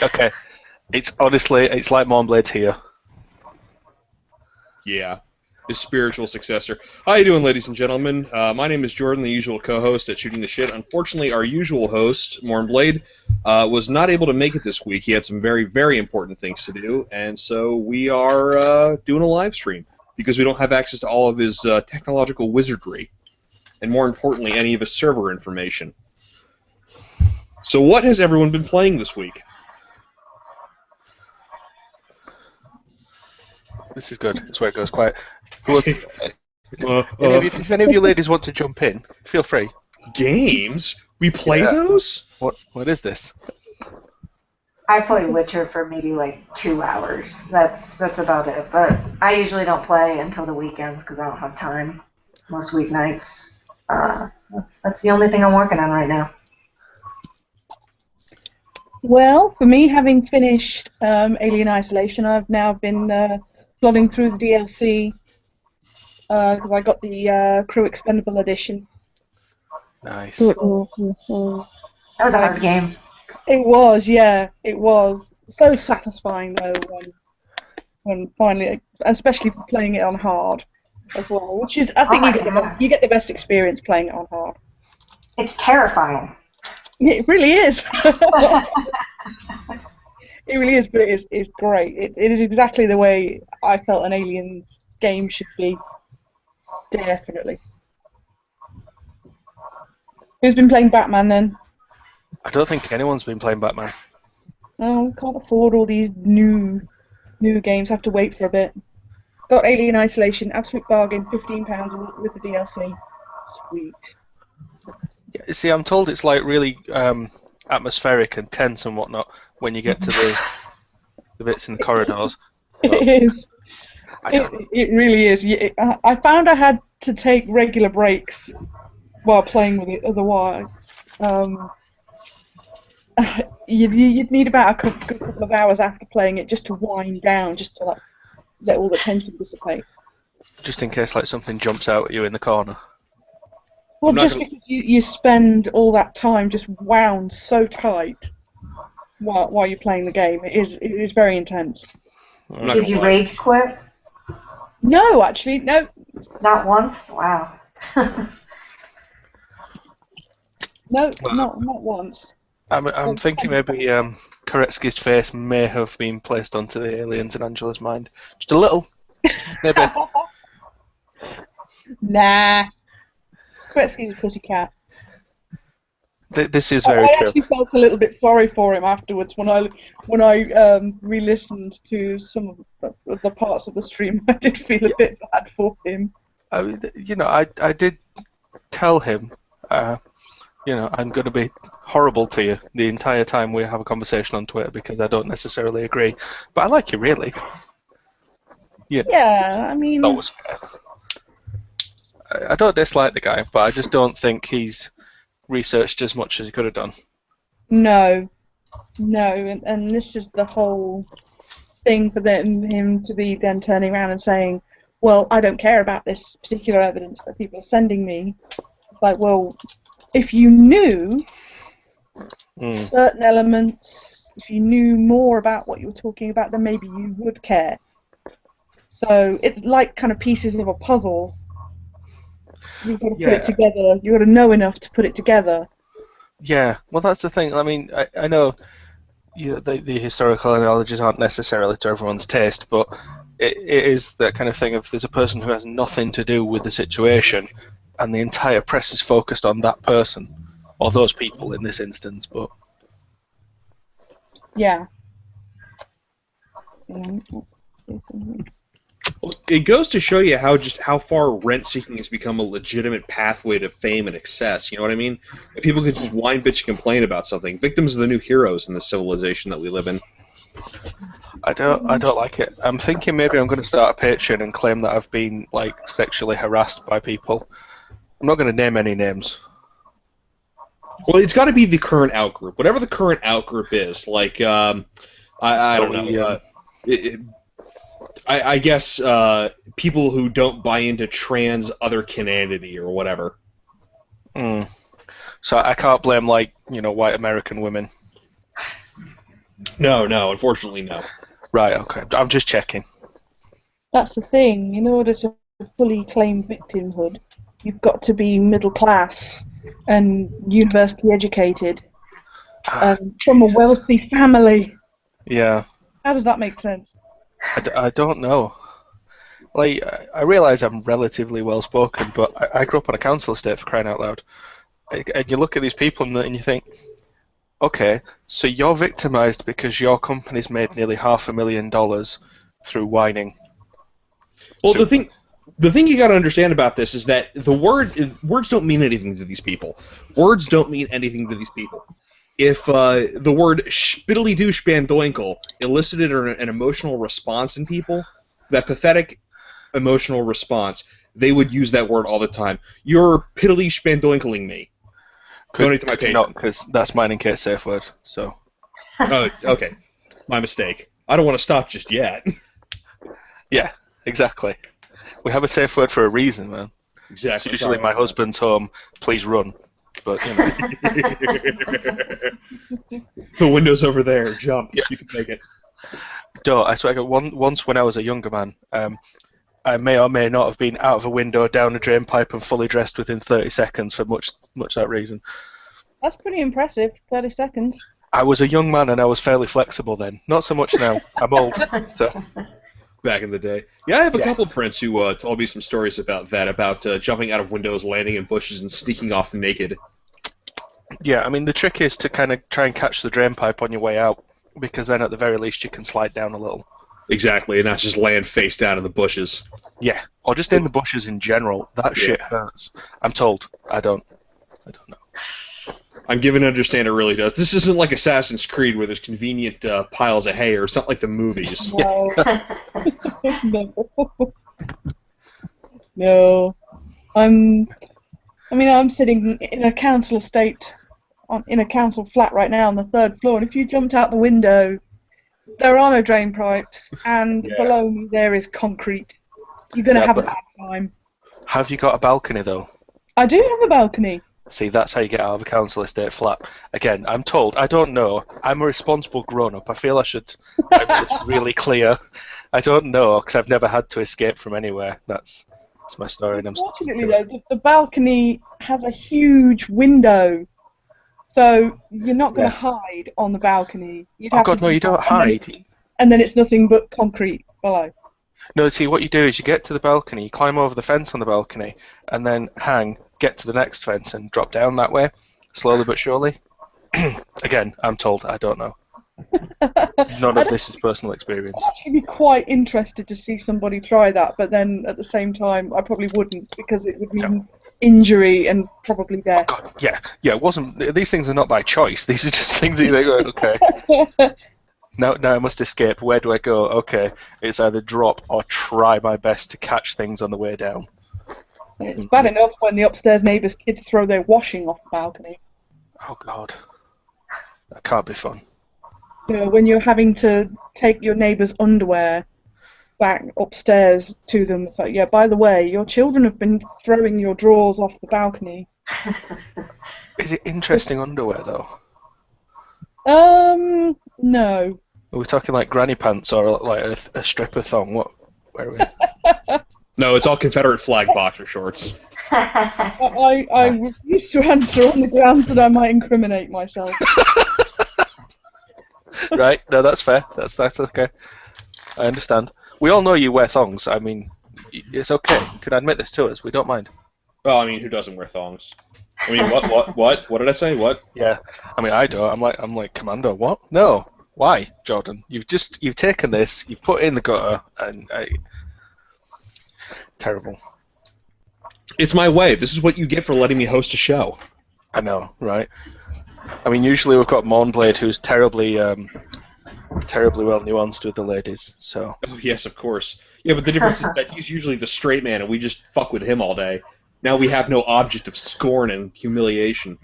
Okay. It's honestly, it's like Mournblade's here. Yeah, his spiritual successor. How you doing, ladies and gentlemen? My name is Jordan, the usual co-host at Shooting the Shit. Unfortunately, our usual host, Mournblade, was not able to make it this week. He had some very, very important things to do, and so we are doing a live stream because we don't have access to all of his technological wizardry, and more importantly, any of his server information. So what has everyone been playing this week? This is good. It's where it goes quiet. Who wants uh, any of uh, you, if any of you ladies want to jump in, feel free. Games? We play Yeah. those? What is this? I play Witcher for maybe like 2 hours. That's about it. But I usually don't play until the weekends because I don't have time. Most weeknights. That's the only thing I'm working on right now. Well, for me, having finished Alien Isolation, I've now been plodding through the DLC because I got the Crew Expendable edition. Nice. That was a hard game. It was, yeah, it was so satisfying though when finally, especially playing it on hard as well, which is I think Oh you my get god. you get the best experience playing it on hard. It's terrifying. It really is. It really is, but it's great. It is exactly the way I felt an Aliens game should be. Definitely. Who's been playing Batman then? I don't think anyone's been playing Batman. Oh, can't afford all these new games. Have to wait for a bit. Got Alien Isolation, absolute bargain, £15 with the DLC. Sweet. Yeah, see, I'm told it's like really atmospheric and tense and whatnot when you get to the bits in the corridors. It is. I don't know. It really is. I found I had to take regular breaks while playing with it. Otherwise, you'd need about a couple of hours after playing it just to wind down, just to like let all the tension dissipate. Just in case like something jumps out at you in the corner. Well, I'm not just gonna- because you spend all that time just wound so tight while you're playing the game, it is very intense. I'm not Did gonna you lie. rage quit? No, actually, no. Not once? Wow. No, Well, not once. I'm thinking maybe Koretsky's face may have been placed onto the aliens in Angela's mind. Just a little, maybe. Nah. Gretzky's a pussycat. This is I very true. actually felt a little bit sorry for him afterwards when I re-listened to some of the parts of the stream. I did feel a bit bad for him. I mean, I did tell him, I'm going to be horrible to you the entire time we have a conversation on Twitter because I don't necessarily agree. But I like you, really. Yeah, Yeah, I that mean, was fair. I don't dislike the guy, but I just don't think he's researched as much as he could have done. no, and this is the whole thing for him to be then turning around and saying, well, I don't care about this particular evidence that people are sending me. It's like, well, if you knew certain elements, if you knew more about what you were talking about, then maybe you would care. So it's like kind of pieces of a puzzle. You've got to put it together. You've got to know enough to put it together. Yeah, well, that's the thing. I mean, I know the historical analogies aren't necessarily to everyone's taste, but it is that kind of thing of there's a person who has nothing to do with the situation, and the entire press is focused on that person, or those people in this instance, but... Yeah. It goes to show you how far rent-seeking has become a legitimate pathway to fame and excess. You know what I mean? If people could just whine, bitch, and complain about something. Victims are the new heroes in the civilization that we live in. I don't like it. I'm thinking maybe I'm going to start a Patreon and claim that I've been like sexually harassed by people. I'm not going to name any names. Well, it's got to be the current outgroup, whatever the current outgroup is. Like, I don't know. I guess people who don't buy into trans other cananity or whatever. So I can't blame white American women. No, unfortunately, no. Right. Okay. I'm just checking. That's the thing. In order to fully claim victimhood, you've got to be middle class and university educated and from a wealthy family. Yeah. How does that make sense? I don't know. Like, I realise I'm relatively well spoken, but I grew up on a council estate, for crying out loud. And you look at these people and you think, okay, so you're victimised because your company's made nearly $500,000 through whining. Well, So- the thing you got to understand about this is that words don't mean anything to these people. Words don't mean anything to these people. If the word spiddly-doo spandoinkle elicited an emotional response in people, that pathetic emotional response, they would use that word all the time. You're piddly spandoinkling me. Donate to my page. No, because that's mine and Kate's safe word. So. Oh, okay. My mistake. I don't want to stop just yet. Yeah, exactly. We have a safe word for a reason, man. Exactly. It's usually my husband's home. Please run. But you know. The window's over there. Jump. Yeah. You can make it. I swear, once when I was a younger man, I may or may not have been out of a window, down a drain pipe, and fully dressed within 30 seconds for much that reason. That's pretty impressive. 30 seconds. I was a young man and I was fairly flexible then. Not so much now. I'm old. So. Back in the day. Yeah, I have a Yeah. couple of friends who told me some stories about that, about jumping out of windows, landing in bushes, and sneaking off naked. Yeah, I mean, the trick is to kind of try and catch the drain pipe on your way out, because then at the very least you can slide down a little. Exactly, and not just land face down in the bushes. Yeah, or just in the bushes in general. That shit hurts. I'm told. I don't know. I'm given to understand it really does. This isn't like Assassin's Creed where there's convenient piles of hay, or it's not like the movies. No. No. No. I'm sitting in a council estate, in a council flat right now on the 3rd floor, and if you jumped out the window, there are no drain pipes, and below me there is concrete. You're going to have a bad time. Have you got a balcony, though? I do have a balcony. See, that's how you get out of a council estate flat. Again, I'm told. I don't know. I'm a responsible grown-up. I feel I should. It's really clear. I don't know, because I've never had to escape from anywhere. That's my story. And I'm Fortunately, though, the balcony has a huge window, so you're not going to hide on the balcony. You'd Oh have God, to no! You don't hide. And then it's nothing but concrete below. No, see, what you do is you get to the balcony, you climb over the fence on the balcony, and then hang, get to the next fence, and drop down that way, slowly but surely. Again, I'm told. I don't know. None of this is personal experience. I'd actually be quite interested to see somebody try that, but then at the same time, I probably wouldn't, because it would mean injury and probably death. God, yeah. It wasn't. These things are not by choice. These are just things that you go, okay. Now I must escape. Where do I go? Okay, it's either drop or try my best to catch things on the way down. It's bad enough when the upstairs neighbour's kids throw their washing off the balcony. Oh God, that can't be fun. You know, when you're having to take your neighbour's underwear back upstairs to them, it's like, yeah, by the way, your children have been throwing your drawers off the balcony. Is it interesting underwear though? No. Are we talking like granny pants or like a stripper thong? Where are we? No, it's all Confederate flag boxer shorts. I refuse to answer on the grounds that I might incriminate myself. Right? No, that's fair. That's okay. I understand. We all know you wear thongs. I mean, it's okay. You can admit this to us. We don't mind. Well, I mean, who doesn't wear thongs? I mean, what did I say? What? Yeah. I mean, I don't. I'm like Commando. What? No. Why, Jordan? You've taken this. You've put it in the gutter, and terrible. It's my way. This is what you get for letting me host a show. I know, right? I mean, usually we've got Mournblade, who's terribly well nuanced with the ladies. So. Oh yes, of course. Yeah, but the difference is that he's usually the straight man, and we just fuck with him all day. Now we have no object of scorn and humiliation.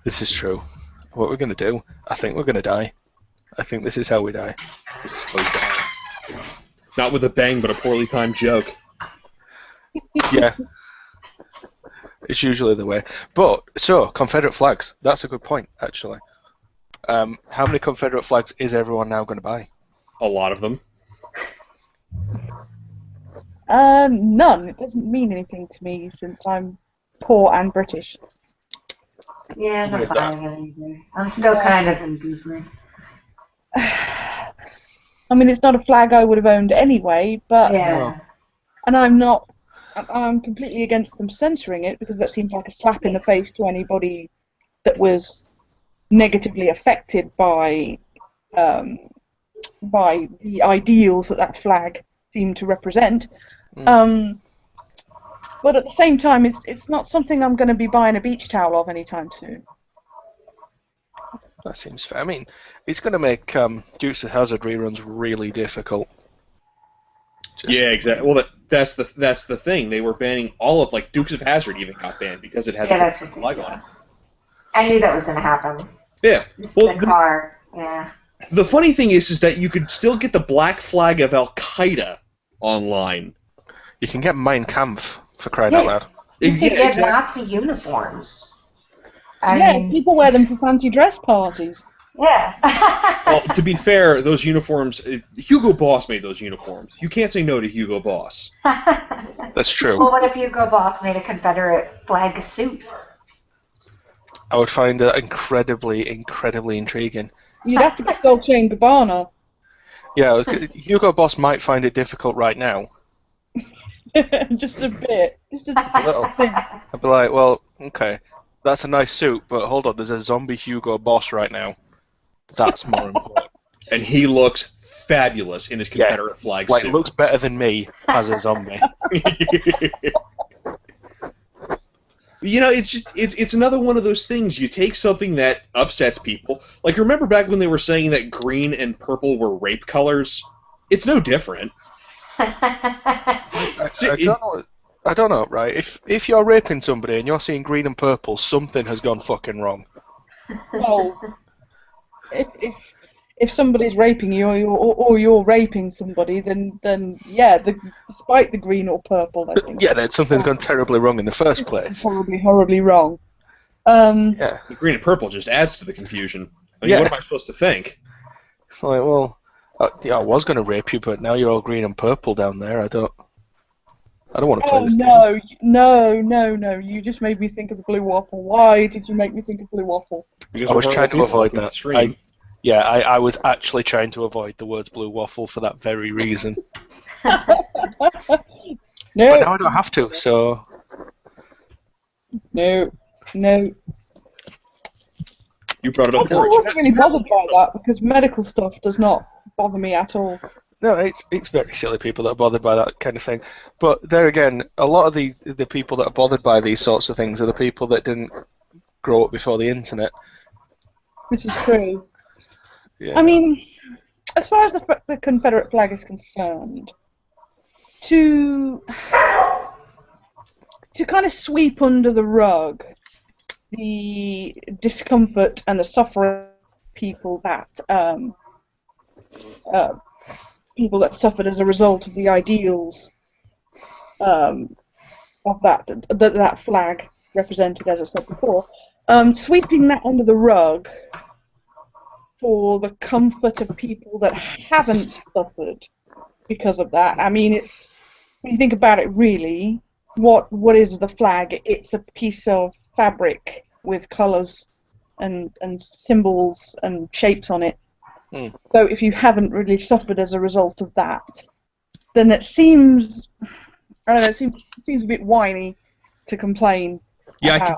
This is true. What we're gonna do? I think we're gonna die. I think this is how we die. This is how we die. Not with a bang, but a poorly timed joke. Yeah. It's usually the way. But, so, Confederate flags. That's a good point, actually. How many Confederate flags is everyone now going to buy? A lot of them. None. It doesn't mean anything to me since I'm poor and British. Yeah, I'm Where's not buying it either. I'm still kind of indifferent. I mean, it's not a flag I would have owned anyway, but Yeah. and I'm completely against them censoring it because that seems like a slap in the face to anybody that was negatively affected by the ideals that flag seemed to represent. But at the same time, it's not something I'm going to be buying a beach towel of anytime soon. That seems fair. I mean, it's going to make Dukes of Hazzard reruns really difficult. Yeah, exactly. Well, that's the thing. They were banning all of, like, Dukes of Hazzard even got banned because it had Yeah, the that's flag on it. ridiculous. I knew that was going to happen. Yeah. Just Well, the car. Yeah. the funny thing is that you could still get the black flag of Al Qaeda online. You can get Mein Kampf, for crying out loud. You could get exactly. Nazi uniforms. I Yeah, mean, people wear them for fancy dress parties. yeah. Well, to be fair, those uniforms, Hugo Boss made those uniforms. You can't say no to Hugo Boss. That's true. Well, what if Hugo Boss made a Confederate flag suit? I would find it incredibly, incredibly intriguing. You'd have to get Dolce & Gabbana. Yeah, Hugo Boss might find it difficult right now. Just a bit. Just a little. thing. I'd be like, well, okay, that's a nice suit, but hold on, there's a zombie Hugo Boss right now. That's more important. And he looks fabulous in his Confederate flag Like, suit. looks better than me as a zombie. You know, it's another one of those things. You take something that upsets people. Like, remember back when they were saying that green and purple were rape colors? It's no different. I don't know, right? If you're raping somebody and you're seeing green and purple, something has gone fucking wrong. Well, if somebody's raping you or you're raping somebody, then yeah, despite the green or purple, I think. Yeah, then something's gone terribly wrong in the first place. Horribly wrong. Yeah. The green and purple just adds to the confusion. I mean, Yeah. what am I supposed to think? It's like, well, yeah, I was going to rape you, but now you're all green and purple down there. I don't want to play this game. No! You just made me think of the blue waffle. Why did you make me think of blue waffle? Because I was we're trying to people avoid watching the that. stream. I was actually trying to avoid the words blue waffle for that very reason. But No, now I don't have to, so... no. You brought it up I wasn't really bothered by that because medical stuff does not bother me at all. No, it's very silly people that are bothered by that kind of thing. But there again, a lot of the people that are bothered by these sorts of things are the people that didn't grow up before the internet. This is true. Yeah. I mean, as far as the Confederate flag is concerned, to kind of sweep under the rug the discomfort and the suffering people that suffered as a result of the ideals of that flag represented, as I said before, sweeping that under the rug for the comfort of people that haven't suffered because of that. I mean, it's, when you think about it, really, what is the flag? It's a piece of fabric with colours and symbols and shapes on it. So if you haven't really suffered as a result of that, then it seems, I don't know, it seems a bit whiny to complain. Yeah,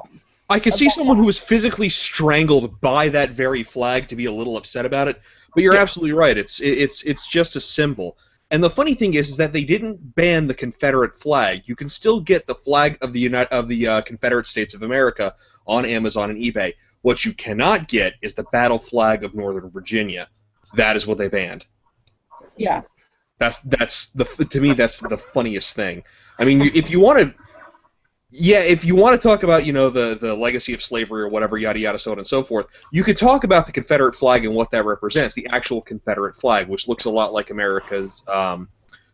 I could see someone who was physically strangled by that very flag to be a little upset about it. But you're absolutely right. It's just a symbol. And the funny thing is that they didn't ban the Confederate flag. You can still get the flag of the Confederate States of America on Amazon and eBay. What you cannot get is the battle flag of Northern Virginia. That is what they banned. Yeah. To me that's the funniest thing. I mean, if you want to talk about, you know, the legacy of slavery or whatever, yada yada, so on and so forth, you could talk about the Confederate flag and what that represents, the actual Confederate flag, which looks a lot like America's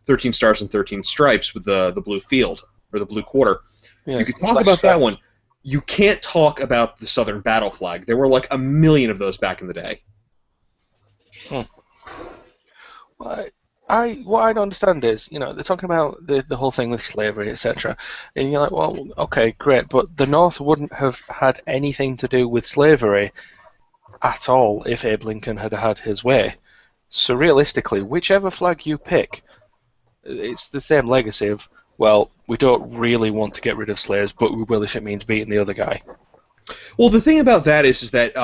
13 Stars and 13 Stripes with the blue field or the blue quarter. Yeah, you could talk about that one. you can't talk about the Southern battle flag. There were like a million of those back in the day. What I don't understand is, they're talking about the whole thing with slavery, etc. And you're like, well, okay, great, but the North wouldn't have had anything to do with slavery at all if Abe Lincoln had had his way. So realistically, whichever flag you pick, it's the same legacy of, well, we don't really want to get rid of slaves, but we will if it means beating the other guy. Well, the thing about that is that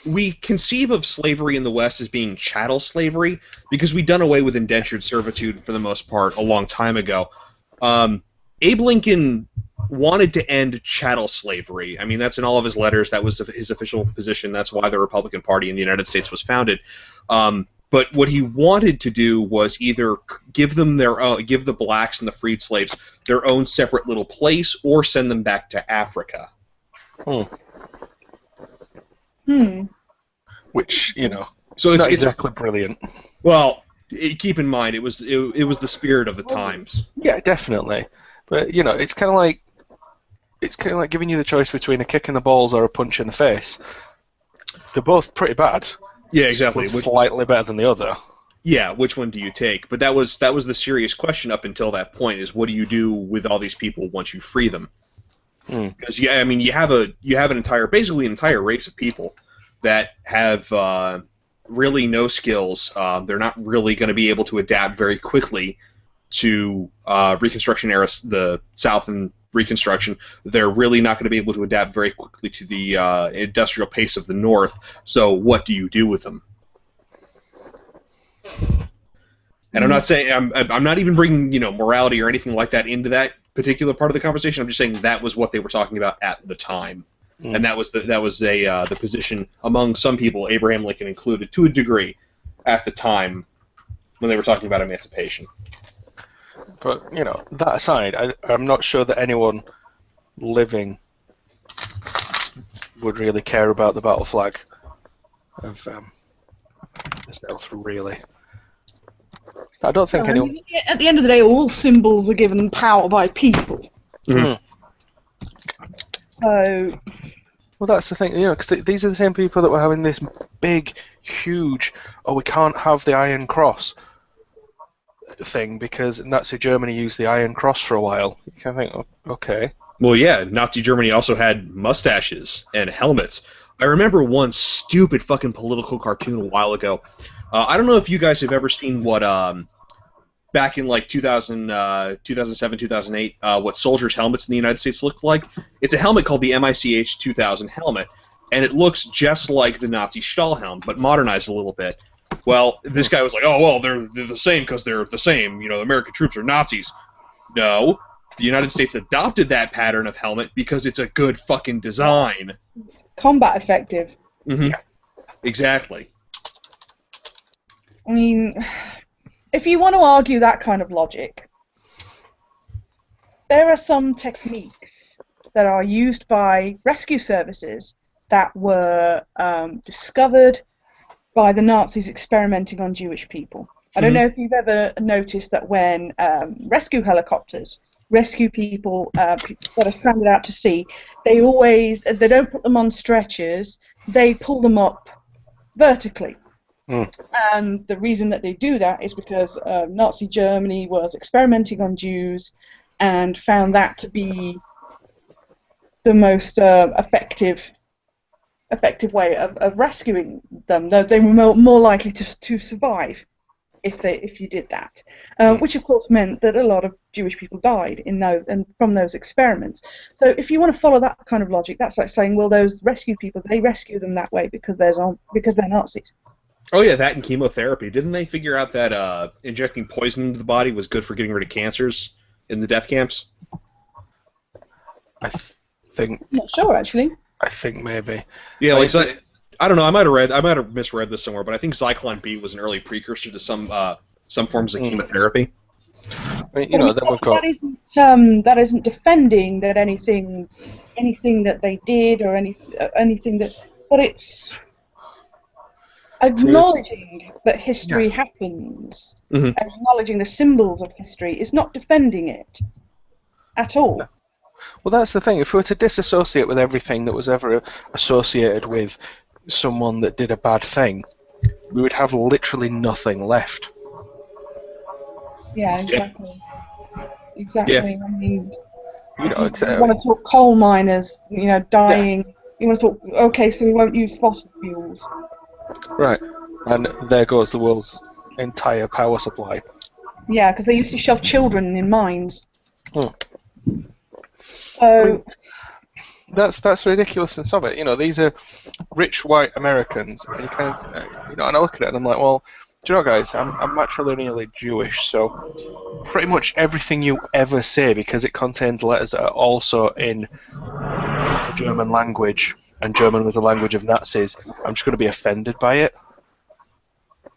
we conceive of slavery in the West as being chattel slavery because we'd done away with indentured servitude for the most part a long time ago. Abe Lincoln wanted to end chattel slavery. I mean, that's in all of his letters. That was his official position. That's why the Republican Party in the United States was founded. But what he wanted to do was either give the blacks and the freed slaves their own separate little place, or send them back to Africa. Which, so it's not exactly brilliant. Well, keep in mind, it was the spirit of the times. Yeah, definitely. But it's kind of like giving you the choice between a kick in the balls or a punch in the face. They're both pretty bad. Yeah, exactly. One's slightly better than the other. Yeah, which one do you take? But that was the serious question up until that point: is what do you do with all these people once you free them? Because you have basically an entire race of people that have really no skills. They're not really going to be able to adapt very quickly to Reconstruction era, the South and Reconstruction. They're really not going to be able to adapt very quickly to the industrial pace of the North. So what do you do with them? And I'm not saying I'm not even bringing morality or anything like that into that particular part of the conversation. I'm just saying that was what they were talking about at the time, and that was the position among some people, Abraham Lincoln included, to a degree, at the time when they were talking about emancipation. But, that aside, I'm not sure that anyone living would really care about the battle flag of the South, really. I don't think anyone... At the end of the day, all symbols are given power by people. So... Well, that's the thing, because these are the same people that were having this big, huge, we can't have the Iron Cross thing because Nazi Germany used the Iron Cross for a while. You can think, okay. Well, yeah, Nazi Germany also had mustaches and helmets. I remember one stupid fucking political cartoon a while ago. I don't know if you guys have ever seen what, back in like 2007, 2008, what soldiers' helmets in the United States looked like. It's a helmet called the MICH 2000 helmet, and it looks just like the Nazi Stahlhelm, but modernized a little bit. Well, this guy was like, oh, well, they're the same because they're the same. The American troops are Nazis. No. The United States adopted that pattern of helmet because it's a good fucking design. Combat effective. Mm-hmm. Yeah. Exactly. I mean, if you want to argue that kind of logic, there are some techniques that are used by rescue services that were discovered by the Nazis experimenting on Jewish people. I don't know if you've ever noticed that when rescue helicopters rescue people that are stranded out to sea, they don't put them on stretchers, they pull them up vertically. And the reason that they do that is because Nazi Germany was experimenting on Jews and found that to be the most effective way of rescuing them. They were more likely to survive if you did that, which of course meant that a lot of Jewish people died from those experiments. So if you want to follow that kind of logic, that's like saying, well, those rescue people, they rescue them that way because they're Nazis. Oh yeah, that and chemotherapy. Didn't they figure out that injecting poison into the body was good for getting rid of cancers in the death camps? I think. I'm not sure, actually. I think maybe. Yeah, I don't know. I might have misread this somewhere, but I think Zyklon B was an early precursor to some forms of chemotherapy. I mean, then we've got... that isn't defending that anything that they did or anything that, but it's acknowledging that history happens, acknowledging the symbols of history is not defending it at all. Well, that's the thing. If we were to disassociate with everything that was ever associated with someone that did a bad thing, we would have literally nothing left. Yeah, exactly. Exactly. I mean, You know, you want to talk coal miners, dying. Yeah. You want to talk, okay, so we won't use fossil fuels. Right. And there goes the world's entire power supply. Yeah, because they used to shove children in mines. Hmm. So That's the ridiculousness of it. You know, these are rich white Americans, and you kind of, and I look at it and I'm like, well, do you know, guys, I'm matrilineally Jewish, so pretty much everything you ever say, because it contains letters that are also in the German language, and German was the language of Nazis, I'm just going to be offended by it.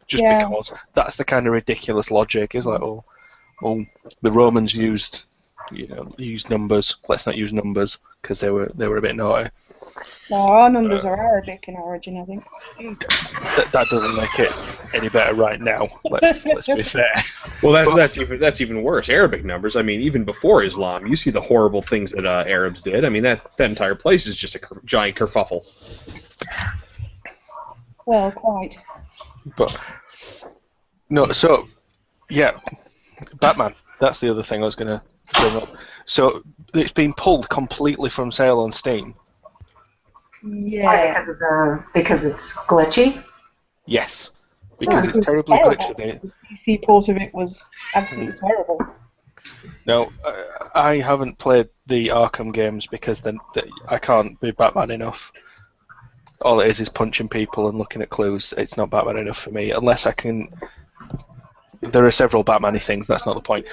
Just because that's the kind of ridiculous logic. Is like, oh, the Romans used numbers. Let's not use numbers because they were a bit naughty. no, our numbers are Arabic in origin, I think. That doesn't make it any better right now. Let's be fair. Well, that's even worse. Arabic numbers. I mean, even before Islam, you see the horrible things that Arabs did. I mean, that entire place is just a giant kerfuffle. Well, quite. But no, so yeah, Batman. That's the other thing I was going to bring up. So it's been pulled completely from sale on Steam. Yeah. Because it's glitchy. Yes, because it's terribly glitchy. The PC port of it was absolutely terrible. No, I haven't played the Arkham games because I can't be Batman enough. All it is punching people and looking at clues. It's not Batman enough for me, unless I can. There are several Batman-y things. That's not the point.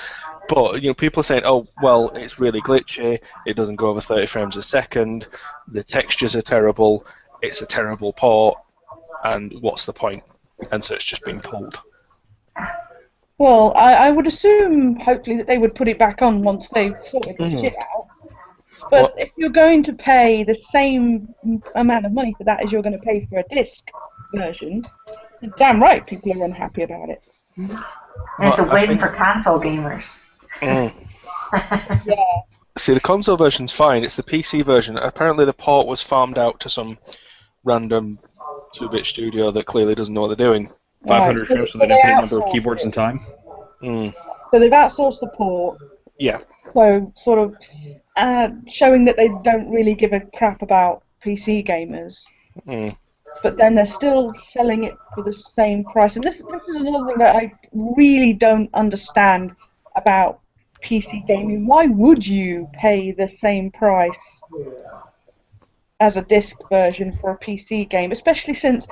But people are saying, "Oh, well, it's really glitchy. It doesn't go over 30 frames a second. The textures are terrible. It's a terrible port. And what's the point?" And so it's just been pulled. Well, I would assume, hopefully, that they would put it back on once they've sorted the shit out. But if you're going to pay the same amount of money for that as you're going to pay for a disc version, then damn right people are unhappy about it. And it's a win for console gamers. Yeah. See, the console version's fine. It's the PC version. Apparently the port was farmed out to some random 2-bit studio that clearly doesn't know what they're doing. 500 frames with an infinite number of keyboards and time. So they've outsourced the port. Yeah. So sort of showing that they don't really give a crap about PC gamers. But then they're still selling it for the same price. And this is another thing that I really don't understand about PC gaming. Why would you pay the same price as a disc version for a PC game, especially since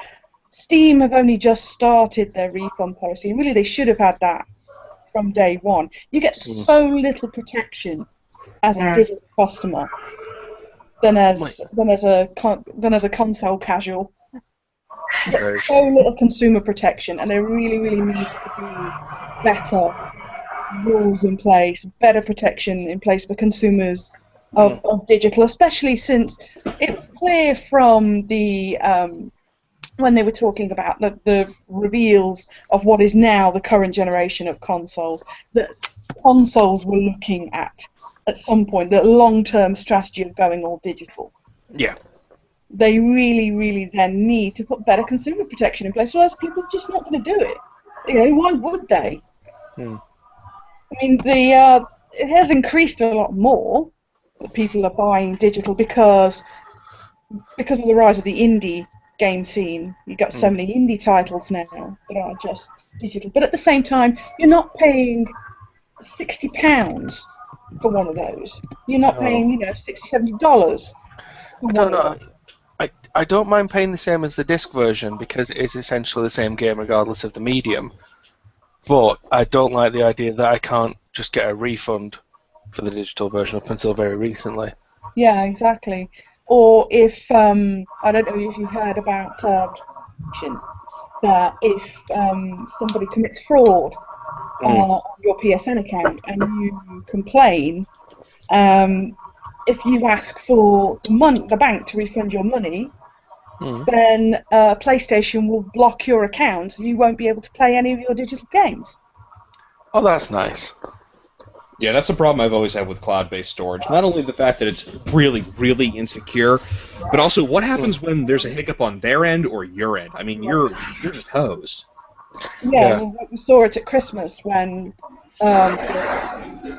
Steam have only just started their refund policy, and really they should have had that from day one. You get so little protection as a digital customer than as a console casual. You get so little consumer protection, and there really, really need to be better rules in place, better protection in place for consumers of digital, especially since it was clear from the when they were talking about the reveals of what is now the current generation of consoles, that consoles were looking at some point the long-term strategy of going all digital. Yeah. They really, really then need to put better consumer protection in place, otherwise people are just not going to do it. Why would they? I mean, it has increased a lot more that people are buying digital because of the rise of the indie game scene. You've got so many indie titles now that are just digital. But at the same time, you're not paying £60 for one of those. You're not paying, $60, $70 for one of those. I don't mind paying the same as the disc version because it is essentially the same game regardless of the medium. But I don't like the idea that I can't just get a refund for the digital version up until very recently. Yeah, exactly. Or if, I don't know if you heard about that if somebody commits fraud on your PSN account and you complain, if you ask for the bank to refund your money, then PlayStation will block your account and you won't be able to play any of your digital games. Oh, that's nice. Yeah, that's the problem I've always had with cloud-based storage. Not only the fact that it's really, really insecure, but also what happens when there's a hiccup on their end or your end. I mean, you're just hosed. Yeah, well, we saw it at Christmas when both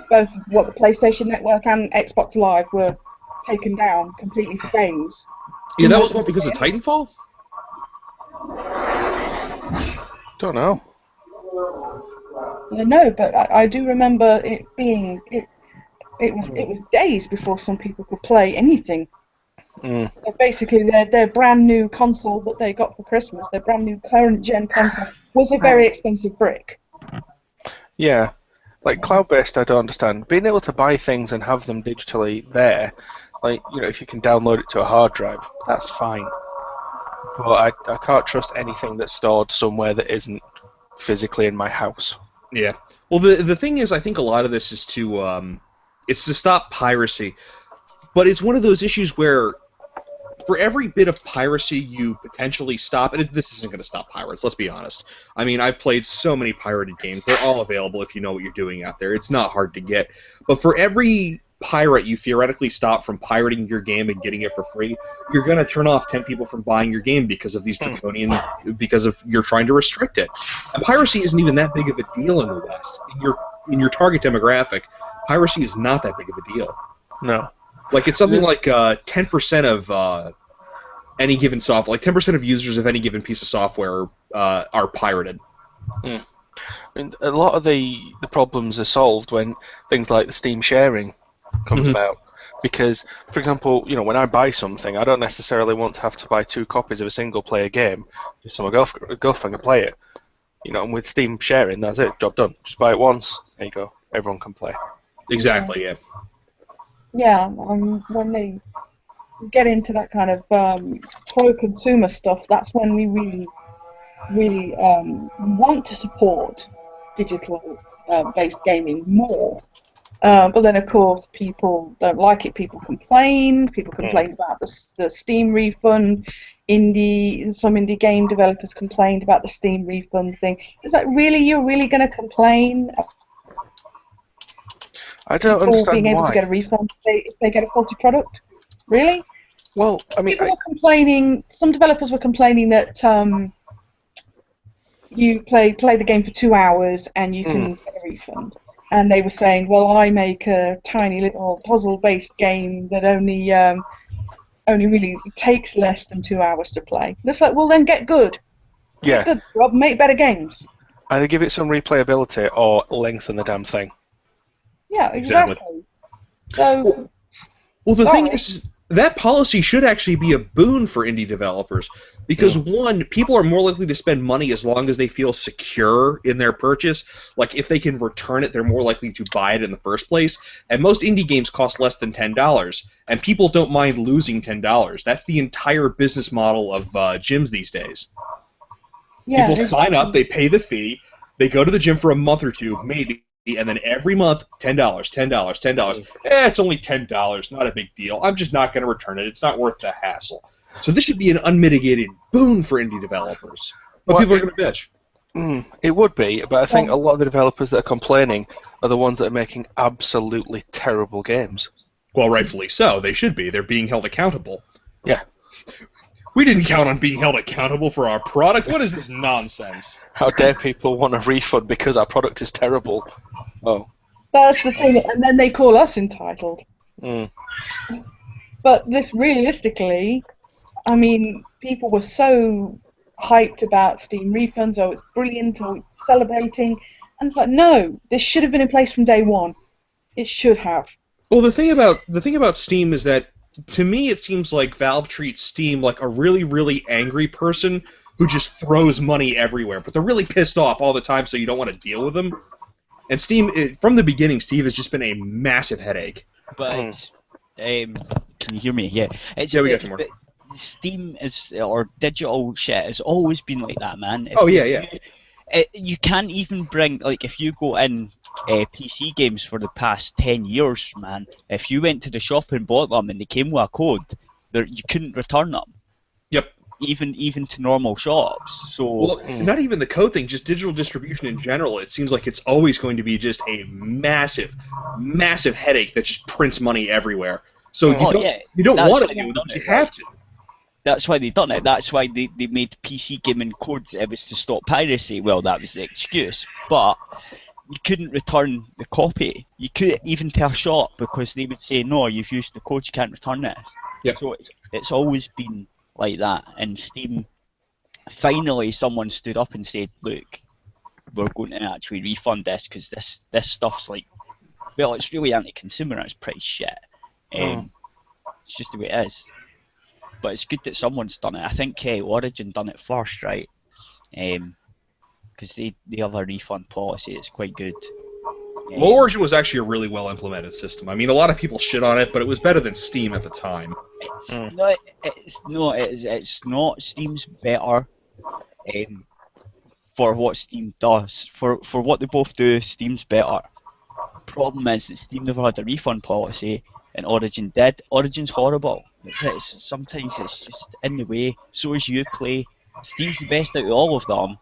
the PlayStation Network and Xbox Live were taken down completely for days. Yeah, that was what, because of Titanfall? Don't know. No, but I do remember it being it was days before some people could play anything. So basically, their brand new console that they got for Christmas, their brand new current gen console, was a very expensive brick. Yeah. Like cloud-based, I don't understand. Being able to buy things and have them digitally there, like, you know, if you can download it to a hard drive, that's fine. But I can't trust anything that's stored somewhere that isn't physically in my house. Yeah. Well, the thing is, I think a lot of this is it's to stop piracy. But it's one of those issues where, for every bit of piracy you potentially stop, and this isn't going to stop pirates, let's be honest. I mean, I've played so many pirated games. They're all available if you know what you're doing out there. It's not hard to get. But for every pirate you theoretically stop from pirating your game and getting it for free, you're going to turn off 10 people from buying your game because of these draconian, because of you're trying to restrict it. And piracy isn't even that big of a deal in the West. In your target demographic, piracy is not that big of a deal. No. Like, it's something like 10% of any given software, like 10% of users of any given piece of software are pirated. I mean, a lot of the problems are solved when things like the Steam sharing comes about. Because, for example, you know, when I buy something, I don't necessarily want to have to buy 2 copies of a single-player game just so my girlfriend can play it. You know, and with Steam sharing, that's it, job done. Just buy it once, there you go, everyone can play. Exactly, yeah. Yeah, when they get into that kind of pro-consumer stuff, that's when we really want to support digital-based gaming more. But then, of course, people don't like it. People complain. People complain about the Steam refund. Some indie game developers complained about the Steam refund thing. It's like, really, you're really going to complain? I don't People understand being able why. to get a refund if they get a faulty product? Really? Well, I mean, People were complaining. Some developers were complaining that you play the game for 2 hours and you can get a refund. And they were saying, well, I make a tiny little puzzle-based game that only really takes less than 2 hours to play. And it's like, well, then get good. yeah, Get good, Rob. Make better games. either give it some replayability or lengthen the damn thing. Yeah, exactly. So, Well, the thing sorry. is, that policy should actually be a boon for indie developers because, one, people are more likely to spend money as long as they feel secure in their purchase. Like, if they can return it, they're more likely to buy it in the first place. And most indie games cost less than $10, and people don't mind losing $10. That's the entire business model of gyms these days. Yeah, People sign up, they pay the fee, they go to the gym for a month or two, maybe, and then every month, $10, $10. It's only $10, not a big deal. I'm just not going to return it. It's not worth the hassle. So this should be an unmitigated boon for indie developers. But Well, people are going to bitch. It would be, but I think a lot of the developers that are complaining are the ones that are making absolutely terrible games. Well, rightfully so. They should be. They're being held accountable. Yeah. We didn't count on being held accountable for our product. What is this nonsense? How dare people want a refund because our product is terrible? Oh. that's the thing. And then they call us entitled. Mm. But this, realistically, I mean, people were so hyped about Steam refunds, oh, it's brilliant, or it's celebrating. And it's like, no, this should have been in place from day one. It should have. Well, the thing about Steam is that, to me, it seems like Valve treats Steam like a really, really angry person who just throws money everywhere, but they're really pissed off all the time, so you don't want to deal with them. And Steam, from the beginning, Steve has just been a massive headache. But can you hear me? Yeah. Yeah, we got you more. But Steam or digital shit has always been like that, man. Oh, yeah. You can't even bring, like, if you go in PC games for the past 10 years, man, if you went to the shop and bought them and they came with a code, you couldn't return them. Yep. even to normal shops. So Well, not even the code thing, just digital distribution in general. It seems like it's always going to be just a massive, massive headache that just prints money everywhere. So you don't That's want why to do they've it, done but you it, have to. that's why they done it. That's why they made PC gaming codes. It was to stop piracy. Well, that was the excuse. But you couldn't return the copy. You couldn't even to a shop because they would say, no, you've used the code, you can't return this. Yep. So it's always been like that. And Steam, finally someone stood up and said, look, we're going to actually refund this because this stuff's like, well, it's really anti-consumer and it's pretty shit. It's just the way it is. But it's good that someone's done it. I think Origin done it first, right? Because they have a refund policy. It's quite good. Well, Origin was actually a really well implemented system. I mean, a lot of people shit on it, but it was better than Steam at the time. It's not. Steam's better for what Steam does. For what they both do, Steam's better. Problem is that Steam never had a refund policy, and Origin did. Origin's horrible. Sometimes it's just in the way. So is Uplay. Steam's the best out of all of them,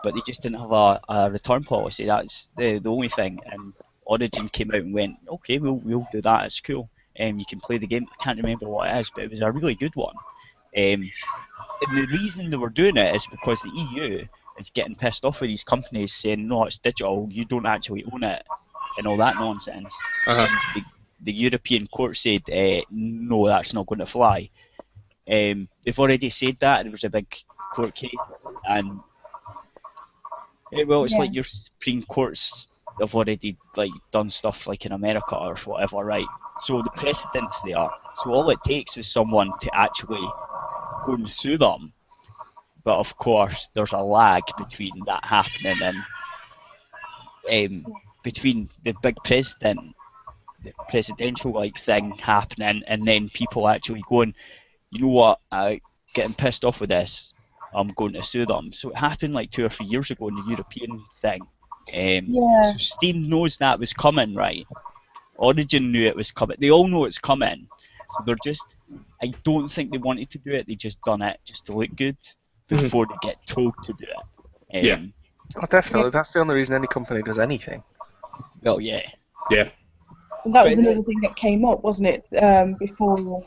but they just didn't have a return policy. That's the only thing. And Origin came out and went, okay, we'll do that. It's cool. You can play the game. I can't remember what it is, but it was a really good one. And the reason they were doing it is because the EU is getting pissed off with these companies saying, no, it's digital, you don't actually own it, and all that nonsense. And the European court said, no, that's not going to fly. They've already said that, and there was a big court case, and it's like your Supreme Courts have already done stuff like in America or whatever, right? So the precedent's there. So all it takes is someone to actually go and sue them. But of course, there's a lag between that happening and between the big the presidential thing happening, and then people actually going, you know what, getting pissed off with this, I'm going to sue them. So it happened 2 or 3 years ago in the European thing. So Steam knows that was coming, right? Origin knew it was coming. They all know it's coming. So they're just, I don't think they wanted to do it. They just done it just to look good before they get told to do it. Oh, definitely. That's the only reason any company does anything. Well, yeah. Yeah. And that was another thing that came up, wasn't it, before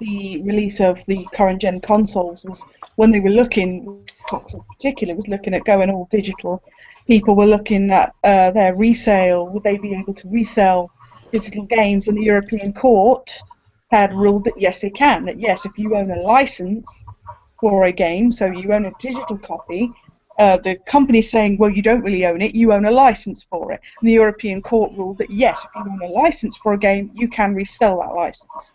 the release of the current gen consoles, was when they were looking, Xbox in particular was looking at going all digital. People were looking at their resale. Would they be able to resell digital games? And the European Court had ruled that yes, they can. That yes, if you own a license for a game, so you own a digital copy, the company's saying, well, you don't really own it, you own a license for it. And the European Court ruled that yes, if you own a license for a game, you can resell that license.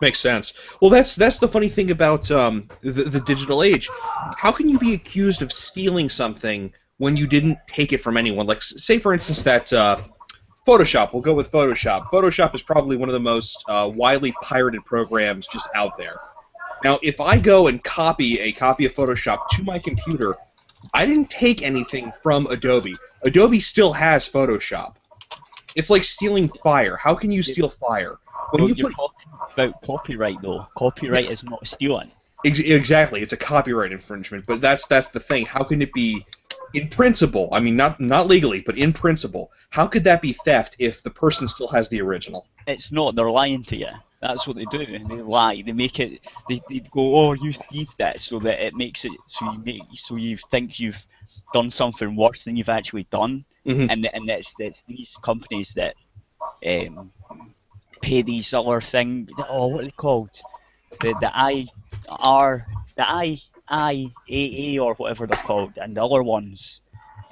Makes sense. Well, that's the funny thing about the digital age. How can you be accused of stealing something when you didn't take it from anyone? Like, say, for instance, that Photoshop. We'll go with Photoshop. Photoshop is probably one of the most widely pirated programs just out there. Now, if I go and copy a copy of Photoshop to my computer, I didn't take anything from Adobe. Adobe still has Photoshop. It's like stealing fire. How can you steal fire? When You're talking about copyright, though. Copyright is not stealing. Exactly. It's a copyright infringement, but that's the thing. How can it be, in principle, I mean, not legally, but in principle, how could that be theft if the person still has the original? It's not. They're lying to you. That's what they do. They lie. They make it. They go, oh, you thieved that, so that it makes it so you think you've done something worse than you've actually done. And it's these companies that pay these other thing. Oh, what are they called? The IAA or whatever they're called, and the other ones.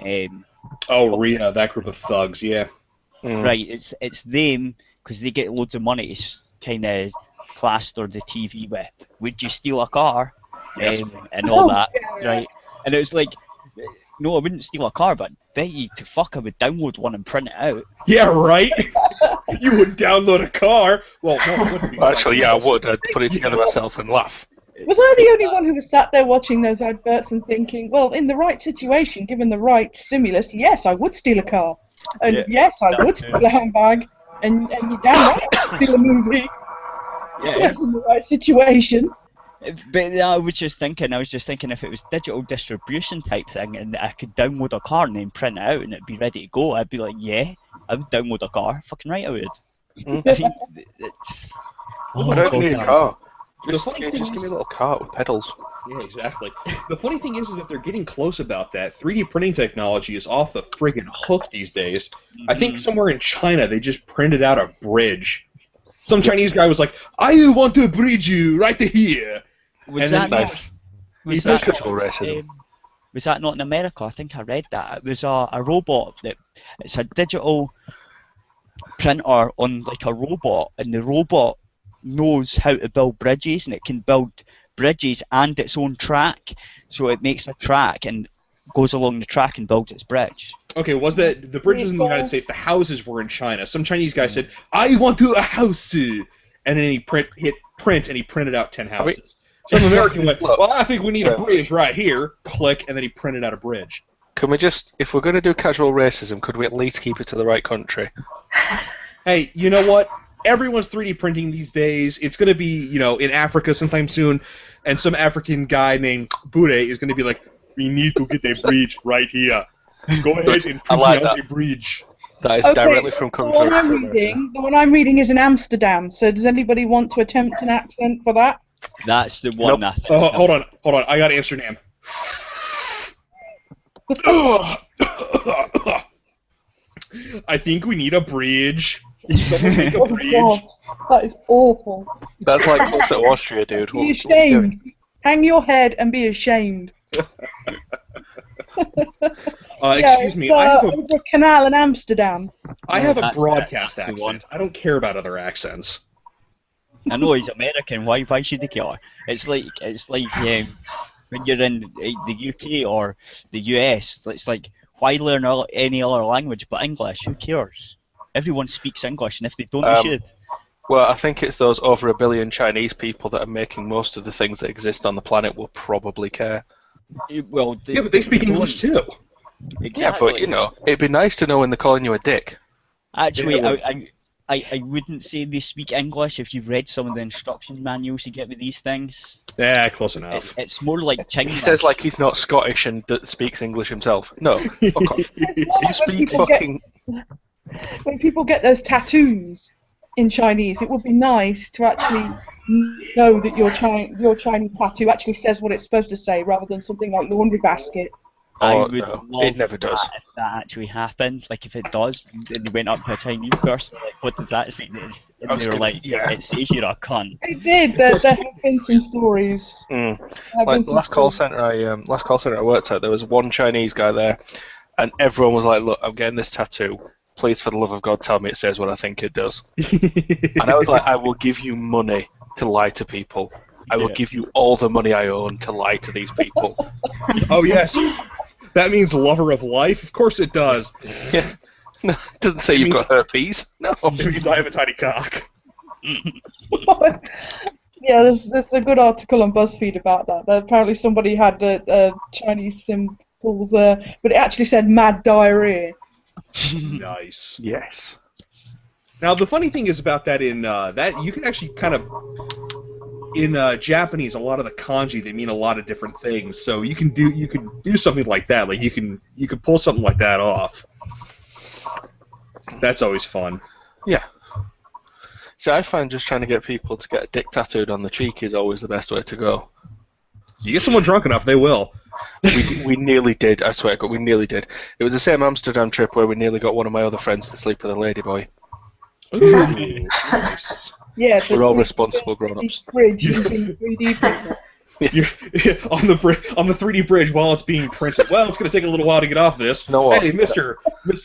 RIA, that group of thugs, yeah. Right, it's them because they get loads of money to kind of plaster the TV with. Would you steal a car? Yes. And all that, right? And it was like, no, I wouldn't steal a car, but I bet you to fuck I would download one and print it out. Yeah, right? You would download a car? Well, no, it wouldn't be. Actually, yeah, I would. I'd put it together myself and laugh. Was I the only one who was sat there watching those adverts and thinking, well, in the right situation, given the right stimulus, yes, I would steal a car. And yes, I would steal a handbag. And you're damn right I would steal a movie. Yeah. Yes, in the right situation. But I was just thinking if it was digital distribution type thing and I could download a car and then print it out and it'd be ready to go, I'd be like, yeah, I would download a car. Fucking right I would. Mm. I mean, it's... I don't need a guys. car. The Just, funny yeah, thing just give me is- a little cart with pedals. Yeah, exactly. The funny thing is that they're getting close about that. 3D printing technology is off the friggin' hook these days. I think somewhere in China they just printed out a bridge. Some Chinese guy was like, "I want to bridge you right here." Was And that then- not, Nice. was That's that cultural racism. was that not in America? I think I read that. It was a robot that it's a digital printer on like a robot, and the robot knows how to build bridges, and it can build bridges and its own track. So it makes a track and goes along the track and builds its bridge. Okay, was that the bridges in the United States? The houses were in China. Some Chinese guy said, "I want to a house," and then he hit print, and he printed out 10 houses. Some American went, Look. "Well, I think we need a Yeah. bridge right here." Click, and then he printed out a bridge. Can we just, if we're going to do casual racism, could we at least keep it to the right country? Hey, you know what? Everyone's 3D printing these days. It's going to be, in Africa sometime soon, and some African guy named Bude is going to be like, "We need to get a bridge right here. Go ahead and I print like out that. a bridge." That is Okay, directly from the coming one I'm from reading, the one I'm reading is in Amsterdam. So does anybody want to attempt an accent for that? That's the one. Nope. I think. Oh, hold on. I got Amsterdam. I think we need a bridge. Someone make a Oh bridge. God, that is awful. That's like close to Austria, dude. Be What are you doing? ashamed. Hang your head and be ashamed. Excuse me. it's, I have a over a canal in Amsterdam. That's broadcast the one. accent. I don't care about other accents. I know he's American. Why should he care? It's like when you're in the UK or the US. It's like why learn any other language but English? Who cares? Everyone speaks English, and if they don't, they should. Well, I think it's those over 1 billion Chinese people that are making most of the things that exist on the planet will probably care. Well, Yeah, but they speak English too. Yeah, but it'd be nice to know when they're calling you a dick. Actually, Yeah, I wouldn't say they speak English if you've read some of the instruction manuals you get with these things. Yeah, close enough. It's more like Chinese. He says like he's not Scottish and speaks English himself. No, fuck off. It's You like when speak people fucking. when people get those tattoos in Chinese, it would be nice to actually know that your Chinese tattoo actually says what it's supposed to say, rather than something like laundry basket. I Oh, would no, love it never does. that if that actually happened. Like if it does, and they went up to a Chinese person, like, what does that say? And I was they were gonna- like, yeah. it says you're a cunt. It did. There have been some stories. Mm. There have Like been the some last call stories. center last call center I worked at, there was one Chinese guy there, and everyone was like, "Look, I'm getting this tattoo. Please, for the love of God, tell me it says what I think it does." And I was like, "I will give you money to lie to people. I will Yeah. give you all the money I own to lie to these people." Oh yes, that means lover of life. Of course it does. Yeah. No, it doesn't say you've got herpes. No. It means I have a tiny cock. Yeah, there's a good article on BuzzFeed about that. Apparently somebody had Chinese symbols, but it actually said mad diarrhea. Nice. Yes. Now the funny thing is about that in that you can actually kind of in Japanese a lot of the kanji they mean a lot of different things. So you can do something like that. Like you can pull something like that off. That's always fun. Yeah. See, I find just trying to get people to get a dick tattooed on the cheek is always the best way to go. You get someone drunk enough, they will. We nearly did, I swear to God, we nearly did. It was the same Amsterdam trip where we nearly got one of my other friends to sleep with a ladyboy. Ooh, nice. Yeah, We're all responsible grown-ups. Bridge using the 3D printer. On the 3D bridge while it's being printed. Well, it's going to take a little while to get off this. No, what? Hey, Mister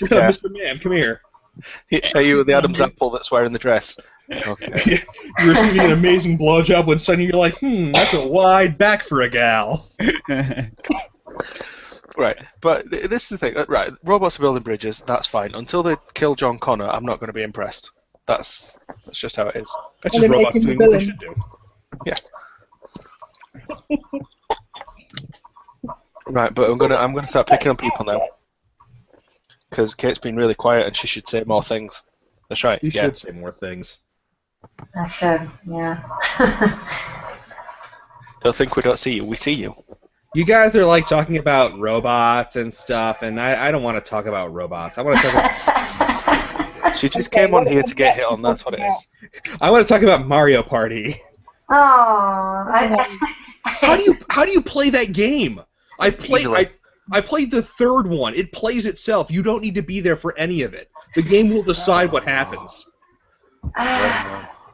Yeah. Man, come here. Are you the Adam's apple that's wearing the dress? Okay. You're receiving an amazing blowjob when suddenly you're like, that's a wide back for a gal. Right, but this is the thing. Right, robots are building bridges, that's fine. Until they kill John Connor, I'm not going to be impressed. That's just how it is. That's And just then robots making the doing what they villain. should do. Right, but I'm gonna start picking on people now. Because Kate's been really quiet and she should say more things. That's right. You yeah. should say more things. I should, yeah. Don't think we don't see you. We see you. You guys are like talking about robots and stuff, and I don't want to talk about robots. I want to talk about She just Okay, came on what here are to we get hit actually on. That's what it talking is. I want to talk about Mario Party. Oh, How do you play that game? Easily. I played the third one. It plays itself. You don't need to be there for any of it. The game will decide what happens.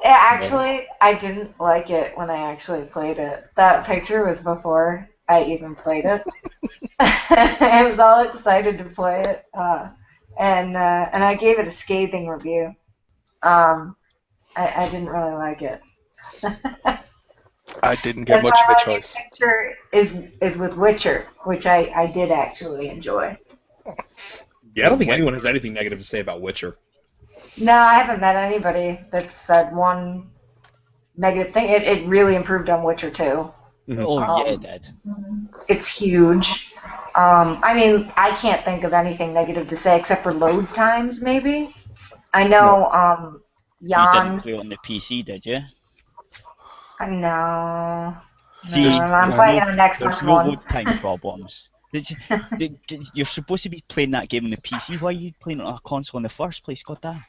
Actually, I didn't like it when I actually played it. That picture was before I even played it. I was all excited to play it, and I gave it a scathing review. I didn't really like it. I didn't get That's much of why a my choice. picture is with Witcher, which I did actually enjoy. Yeah, I don't think anyone has anything negative to say about Witcher. No, I haven't met anybody that said one negative thing. It really improved on Witcher 2. Oh yeah, it Um, did. It's huge. I mean, I can't think of anything negative to say except for load times, maybe. I know, You didn't Jan. play it on the PC, did you? No. See, No, I'm playing on an Xbox there's no One. load time problems. You're supposed to be playing that game on the PC. Why are you playing it on a console in the first place? God damn.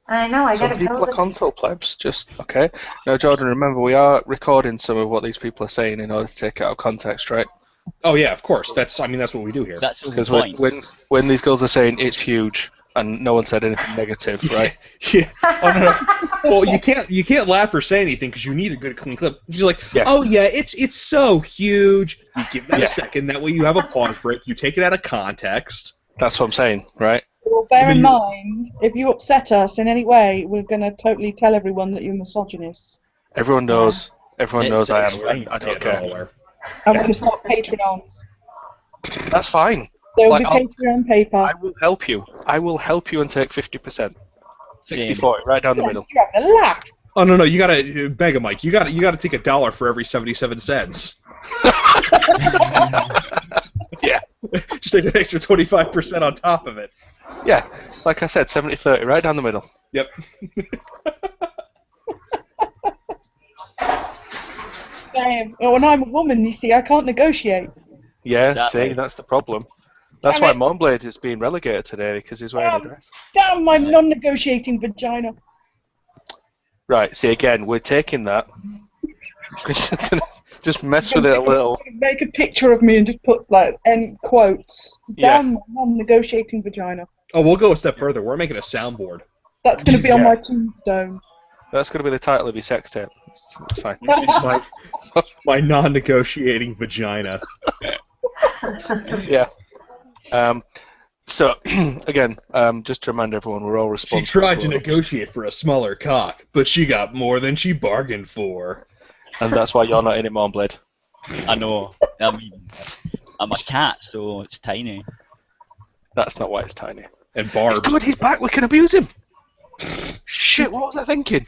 I know, I Some gotta people go are to console plebs, just okay. Now, Jordan, remember we are recording some of what these people are saying in order to take it out of context, right? Oh yeah, of course. That's what we do here. That's the whole Because point. when these girls are saying it's huge and no one said anything negative, right? Yeah. Oh no. Well, you can't laugh or say anything because you need a good clean clip. You're like, Yeah. oh yeah, it's so huge. You give that Yeah. a second. That way you have a pause break. You take it out of context. That's what I'm saying, right? Well, bear But in you- mind, if you upset us in any way, we're going to totally tell everyone that you're misogynist. Everyone knows. Everyone It's- knows I it's am. fine. I don't Yeah, they're all care. aware. And we're going to start Patreons. That's fine. There will Like, be Patreon paper. I will help you. I will help you and take 50%. Same. 60-40, right down the middle. You're having a laugh. Oh no, you gotta beg a Mike. You gotta take $1 for every 77 cents. Yeah. Just take an extra 25% on top of it. Yeah, like I said, 70-30, right down the middle. Yep. Damn. Well, when I'm a woman, you see, I can't negotiate. Yeah, Exactly. see, that's the problem. That's Damn why it. Moonblade is being relegated today, because he's wearing a dress. Damn my non-negotiating vagina. Right, see, again, we're taking that. Just mess with it a little. Make a picture of me and just put, like, end quotes. Yeah. Damn my non-negotiating vagina. Oh, we'll go a step further. We're making a soundboard. That's going to be on Yeah. my tombstone. That's going to be the title of your sex tape. It's fine. My non-negotiating vagina. Yeah. So, again, just to remind everyone, we're all She responsible. tried to for- negotiate for a smaller cock, but she got more than she bargained for. And that's why you're not in it, Moonblade. I know. I mean, I'm a cat, so it's tiny. That's not why it's tiny. And It's Barb. good, he's back, we can abuse him! Shit, what was I thinking?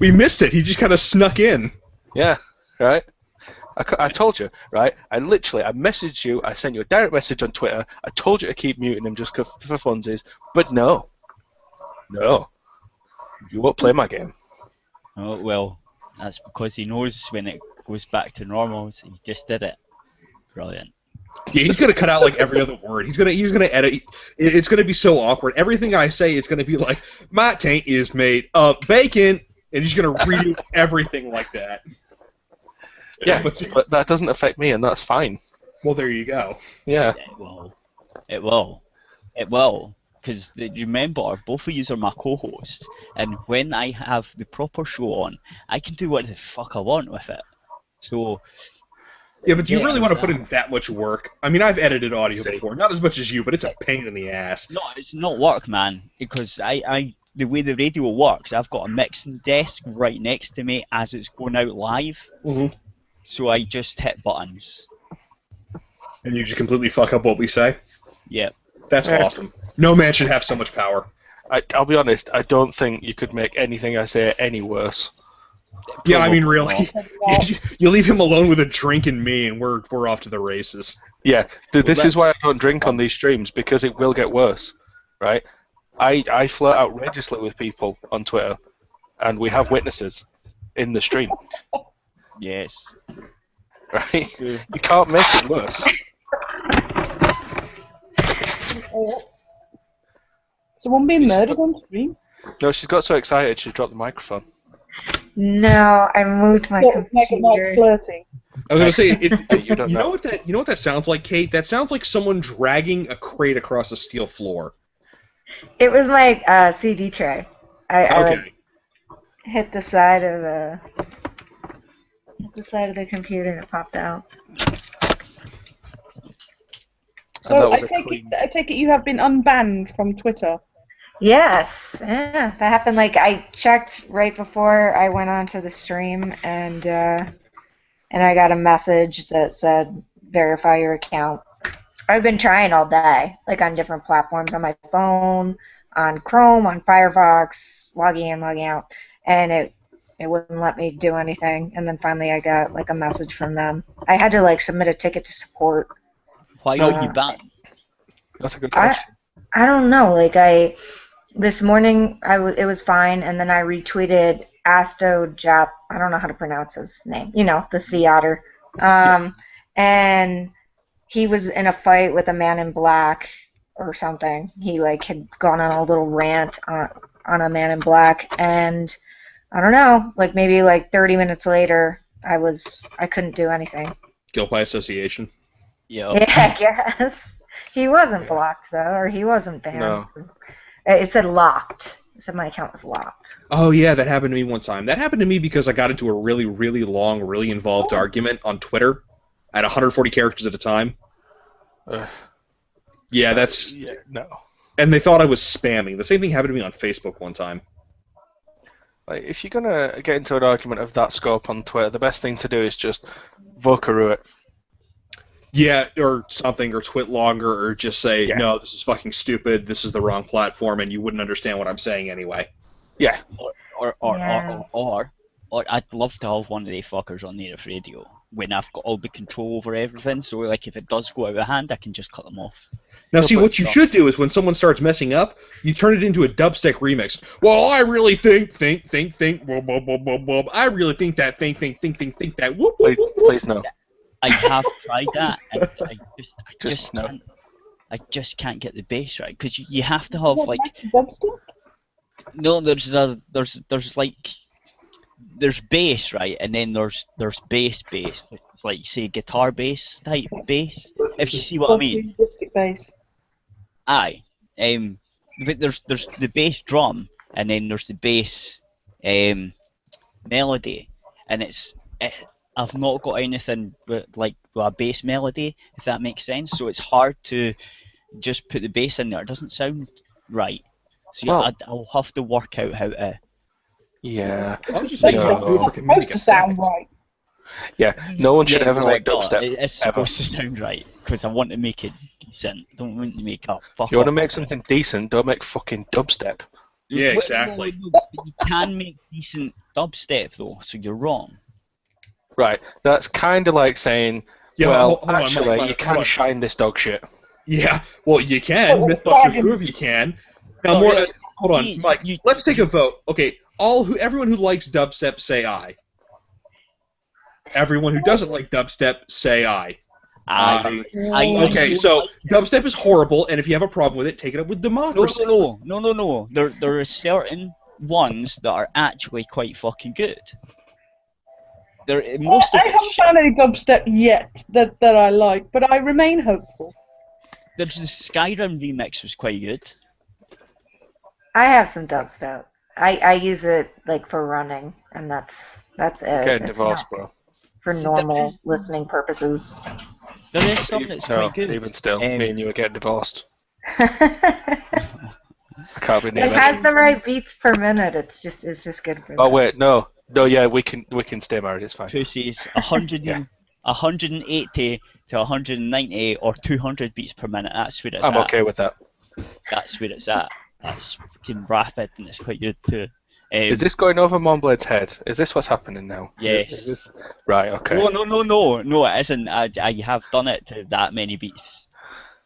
We missed it. He just kind of snuck in. Yeah, right? I told you, right? I messaged you, I sent you a direct message on Twitter, I told you to keep muting him just for funsies, but no. No. You won't play my game. Oh, well, that's because he knows when it goes back to normal, so he just did it. Brilliant. Yeah, he's gonna cut out like every other word. He's gonna edit. It's gonna be so awkward. Everything I say, it's gonna be like, my taint is made of bacon, and he's gonna redo everything like that. Yeah, but that doesn't affect me, and that's fine. Well, there you go. Yeah. It will. It will. It will. Because remember, both of you are my co-hosts, and when I have the proper show on, I can do what the fuck I want with it. So, Yeah, but do you Yeah, really want to put in exactly. that much work? I mean, I've edited audio See. before, not as much as you, but it's a pain in the ass. no, it's not work, man. Because the way the radio works, I've got a mixing desk right next to me as it's going out live. Mhm. So I just hit buttons. And you just completely fuck up what we say. Yep. That's Yeah. awesome. No man should have so much power. I'll be honest, I don't think you could make anything I say any worse. Yeah, I mean, Probably really. You leave him alone with a drink and me, and we're off to the races. Yeah, this Well, is why I don't drink on these streams, because it will get worse, right? I flirt outrageously with people on Twitter, and we have witnesses in the stream. Yes. right? You can't make it worse. Someone being murdered on stream? No, she's got so excited she dropped the microphone. No, I moved my Mega Mike computer. flirting. I was gonna say, You don't know. You know what that sounds like, Kate? That sounds like someone dragging a crate across a steel floor. It was my CD tray. I Okay. like, hit the side of the computer and it popped out. So that was I a take clean- it. I take it you have been unbanned from Twitter. Yes, yeah, that happened. Like I checked right before I went onto the stream, and I got a message that said verify your account. I've been trying all day, like on different platforms, on my phone, on Chrome, on Firefox, logging in, logging out, and it wouldn't let me do anything. And then finally, I got like a message from them. I had to like submit a ticket to support. Why are you banned? That's a good question. I don't know. Like this morning, it was fine, and then I retweeted Asto Jap. I don't know how to pronounce his name. You know, the sea otter. And he was in a fight with a man in black or something. He like had gone on a little rant on a man in black, and I don't know. Like maybe like 30 minutes later, I couldn't do anything. Guilt by association. Yeah. Yeah, I guess. He wasn't blocked, though, or he wasn't banned. No. It said locked. It said my account was locked. Oh yeah, that happened to me one time. That happened to me because I got into a really, really long, really involved argument on Twitter at 140 characters at a time. Yeah, that's... Yeah, no. And they thought I was spamming. The same thing happened to me on Facebook one time. Like, if you're gonna get into an argument of that scope on Twitter, the best thing to do is just Vokaroo it. Yeah, or something, or twit longer, or just say, Yeah. no, this is fucking stupid, this is the wrong platform, and you wouldn't understand what I'm saying anyway. Yeah. Or I'd love to have one of the fuckers on Native Radio when I've got all the control over everything. So like if it does go out of hand, I can just cut them off. Now, No, see, but what you should do is when someone starts messing up, you turn it into a dubstep remix. Well, I really think, whoop, whoop, whoop, whoop, whoop. I really think that, think that, whoop, whoop, Please, whoop, whoop. please no. I have tried that, and Just no. I just can't get the bass right because you have to have What, like dubstep? no, there's bass, right, and then there's bass, it's like say guitar bass type bass. If you see what I mean. Acoustic bass. Aye. But there's the bass drum, and then there's the bass melody, and I've not got anything with a bass melody, if that makes sense. So it's hard to just put the bass in there. It doesn't sound right. So Well- I'll have to work out how to. Yeah. I was just It's saying, No. don't do it for supposed to comedic sound effect. right. Yeah. No one should Yeah, ever no, make no, dubstep. It's ever. supposed to sound right because I want to make it decent. I don't want to make a fuck If you want to up. make something decent, don't make fucking dubstep. Yeah, Well, exactly. no, but you can make decent dubstep though, so you're wrong. Right. That's kind of like saying, Yeah, well, hold on, actually, Mike, you hold can on. shine this dog shit. Yeah, well, you can. Oh, Mythbusters fucking- prove you can. Now, No, more. yeah, Hold on, you- Mike. you- Let's take a vote. Okay, everyone who likes dubstep, say aye. Everyone who doesn't like dubstep, say aye. Okay, so dubstep is horrible, and if you have a problem with it, take it up with democracy. No. There are certain ones that are actually quite fucking good. Most of I haven't it, found any dubstep yet that I like, but I remain hopeful. there's the Skyrim remix was quite good. I have some dubstep. I use it like for running, and that's it. Getting It's divorced, not bro. for normal listening purposes. There is some that's No, quite good. even still, Um, me and you are getting divorced. It I can't be near that. has the right beats per minute. It's just good for Oh that. wait, no, yeah, we can stay married. It's fine. Pussies 100 Yeah. 180 to 190 or 200 beats per minute. That's where it's I'm at. okay with that. That's where it's at. That's fucking rapid and it's quite good too. Is this going over Monblade's head? Is this what's happening now? Yes. Is this right? Okay. No, it isn't. I have done it to that many beats.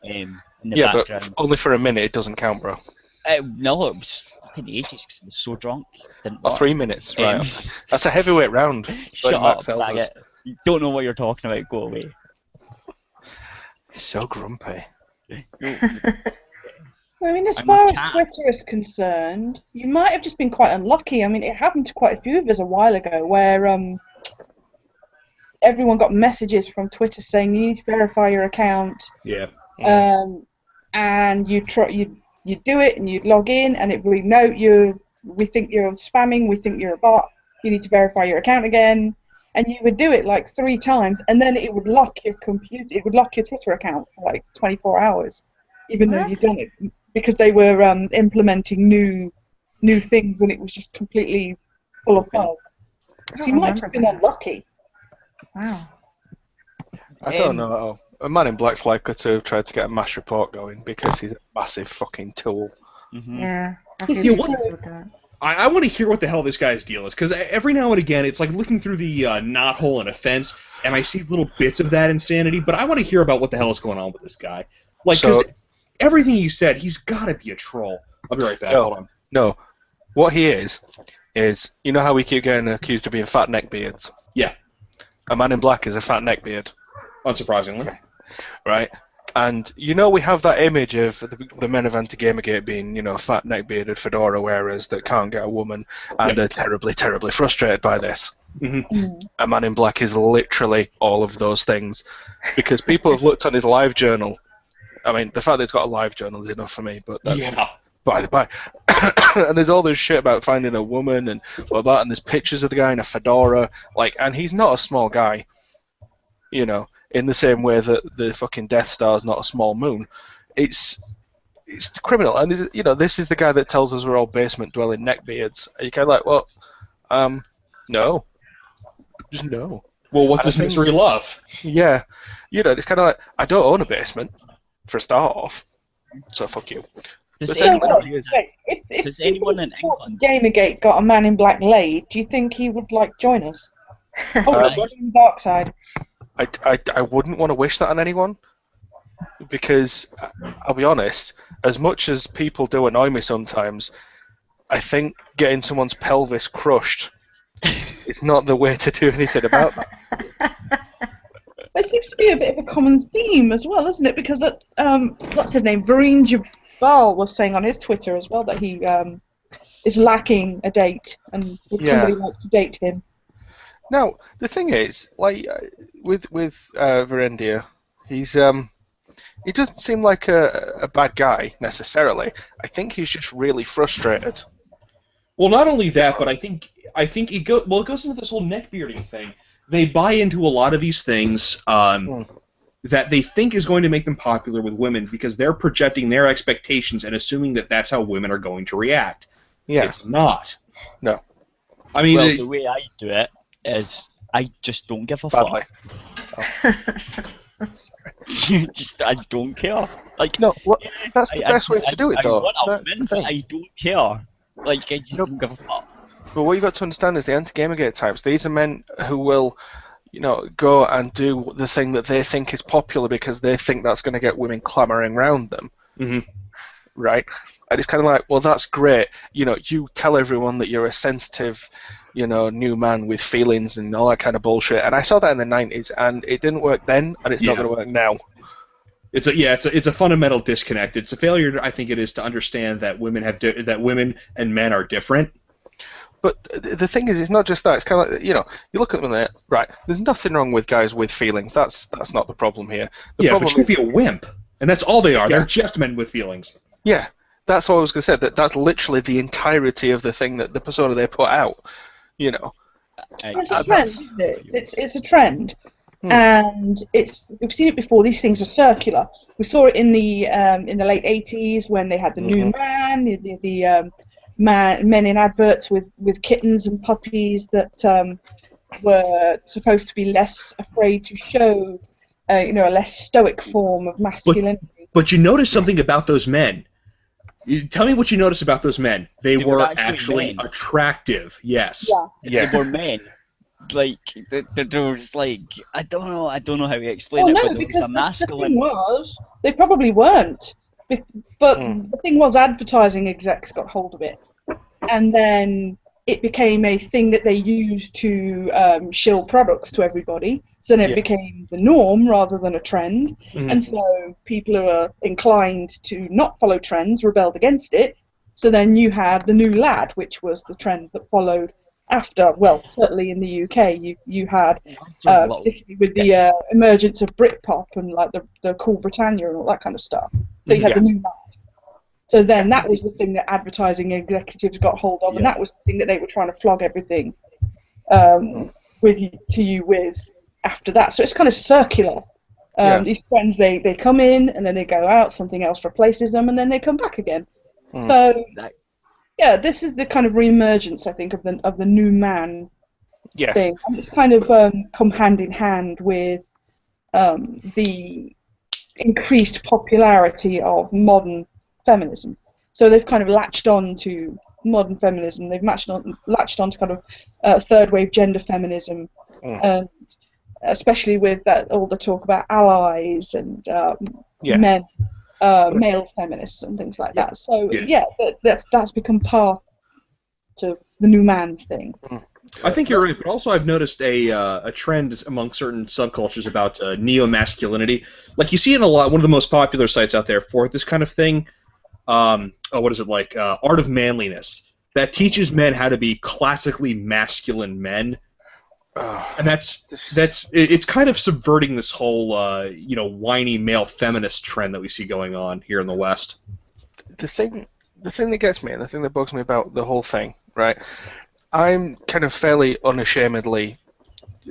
In the Yeah, but background. only for a minute. It doesn't count, bro. No, it was taken ages because I was so drunk. Didn't Oh, work. 3 minutes, right? Um, That's a heavyweight round. Shut like up, Max tells us. faggot. You don't know what you're talking about. Go away. So grumpy. I mean, as I'm far a as cat. Twitter is concerned, you might have just been quite unlucky. I mean, it happened to quite a few of us a while ago where everyone got messages from Twitter saying you need to verify your account, Yeah. and you do it and you'd log in and it would no, we think you're spamming, we think you're a bot, you need to verify your account again, and you would do it like 3 times, and then it would lock your computer, it would lock your Twitter account for like 24 hours, even though What? you'd done it, because they were implementing new things and it was just completely full of bugs. I So don't you might have remember been that. unlucky. Wow. I don't know. A man in black's likely to have tried to get a mass report going because he's a massive fucking tool. Mm-hmm. Yeah. A If few you people want- would do it. I want to hear what the hell this guy's deal is, because every now and again it's like looking through the knothole in a fence, and I see little bits of that insanity, but I want to hear about what the hell is going on with this guy. Like, because So- everything he said, he's got to be a troll. I'll be right back. No. Hold on. No, what he is you know how we keep getting accused of being fat neckbeards? Yeah. A man in black is a fat neckbeard, Unsurprisingly. right? And you know we have that image of the men of Anti-Gamergate being, fat neckbearded fedora wearers that can't get a woman and are terribly, terribly frustrated by this. A man in black is literally all of those things, because people have looked on his live journal. I mean, the fact that he's got a live journal is enough for me, but that's Yeah. by the by. And there's all this shit about finding a woman and all that, and there's pictures of the guy in a fedora, and he's not a small guy, in the same way that the fucking Death Star is not a small moon. It's criminal, and this is the guy that tells us we're all basement-dwelling neckbeards. And you're kind of like, well, no, just no. Well, what I does think- misery love? Yeah, it's kind of like, I don't own a basement, for a start off, so fuck you. Does But So second anyone, one is- wait, if Does people anyone in thought England- Gamergate got a man in black laid, do you think he would join us? Oh, Uh, we're on the dark side. I wouldn't want to wish that on anyone, because I'll be honest, as much as people do annoy me sometimes, I think getting someone's pelvis crushed is not the way to do anything about that. There seems to be a bit of a common theme as well, isn't it? Because what's his name? Vareen Jabal was saying on his Twitter as well that he is lacking a date, and would Yeah. somebody like to date him? Now, the thing is, with Verendia, he doesn't seem like a bad guy necessarily. I think he's just really frustrated. Well, not only that, but I think it goes into this whole neckbearding thing. They buy into a lot of these things that they think is going to make them popular with women because they're projecting their expectations and assuming that that's how women are going to react. Yeah. It's not. No. I mean, well, the way I do it is I just don't give a Badly. fuck. I don't care. Like, No, that's the best way to do it, I though. want a That's the woman, thing. I don't care. Like, I just don't give a fuck. But what you got to understand is the anti-Gamergate types. These are men who will, go and do the thing that they think is popular because they think that's going to get women clamoring around them, right? And it's kind of like, well, that's great. You tell everyone that you're a sensitive, new man with feelings and all that kind of bullshit. And I saw that in the 90s, and it didn't work then, and it's not Yeah. going to work now. it's a fundamental disconnect. It's a failure, I think it is, to understand that women that women and men are different. But the thing is, it's not just that. It's kind of like, you look at them there, right? There's nothing wrong with guys with feelings. That's not the problem here. The Yeah, problem but you could be a wimp, and that's all they are. Yeah. They're just men with feelings. Yeah, that's what I was going to say. That's literally the entirety of the thing that the persona they put out. It's a that's- trend, isn't it? It's a trend, Hmm. and we've seen it before. These things are circular. We saw it in the late '80s when they had the new man, the men in adverts with kittens and puppies that were supposed to be less afraid to show, a less stoic form of masculinity. But you notice something about those men. Tell me what you notice about those men. They were actually men. attractive. Yes. Yeah. Yeah. They were men. Like, there was like, I don't know how to explain Well, it, no, but there was because a the masculine. thing was, they probably weren't. But Hmm. the thing was, advertising execs got hold of it. and then it became a thing that they used to shill products to everybody. So then it Yeah. became the norm rather than a trend. Mhm. And so people who are inclined to not follow trends rebelled against it. So then you had the new lad, which was the trend that followed after. Well, certainly in the UK, you had, particularly with the emergence of Britpop and like the Cool Britannia and all that kind of stuff. So you had the new lad. So then that was the thing that advertising executives got hold of, and Yeah. that was the thing that they were trying to flog everything to you with after that. So it's kind of circular. These trends, they come in and then they go out, something else replaces them, and then they come back again. So yeah, this is the kind of reemergence, I think, of the new man thing. And it's kind of come hand in hand with the increased popularity of modern feminism. So they've kind of latched on to modern feminism. They've latched on to kind of third wave gender feminism, and especially with that all the talk about allies and men, male feminists and things like that. So that's become part of the new man thing. I think you're right, but also I've noticed a trend among certain subcultures about neo-masculinity. Like you see it in one of the most popular sites out there for this kind of thing. What is it like? Art of Manliness, that teaches men how to be classically masculine men, and it's kind of subverting this whole whiny male feminist trend that we see going on here in the West. The thing that gets me and the thing that bugs me about the whole thing, right? I'm kind of fairly unashamedly,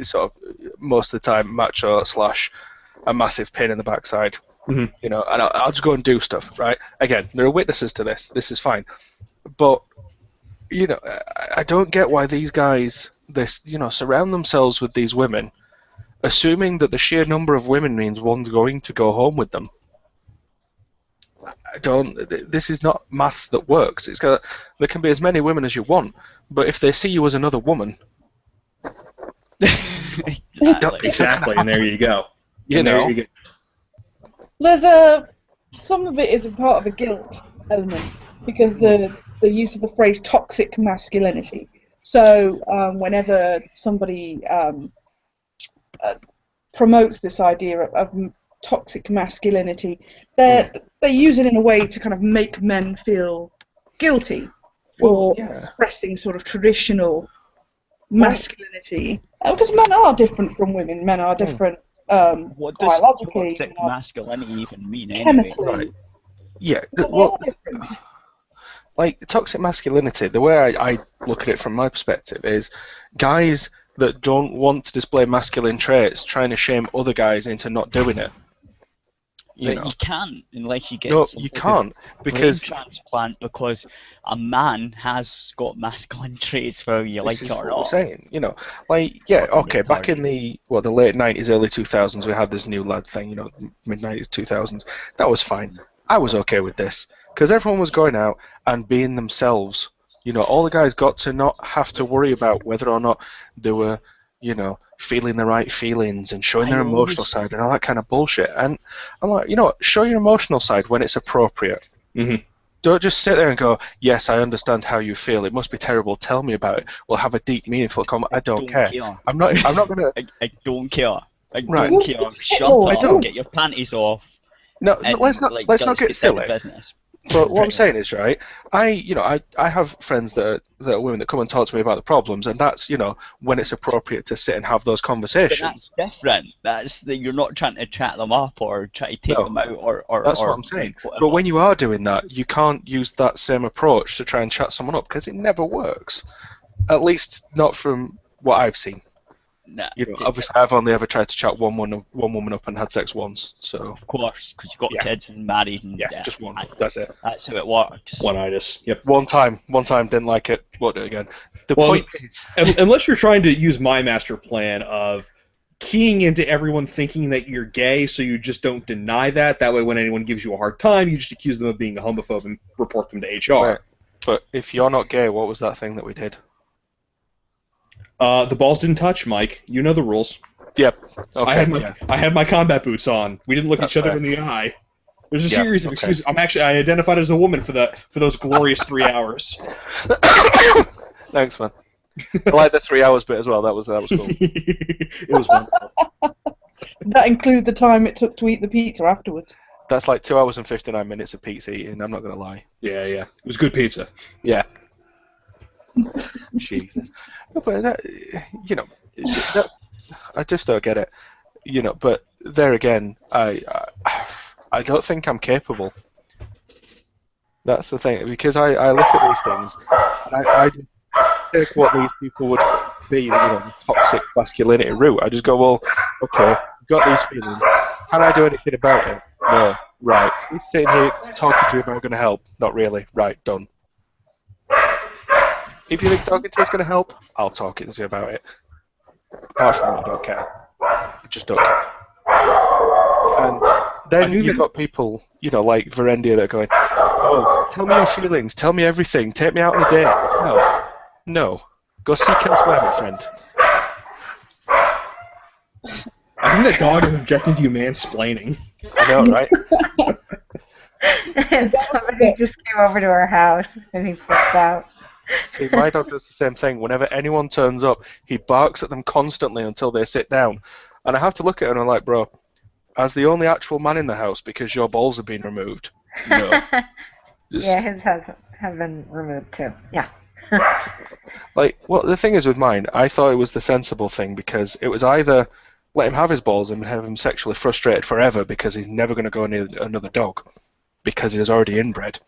sort of most of the time, macho / a massive pain in the backside. Mm-hmm. You know, and I'll just go and do stuff, right? Again, there are witnesses to this. This is fine, but you know, I don't get why these guys, surround themselves with these women, assuming that the sheer number of women means one's going to go home with them. This is not maths that works. There can be as many women as you want, but if they see you as another woman, exactly, and there you go. There you go. There's some of it is a part of a guilt element because the use of the phrase toxic masculinity. So whenever somebody promotes this idea of toxic masculinity, they use it in a way to kind of make men feel guilty for expressing sort of traditional masculinity. Because men are different from women. Men are different. What does biologically, toxic masculinity even mean anyway? chemically. Right. Yeah. Well, different. Like toxic masculinity, the way I look at it from my perspective is guys that don't want to display masculine traits trying to shame other guys into not doing it. You can't unless you get you can't because brain transplant because a man has got masculine traits whether you like it or not. I'm saying, back in the late 90s, early 2000s, we had this new lad thing, mid 90s, 2000s. That was fine. I was okay with this because everyone was going out and being themselves. All the guys got to not have to worry about whether or not they were, feeling the right feelings and showing their emotional side and all that kind of bullshit. And I'm like, show your emotional side when it's appropriate. Mm-hmm. Don't just sit there and go, yes, I understand how you feel. It must be terrible. Tell me about it. We'll have a deep, meaningful comment. I don't care. I'm not going to... I don't care. I Right. don't care. Shut up and get your panties off. No, let's not get silly. Business. But what I'm saying is, right, I have friends that are women that come and talk to me about the problems, and that's, when it's appropriate to sit and have those conversations. But that's different. That's that you're not trying to chat them up or try to take them out or that's what I'm saying. Whatever. But when you are doing that, you can't use that same approach to try and chat someone up because it never works. At least not from what I've seen. Nah, Obviously, I've only ever tried to chat one woman up and had sex once. So of course, because you've got kids and married and just one. That's it. That's how it works. One-itis. Yep. One time, didn't like it. Won't do it again. The point is, unless you're trying to use my master plan of keying into everyone thinking that you're gay, so you just don't deny that. That way, when anyone gives you a hard time, you just accuse them of being a homophobe and report them to HR. Right. But if you're not gay, what was that thing that we did? The balls didn't touch, Mike. You know the rules. Yep. Okay, I had my combat boots on. We didn't look each other in the eye. There's a Yeah, series of okay. excuses. I identified as a woman for those glorious 3 hours. Thanks, man. I like the 3 hours bit as well. That was cool. It was wonderful. That includes the time it took to eat the pizza afterwards. That's like 2 hours and 59 minutes of pizza eating. I'm not gonna lie. Yeah. It was good pizza. Yeah. Jesus. No, but that, that's, I just don't get it. But there again, I don't think I'm capable. That's the thing, because I look at these things, and I take what these people would be, the toxic masculinity route. I just go, well, okay, I've got these feelings. Can I do anything about it? No. Right. He's sitting here talking to me about going to help. Not really. Right. Done. If you think talking to me is going to help, I'll talk to you about it. Apart from that, I don't care. I just don't care. And then you've got people, like Verendia that are going, oh, tell me your feelings, tell me everything, take me out on a date. No. Go seek elsewhere, my friend. I think that dog is objecting to you mansplaining. I know, right? And somebody just came over to our house and he flipped out. See, my dog does the same thing. Whenever anyone turns up, he barks at them constantly until they sit down. And I have to look at him and I'm like, bro, as the only actual man in the house, because your balls have been removed. No. Yeah, his have been removed too. Yeah. The thing is with mine, I thought it was the sensible thing because it was either let him have his balls and have him sexually frustrated forever because he's never going to go near another dog because he is already inbred,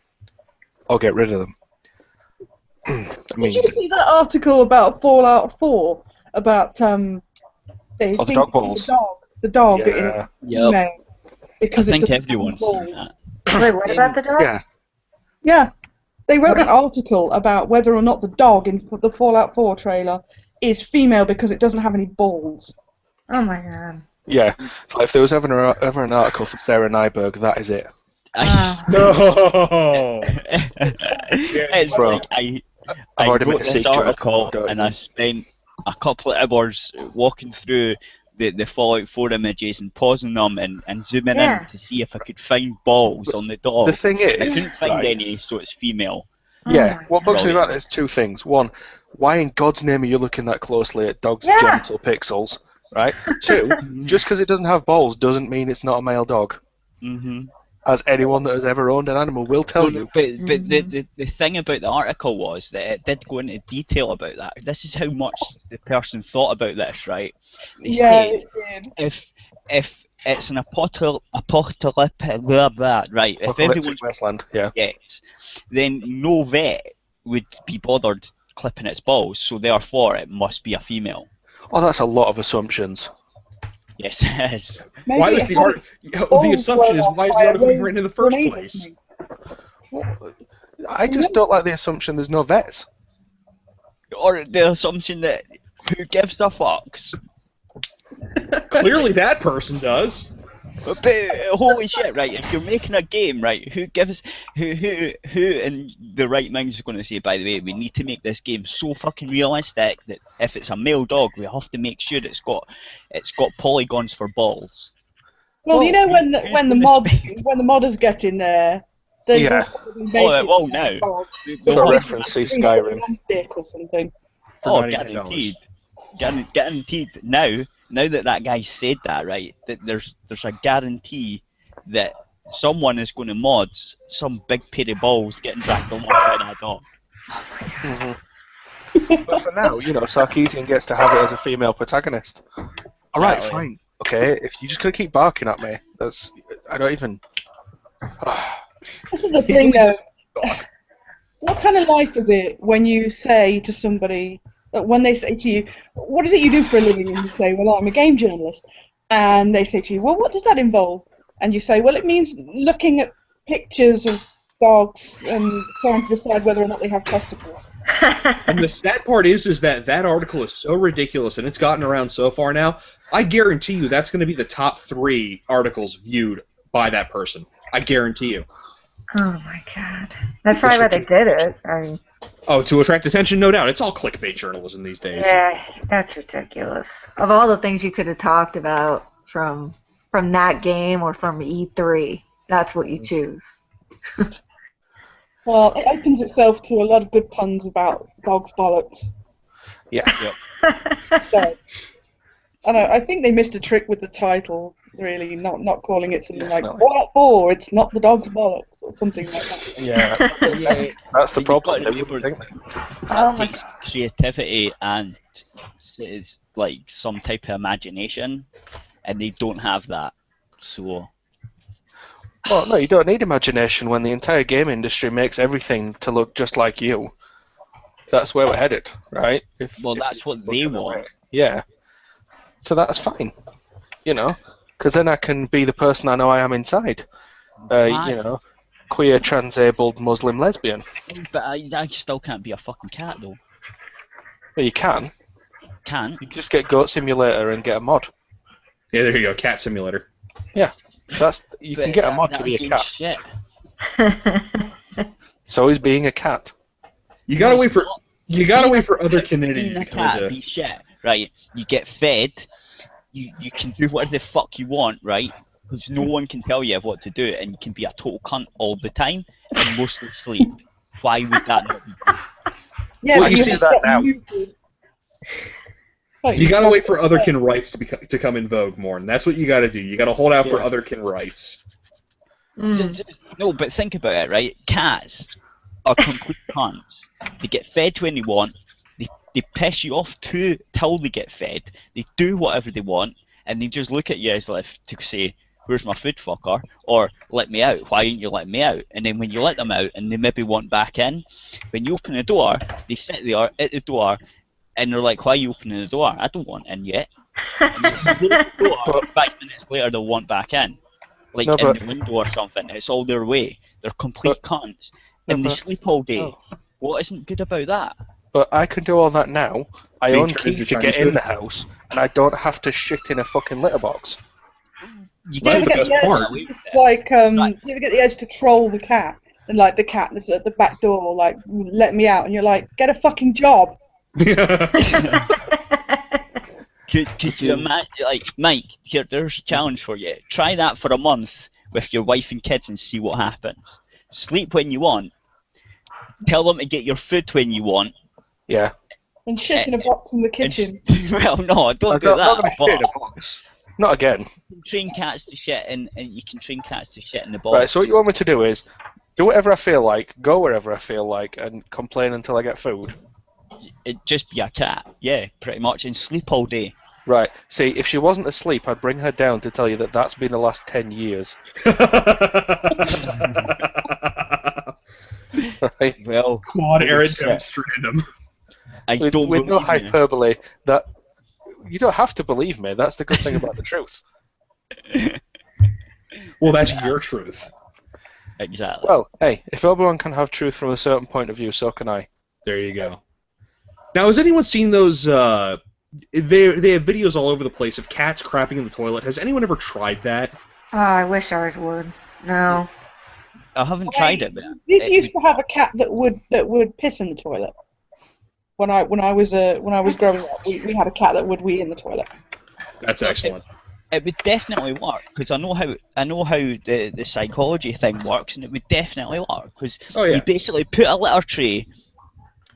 or get rid of them. Did you see that article about Fallout 4 about they the think dog balls? The dog Yeah. in May because I it think doesn't everyone's have seen balls. that. Wait, what about the dog? Yeah. Yeah, they wrote an article about whether or not the dog in the Fallout 4 trailer is female because it doesn't have any balls. Oh my god. Yeah. So if there was ever an article from Sarah Nyberg, that is it. No. It's Bro. like I already made wrote a this sick joke, article don't and you? I spent a couple of hours walking through the Fallout 4 images and pausing them and zooming Yeah. in to see if I could find balls on the dog. The thing I is, couldn't find right, any, so it's female. yeah, Oh my what bugs me God. about it is two things. One, why in God's name are you looking that closely at dogs' Yeah. genital pixels? Right? Two, just because it doesn't have balls doesn't mean it's not a male dog. Mm-hmm. As anyone that has ever owned an animal will tell you. But the thing about the article was that it did go into detail about that. This is how much the person thought about this, right? They said it did. if it's an apocalyptic blah blah, right? If Apocalyptic everyone's wasteland, yeah. yes, then no vet would be bothered clipping its balls, so therefore it must be a female. Oh, that's a lot of assumptions. Yes, it is. Maybe Why was it the had art? The balls assumption is blown why is off the by a article rogue written in the first grenade or place? something. I just don't like the assumption there's no vets. Or the assumption that who gives a fucks? Clearly, that person does. But holy shit, right? If you're making a game, right? Who in the right mind is going to say, by the way, we need to make this game so fucking realistic that if it's a male dog, we have to make sure it's got polygons for balls. Well, you know when who's the modders get in there, then Yeah. they'll probably make Oh, it well, a no. dog. The For whole- reference, see Skyrim. Dick or something. Oh, $99. guaranteed. Guaranteed. Now that guy said that, right? That there's a guarantee that someone is going to mod some big pair of balls getting dragged along by that dog. But for now, Sarkeesian gets to have it as a female protagonist. Alright, Exactly. fine. Okay, if you're just going to keep barking at me, I don't even... This is the thing, though. What kind of life is it when you say to somebody, when they say to you, what is it you do for a living? And you say, well, I'm a game journalist. And they say to you, well, what does that involve? And you say, well, it means looking at pictures of dogs and trying to decide whether or not they have testicles. And the sad part is that article is so ridiculous, and it's gotten around so far now. I guarantee you that's going to be the top 3 articles viewed by that person. I guarantee you. Oh my god. That's probably why they did it. I mean, Oh, to attract attention, no doubt. It's all clickbait journalism these days. yeah, that's ridiculous. Of all the things you could have talked about from that game or from E3, that's what you choose. Well, it opens itself to a lot of good puns about dogs' bollocks. Yeah. So, I think they missed a trick with the title, really, not calling it something like Definitely. "What for?" It's not the dog's bollocks or something like that. Yeah. Yeah, That's the but you've problem. got to They wouldn't remember think that. Oh that my takes creativity and it's like some type of imagination, and they don't have that. So Well, no, you don't need imagination when the entire game industry makes everything to look just like you. That's where we're headed, right? If that's what you they look at the want. way- Yeah. So that's fine, because then I can be the person I know I am inside. Why? Queer, transabled, Muslim, lesbian. But I still can't be a fucking cat though. Well, you can. Can't. You just get Goat Simulator and get a mod. Yeah, there you go. Cat Simulator. You can get a mod to be a cat. Shit. So is being a cat. You gotta wait for other Being communities a to come cat, into. be shit, right? You get fed. You can do whatever the fuck you want, right? Because no one can tell you what to do, and you can be a total cunt all the time and mostly sleep. Why would that not be good? Yeah, Well, but you see have that got now. muted. Oh, You gotta have- wait for otherkin rights to come in vogue more, and that's what you gotta do. You gotta hold out for Yeah. otherkin rights. No, but think about it, right? Cats are complete cunts. They get fed when they want. They piss you off till they get fed. They do whatever they want, and they just look at you as if to say, "Where's my food, fucker?" Or "Let me out. Why aren't you letting me out?" And then when you let them out, and they maybe want back in, when you open the door, they sit there at the door, and they're like, "Why are you opening the door? I don't want in yet." And they close the door. 5 minutes later, they'll want back in. Like No, in but- the window or something. It's all their way. They're complete cunts. And they but- sleep all day. oh. What isn't good about that? But I can do all that now. I Being own turned keys into to Chinese get in food? the house, and I don't have to shit in a fucking litter box. You That's You the ever best get the part. urge, you ever get the urge to troll the cat, and like the cat that's at the back door, like, "Let me out," and you're like, "Get a fucking job." Could you imagine, like, Mike, there's a challenge for you. Try that for a month with your wife and kids and see what happens. Sleep when you want. Tell them to get your food when you want. Yeah. And shit in a box in the kitchen. Well, no, don't I'm do not that. going to But shit in a box. Not again. you can train cats to shit, and you can train cats to shit in the box. Right, so what you want me to do is do whatever I feel like, go wherever I feel like, and complain until I get food. It'd just be a cat, yeah, pretty much, and sleep all day. Right. See, if she wasn't asleep, I'd bring her down to tell you that that's been the last 10 years. Right? Well, Quad Arid Shit. demonstrandum. I With don't no believe you. hyperbole. That you don't have to believe me. That's the good thing about the truth. Well, that's your truth. Exactly. Well, hey, if Obi-Wan can have truth from a certain point of view, so can I. There you go. Now, has anyone seen those? They have videos all over the place of cats crapping in the toilet. Has anyone ever tried that? Oh, I wish ours would. No. I haven't tried it, but Did used to have a cat that would piss in the toilet. When I was growing up, we had a cat that would wee in the toilet. That's excellent. it would definitely work because I know how the psychology thing works, and it would definitely work because Oh, yeah. you basically put a litter tray.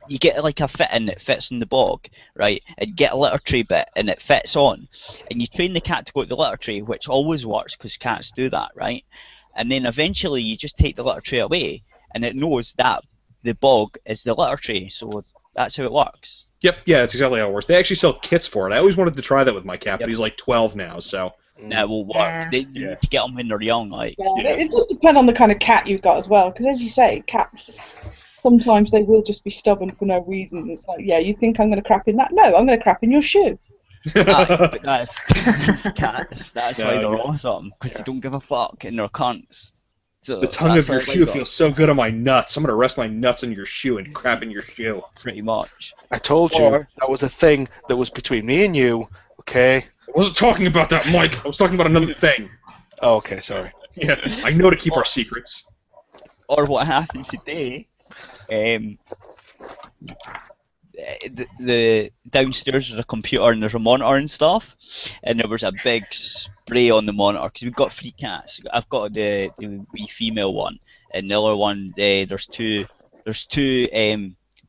You get like a fit-in that fits in the bog, right? And you get a litter tray bit and it fits on. And you train the cat to go to the litter tray, which always works because cats do that, right? And then eventually you just take the litter tray away and it knows that the bog is the litter tray. So that's how it works. Yep, yeah, that's exactly how it works. They actually sell kits for it. I always wanted to try that with my cat, but Yep. he's like 12 now, so. Now it will work. Yeah. You need to get them when they're young, like. Yeah, Yeah. It does depend on the kind of cat you've got as well, because as you say, cats, sometimes they will just be stubborn for no reason. It's like, yeah, you think I'm going to crap in that? No, I'm going to crap in your shoe. But that's cats. That's why No, they're you're- awesome because they don't give a fuck and they're cunts. So The tongue that's of your why I shoe like feels so good on my nuts. I'm gonna rest my nuts on your shoe and crap in your shoe. them, pretty much. I told you Or- that was a thing that was between me and you, okay? I wasn't talking about that, Mike. I was talking about another thing. Oh, okay, sorry. Yeah, I know to keep our secrets. Or what happened today? the downstairs there's a computer and there's a monitor and stuff, and there was a big spray on the monitor because we've got 3 cats. I've got the wee female one, and the other one there's two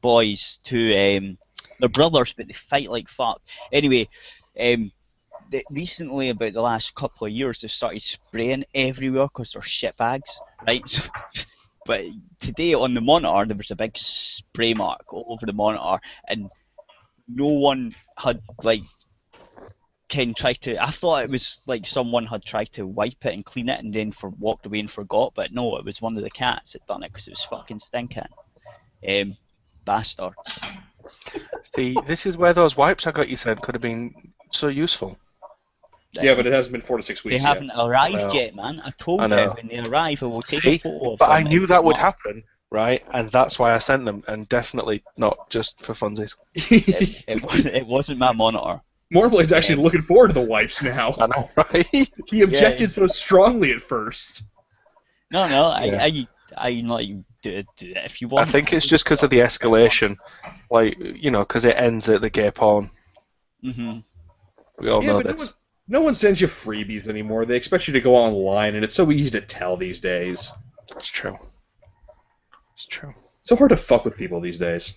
boys, they're brothers but they fight like fuck. Anyway, recently about the last couple of years they've started spraying everywhere because they're shitbags, right? So, but today on the monitor there was a big spray mark all over the monitor, and no one had tried to. I thought it was like someone had tried to wipe it and clean it and then walked away and forgot, but no, it was one of the cats that done it because it was fucking stinking. Bastard. See, this is where those wipes I got you sent could have been so useful. Yeah, but it hasn't been 4 to 6 They weeks haven't arrived Well, yet, man. I told I you know. when they arrive I will take See, a photo of but I them knew and that put would them up. happen, right? And that's why I sent them, and definitely not just for funsies. yet. It wasn't my monitor. Morblade's actually looking forward to the wipes now. I know, right? He objected so strongly at first. No, Yeah. I like do it if you want. I think it's just because of the escalation, because it ends at the gay porn. Mm-hmm. We all know but this. no one sends you freebies anymore. They expect you to go online, and it's so easy to tell these days. It's true. It's true. So hard to fuck with people these days.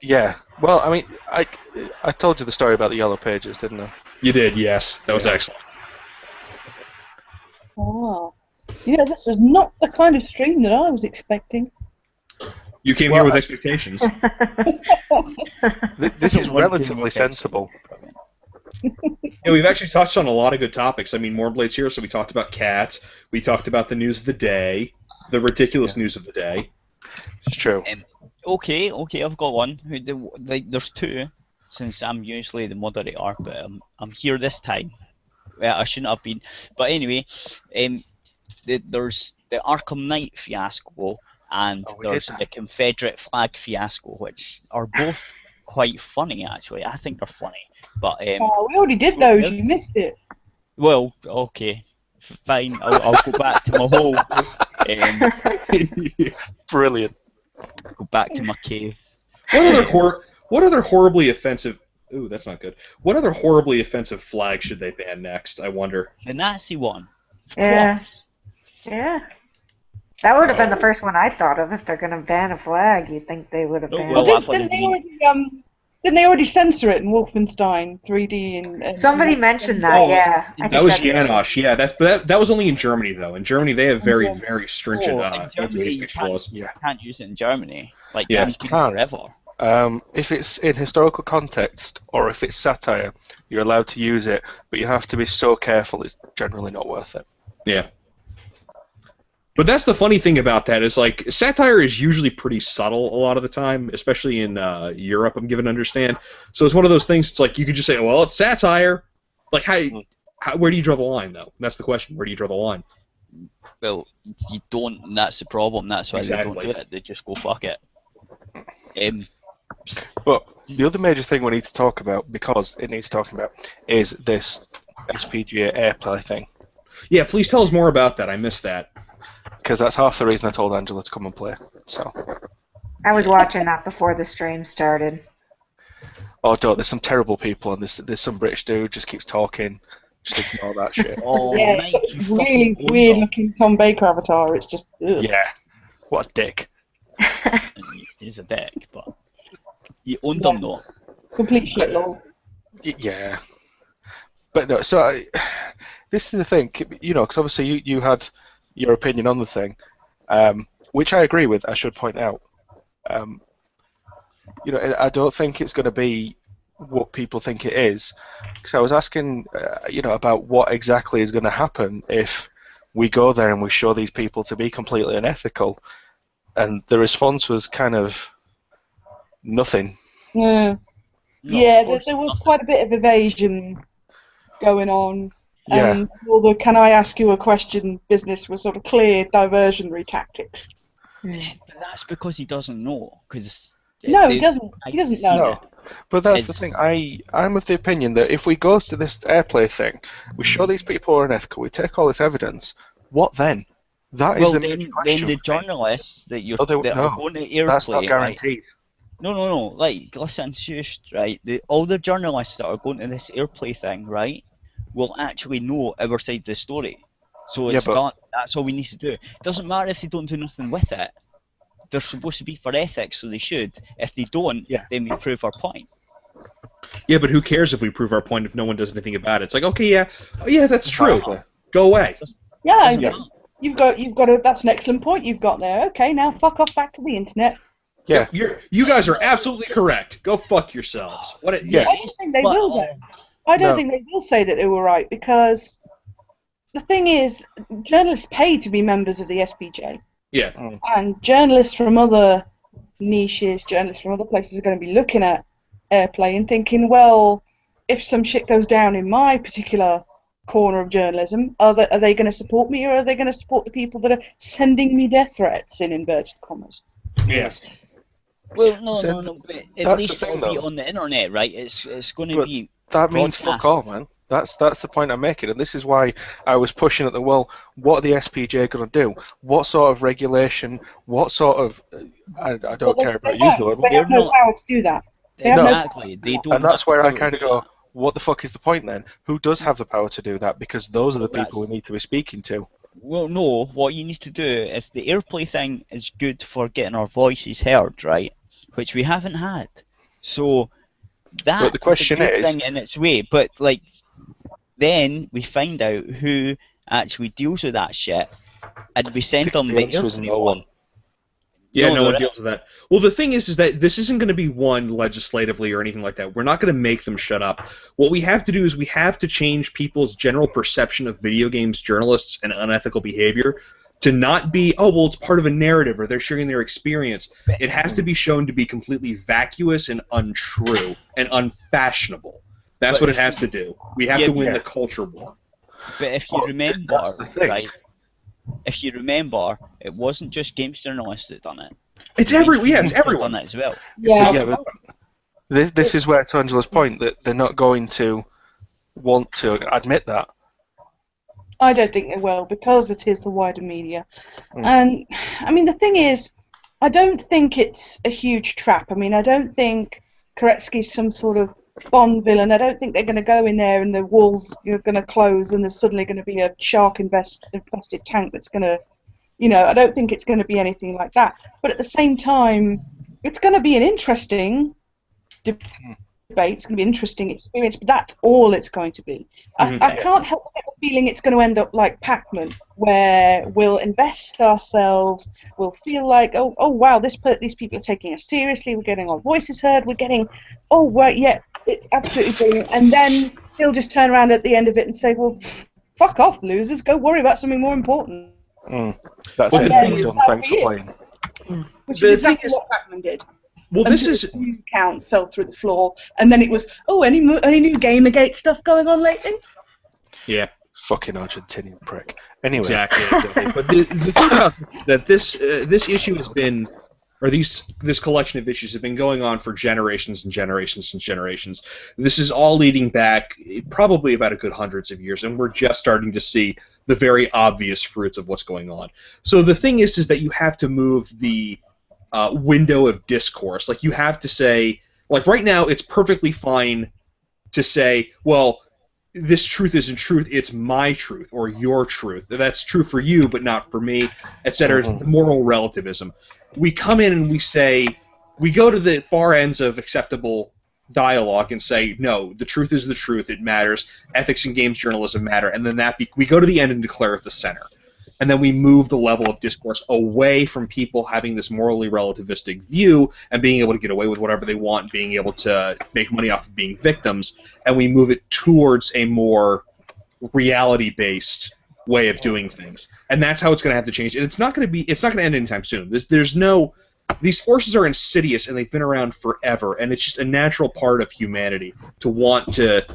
Yeah. Well, I mean, I told you the story about the yellow pages, didn't I? You did, yes. That was excellent. Oh. Yeah, this is not the kind of stream that I was expecting. You came here with expectations. This is One thing relatively with sensible. Yeah, we've actually touched on a lot of good topics. I mean, Morblade's here, so we talked about cats. We talked about the news of the day, the ridiculous news of the day. It's true. Okay, I've got one. There's 2, since I'm usually the moderator, but I'm here this time. Well, I shouldn't have been. But anyway, there's the Arkham Knight fiasco, and Oh, we did there's that. the Confederate flag fiasco, which are both quite funny, actually. I think they're funny. But, Oh, we already did those. You missed it. well, okay. Fine, I'll go back to my hole. Brilliant. Go back to my cave. What other horribly offensive... Ooh, that's not good. What other horribly offensive flag should they ban next, I wonder? The Nazi one. Of Yeah. course. Yeah. That would have been the first one I thought of. If they're going to ban a flag, you'd think they would have Oh, banned well, it. that's what Didn't they already censor it in Wolfenstein 3D? And Somebody mentioned that, Oh, yeah. I That think was that's- Janosch, yeah. That was only in Germany, though. In Germany, they have very, very stringent Oh, in Germany, anti-hate you speech laws. You can't use it in Germany. Like, Yeah, that's you been can't. forever. If it's in historical context or if it's satire, you're allowed to use it, but you have to be so careful. It's generally not worth it. Yeah. But that's the funny thing about that is, like, satire is usually pretty subtle a lot of the time, especially in Europe, I'm given to understand. So it's one of those things, it's like, you could just say, well, it's satire. Like, where do you draw the line, though? That's the question. Where do you draw the line? Well, you don't, and that's the problem. That's why they Exactly. don't do it. They just go, fuck it. But the other major thing we need to talk about, because it needs talking about, is this SPGA AirPlay thing. Yeah, please tell us more about that. I missed that. Because that's half the reason I told Angela to come and play. So, I was watching that before the stream started. oh, don't. There's some terrible people, and there's some British dude just keeps talking. Just ignore that shit. Oh, Yeah, mate, it's you a really fucking weird owner. looking Tom Baker avatar. It's just ugh. Yeah. What a dick. He's a dick, but you owned him though. Complete shitlord. Yeah. But no, so this is the thing, because obviously you had your opinion on the thing, which I agree with, I should point out. I don't think it's going to be what people think it is. Because I was asking, about what exactly is going to happen if we go there and we show these people to be completely unethical. And the response was kind of nothing. Yeah, No, yeah. of course There was not. quite a bit of evasion going on. Yeah. And all the "can I ask you a question" business was sort of clear diversionary tactics. But that's because he doesn't know. Cause No, he doesn't. He doesn't know. No. But that's the It's- thing. I'm of the opinion that if we go to this AirPlay thing, we show these people are unethical, we take all this evidence, what then? That is Well, the then, major question. the journalists that you're No, that no, are going to airplay, That's not right? guaranteed. No. Like, listen, shush, right? All the journalists that are going to this airplay thing, right, will actually know our side of the story. So Yeah, it's but- that. That's all we need to do. It doesn't matter if they don't do nothing with it. They're supposed to be for ethics, so they should. If they don't, Yeah. then we prove our point. Yeah, but who cares if we prove our point if no one does anything about it? It's like, okay, yeah, that's true. Exactly. Go away. Yeah, Doesn't matter. you've got a. That's an excellent point you've got there. Okay, now fuck off back to the internet. Yeah. You guys are absolutely correct. Go fuck yourselves. What? Yeah. I don't think they But- will, though. I don't No. think they will say that they were right, because the thing is, journalists pay to be members of the SPJ, Yeah. and journalists from other niches, journalists from other places are going to be looking at airplay and thinking, well, if some shit goes down in my particular corner of journalism, are they going to support me, or are they going to support the people that are sending me death threats, in inverted commas? Yeah. Well, no, So but at that's least the thing, it'll be though. on the internet, right? It's going to But be. That means fuck all, broadcast. man. That's the point I'm making, and this is why I was pushing at the well. What are the SPJ going to do? What sort of regulation? What sort of? I don't care about you, though. They have no not- power to do that. They have no Exactly. They don't. And that's have where I the power kind to of do go, that. what the fuck is the point then? Who does have the power to do that? Because those are the Well, people we need to be speaking to. Well, no. What you need to do is the airplay thing is good for getting our voices heard, right? Which we haven't had. So that the question is a good is- thing in its way. But like, then we find out who actually deals with that shit, and we send them The the answer is airplay no one. Yeah, No, no one there deals with that. Well, the thing is that this isn't going to be won legislatively or anything like that. We're not going to make them shut up. What we have to do is we have to change people's general perception of video games journalists and unethical behavior to not be, oh, well, it's part of a narrative or they're sharing their experience. It has to be shown to be completely vacuous and untrue and unfashionable. That's But what it has to do. We have Yeah, to win yeah. the culture war. But if you Well, remember, that's the thing. right? If you remember, it wasn't just games journalists that done it. It's Games everyone. Yeah, it's journalists have everyone. done it as well. Yeah. Yeah, but this is where, to Angela's point, that they're not going to want to admit that. I don't think they will, because it is the wider media. Mm. And, I mean, the thing is, I don't think it's a huge trap. I mean, I don't think Koretsky's some sort of Bond villain. I don't think they're going to go in there and the walls are going to close and there's suddenly going to be a shark infested tank that's going to, I don't think it's going to be anything like that. But at the same time, it's going to be an interesting debate. It's going to be an interesting experience, but that's all it's going to be. I can't help but get the feeling it's going to end up like Pac-Man, where we'll invest ourselves, we'll feel like, oh wow, these people are taking us seriously, we're getting our voices heard, we're getting, oh right, yeah, it's absolutely brilliant, and then he'll just turn around at the end of it and say, well, fuck off, losers, go worry about something more important. That's Well, it. then You're done. that'll Thanks be for it. playing. Which The is thing exactly is- what Pac-Man did. Well, this Until is the view count fell through the floor, and then it was, oh, any new Gamergate stuff going on lately? yeah. Fucking Argentinian prick. Anyway, Exactly. But the thing about that this issue has been, or this collection of issues have been going on for generations and generations and generations. This is all leading back probably about a good hundreds of years, and we're just starting to see the very obvious fruits of what's going on. So the thing is that you have to move the window of discourse. Like you have to say, like right now, it's perfectly fine to say, well, this truth isn't truth, it's my truth or your truth. That's true for you, but not for me, etc. It's moral relativism. We come in and we say, we go to the far ends of acceptable dialogue and say, no, the truth is the truth, it matters, ethics and games journalism matter, and then we go to the end and declare it the center. And then we move the level of discourse away from people having this morally relativistic view and being able to get away with whatever they want and being able to make money off of being victims, and we move it towards a more reality-based way of doing things. And that's how it's going to have to change. And it's not going to end anytime soon. These forces are insidious and they've been around forever, and it's just a natural part of humanity to want to.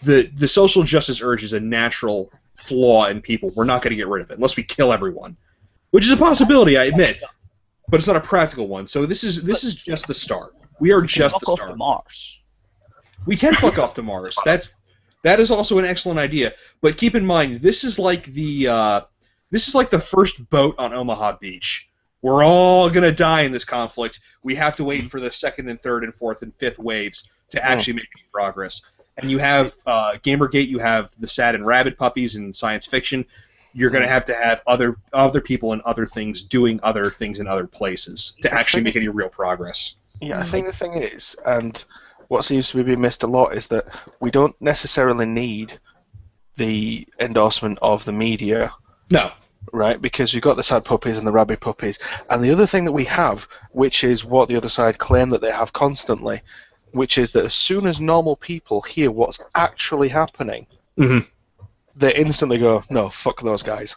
The social justice urge is a natural flaw in people. We're not going to get rid of it unless we kill everyone, which is a possibility, I admit, but it's not a practical one. So this is just the start. We are just Fuck the off start. to Mars. We can fuck off to Mars. That is also an excellent idea. But keep in mind, this is like the first boat on Omaha Beach, we're all going to die in this conflict. We have to wait for the second and third and fourth and fifth waves to actually make any progress. And you have Gamergate, you have the sad and rabid puppies in science fiction. You're going to have other people and other things doing other things in other places to actually make any real progress. Yeah, I think the thing is, and what seems to be being missed a lot, is that we don't necessarily need the endorsement of the media. No. Right, because you've got the sad puppies and the rabid puppies. And the other thing that we have, which is what the other side claim that they have constantly, which is that as soon as normal people hear what's actually happening, they instantly go, no, fuck those guys.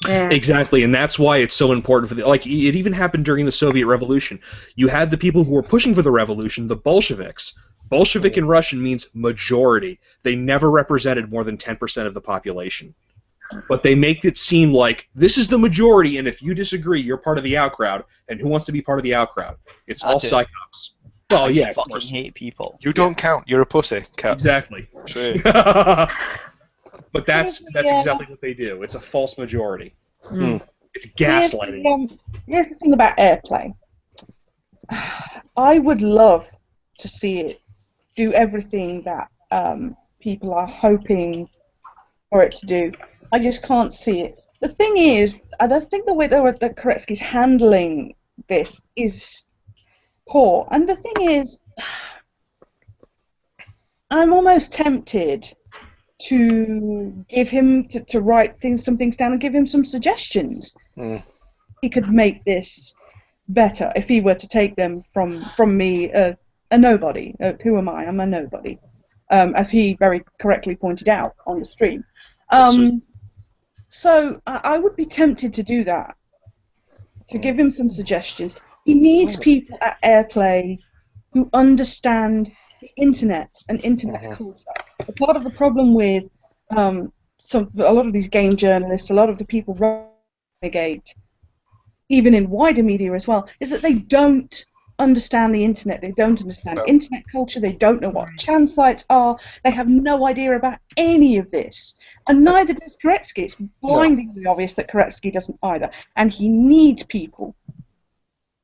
Yeah. Exactly, and that's why it's so important for it even happened during the Soviet Revolution. You had the people who were pushing for the revolution, the Bolsheviks. Bolshevik in Russian means majority. They never represented more than 10% of the population. But they make it seem like this is the majority, and if you disagree, you're part of the outcrowd. And who wants to be part of the outcrowd? It's all psychops. Well, yeah, I of fucking course. hate people. You don't count. You're a pussy, Cap. Exactly. True. But that's exactly what they do. It's a false majority. It's gaslighting. Here's the thing about AirPlay. I would love to see it do everything that people are hoping for it to do. I just can't see it. The thing is, I don't think the way that Koretsky's handling this is poor. And the thing is, I'm almost tempted to give him to write some things down and give him some suggestions. He could make this better if he were to take them from me, a nobody. Who am I? I'm a nobody, as he very correctly pointed out on the stream. So I would be tempted to do that, to give him some suggestions. He needs people at AirPlay who understand the internet and internet culture. A part of the problem with a lot of these game journalists, a lot of the people running Renegade, even in wider media as well, is that they don't understand the internet. They don't understand internet culture. They don't know what chan sites are. They have no idea about any of this. And neither does Koretsky. It's blindingly obvious that Koretsky doesn't either. And he needs people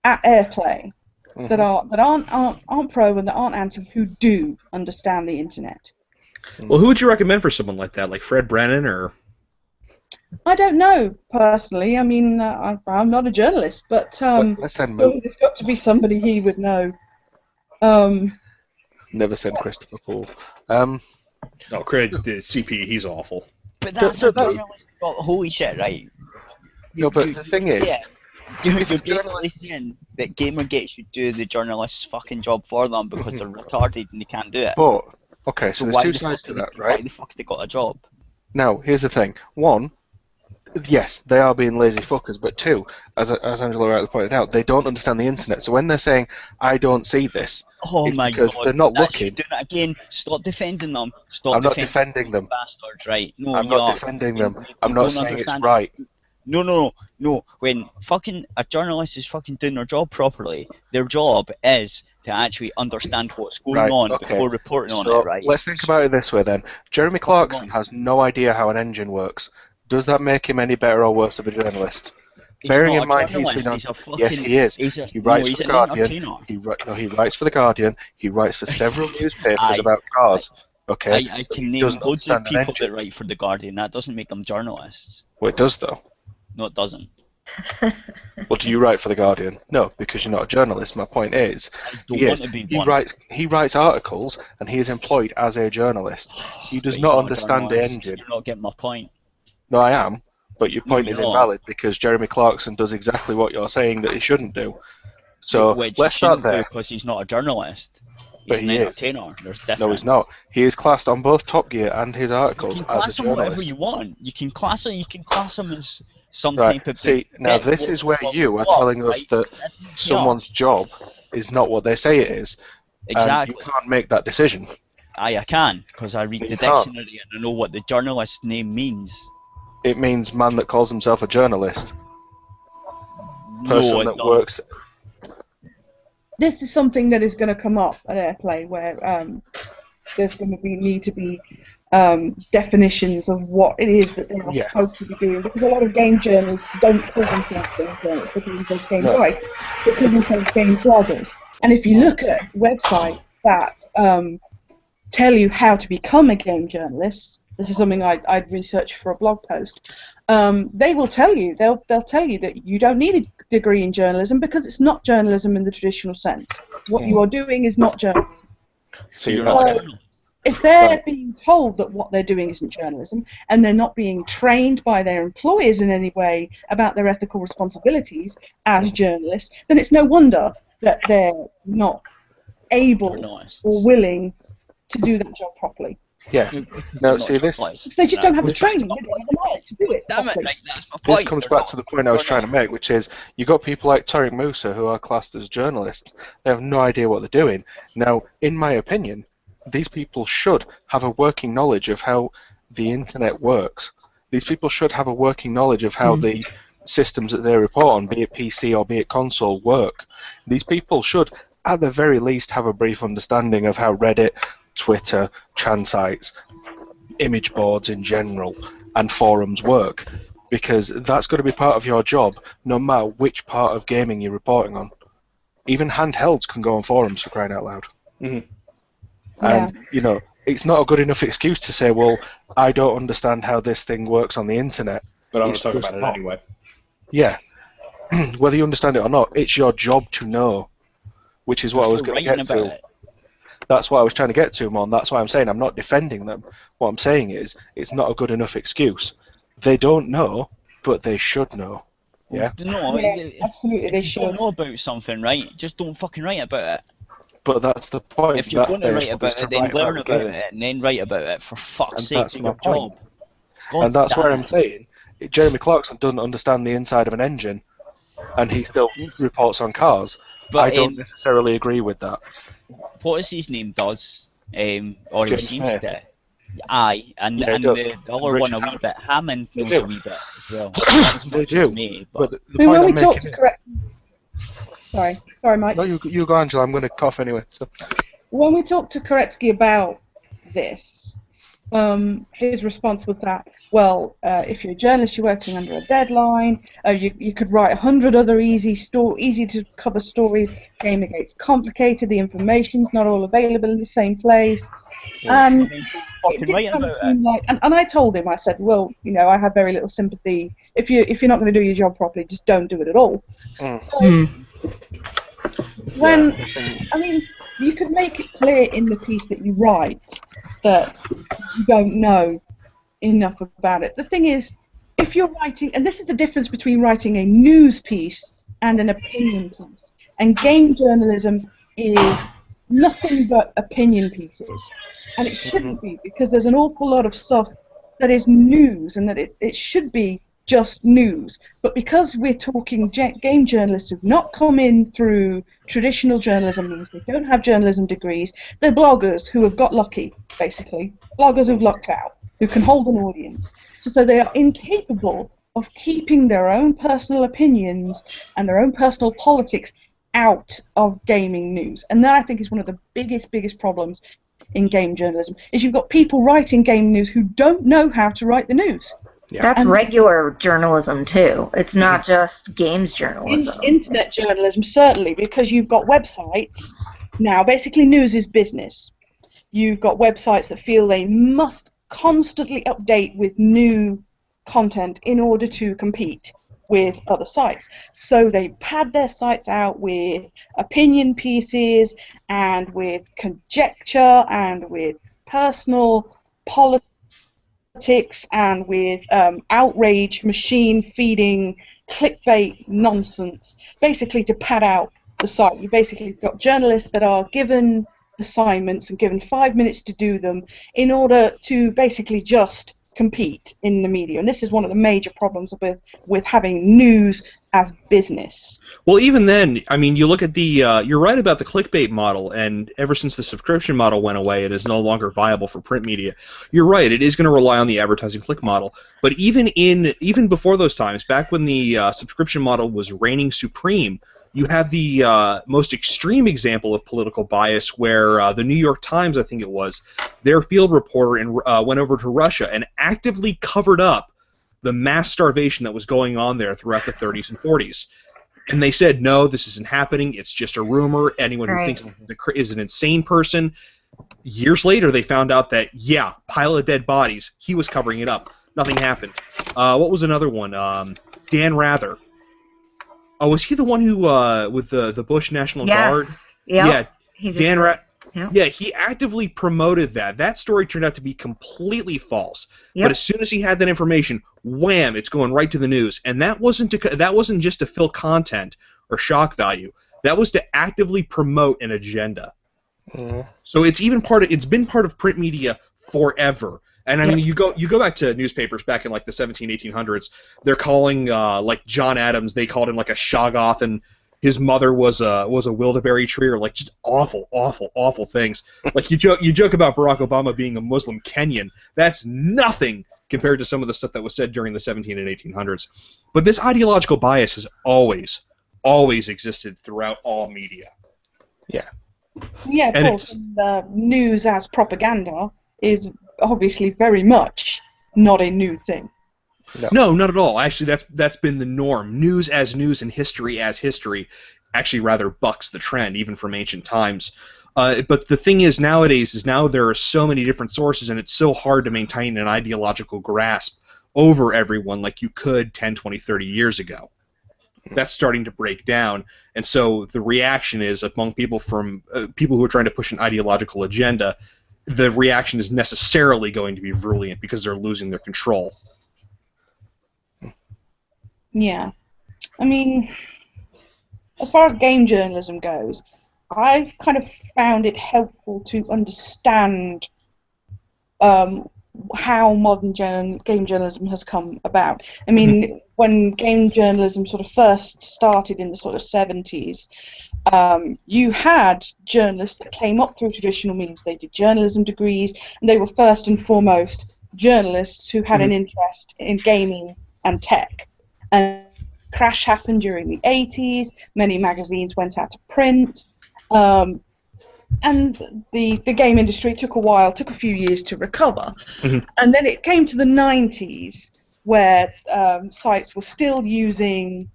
at AirPlay that aren't pro and that aren't anti, who do understand the internet. Well, who would you recommend for someone like that? Like Fred Brennan or? I don't know personally. I mean, I'm not a journalist, but it's got to be somebody he would know. Never said Christopher Poole. Oh, credit the CP. He's awful. But that's a journalist. Holy shit, right? No, but the thing is, you're basically saying that Gamergate should do the journalist's fucking job for them because they're retarded and they can't do it. But okay, so there's two sides to that, right? Why the fuck they got a job? Now, here's the thing. One, yes, they are being lazy fuckers, but two, as Angela rightly pointed out, they don't understand the internet. So when they're saying, I don't see this, it's because they're not looking. Doing it again. Stop defending them. I'm not defending them. Bastards, right? No, I'm not defending them. I'm not saying it's right. No. When fucking a journalist is fucking doing their job properly, their job is to actually understand what's going on before reporting on it, right? Let's think about it this way then. Jeremy Clarkson has no idea how an engine works. Does that make him any better or worse of a journalist? Bearing in mind he's been on... Yes, he is. He writes for the Guardian. He writes for the Guardian. He writes for several newspapers about cars. Okay. I can name loads of people that write for the Guardian. That doesn't make them journalists. Well, it does though. No, it doesn't. Well, do you write for the Guardian? No, because you're not a journalist. My point is, he writes articles, and he is employed as a journalist. He does not understand the engine. You're not getting my point. No, I am, but your point is invalid because Jeremy Clarkson does exactly what you're saying that he shouldn't do. So let's start there. Because he's not a journalist. But he is. No, he's not. He is classed on both Top Gear and his articles as a journalist. You can class him whatever you want. You can class him as some right. type of... See, now this is where you are telling us that someone's job is not what they say it is. Exactly. And you can't make that decision. I can, because I read the dictionary and I know what the journalist's name means. It means man that calls himself a journalist. Person that works... This is something that is going to come up at AirPlay, where there's going to need to be definitions of what it is that they are Yeah. supposed to be doing, because a lot of game journalists don't call themselves game journalists, they call themselves game No. writers, they call themselves game bloggers. And if you look at websites that tell you how to become a game journalist, this is something I'd researched for a blog post, they will tell you, they'll tell you that you don't need a degree in journalism because it's not journalism in the traditional sense. What you are doing is not journalism. So you're that's not it. journal. If they're Right. being told that what they're doing isn't journalism, and they're not being trained by their employers in any way about their ethical responsibilities as journalists, then it's no wonder that they're not able Journalists. or willing to do that job properly. Yeah. No, see, this Because they just don't have the training, they don't have the knowledge to do it Damn it, properly. right, that's my This point. comes They're back not- to the point I was they're trying to not- make, which is you've got people like Tariq Musa who are classed as journalists. They have no idea what they're doing. Now, in my opinion, these people should have a working knowledge of how the internet works. These people should have a working knowledge of how the systems that they report on, be it PC or be it console, work. These people should, at the very least, have a brief understanding of how Reddit, Twitter, chan sites, image boards in general, and forums work, because that's going to be part of your job no matter which part of gaming you're reporting on. Even handhelds can go on forums, for crying out loud. Mhm. And, you know, it's not a good enough excuse to say, well, I don't understand how this thing works on the internet. But I'm going It's to talk just about it not. anyway. Yeah. Whether you understand it or not, it's your job to know, which is what I was Before going to writing get to. about it. That's what I was trying to get to, Mon. That's why I'm saying I'm not defending them. What I'm saying is it's not a good enough excuse. They don't know, but they should know. Yeah? No, Yeah, absolutely, they if you don't should. know about something, right, just don't fucking write about it. But that's the point. If you're That going to their write job is about to it, then write learn the about game. it and then write about it. For fuck's And sake, that's do my your point. job. God And that's where damn I'm saying Jeremy Clarkson doesn't understand the inside of an engine, and he still reports on cars. But, I don't necessarily agree with that. what is his name does, or he James seems May. to. Aye, and, Yeah, he and does. the other one a Richard wee bit. Hammond They knows do. a wee bit as well. Not as They much as do. me, But but the I mean, point when we I'm talk making to is- correct... Sorry, Mike. No, you go, Angela. I'm going to cough anyway. So. When we talked to Koretsky about this, his response was that, well, if you're a journalist, you're working under a deadline. You could write 100 other easy to cover stories. Gamergate's complicated. The information's not all available in the same place. And it fucking did writing kind of about seem like, and I told him, I said, well, you know, I have very little sympathy. If you're not going to do your job properly, just don't do it at all. Mm. So when Yeah, I think- I mean, you could make it clear in the piece that you write that you don't know enough about it. The thing is, if you're writing, and this is the difference between writing a news piece and an opinion piece, and game journalism is nothing but opinion pieces. And it shouldn't be, because there's an awful lot of stuff that is news, and that it should be just news. But because we're talking game journalists who've not come in through traditional journalism means they don't have journalism degrees, they're bloggers who have got lucky, basically. Bloggers who've lucked out, who can hold an audience. So they are incapable of keeping their own personal opinions and their own personal politics out of gaming news. And that, I think, is one of the biggest problems in game journalism, is you've got people writing game news who don't know how to write the news. Yeah. That's And- regular journalism too. It's not just games journalism. Internet journalism, certainly, because you've got websites now. Basically, news is business. You've got websites that feel they must constantly update with new content in order to compete with other sites. So they pad their sites out with opinion pieces and with conjecture and with personal politics and with outrage, machine feeding, clickbait nonsense, basically to pad out the site. You basically got journalists that are given assignments and given 5 minutes to do them in order to basically just compete in the media. And this is one of the major problems with having news as business. Well, even then, I mean, you look at the, you're right about the clickbait model, and ever since the subscription model went away, it is no longer viable for print media. You're right, it is going to rely on the advertising click model. But even before those times, back when the subscription model was reigning supreme, You have the most extreme example of political bias where the New York Times, I think it was, their field reporter went over to Russia and actively covered up the mass starvation that was going on there throughout the 30s and 40s. And they said, no, this isn't happening. It's just a rumor. Anyone who thinks is an insane person. Years later, they found out that, yeah, pile of dead bodies. He was covering it up. Nothing happened. What was another one? Dan Rather. Oh, was he the one who, with the Bush National Guard? Yep. Yeah, Dan Rather. Yep. Yeah, he actively promoted that. That story turned out to be completely false. Yep. But as soon as he had that information, wham, it's going right to the news. And that wasn't just to fill content or shock value. That was to actively promote an agenda. So it's been part of print media forever. And I mean, you go back to newspapers back in like the 1800s. They're calling like John Adams. They called him like a Shoggoth, and his mother was a Wildeberry tree, or like just awful, awful, awful things. Like you joke about Barack Obama being a Muslim Kenyan. That's nothing compared to some of the stuff that was said during the 17 and 1800s. But this ideological bias has always existed throughout all media. Yeah. Yeah, of course. And, news as propaganda is obviously very much not a new thing. No, not at all. Actually, that's been the norm. News and history as history actually rather bucks the trend, even from ancient times. But the thing is, nowadays, there are so many different sources, and it's so hard to maintain an ideological grasp over everyone like you could 10, 20, 30 years ago. That's starting to break down, and so the reaction is among people who are trying to push an ideological agenda, the reaction is necessarily going to be virulent because they're losing their control. Yeah. I mean, as far as game journalism goes, I've kind of found it helpful to understand how modern game journalism has come about. I mean, when game journalism sort of first started in the sort of 70s, you had journalists that came up through traditional means. They did journalism degrees, and they were first and foremost journalists who had an interest in gaming and tech. And crash happened during the 80s. Many magazines went out of print. And the game industry took a few years to recover. And then it came to the 90s where sites were still using,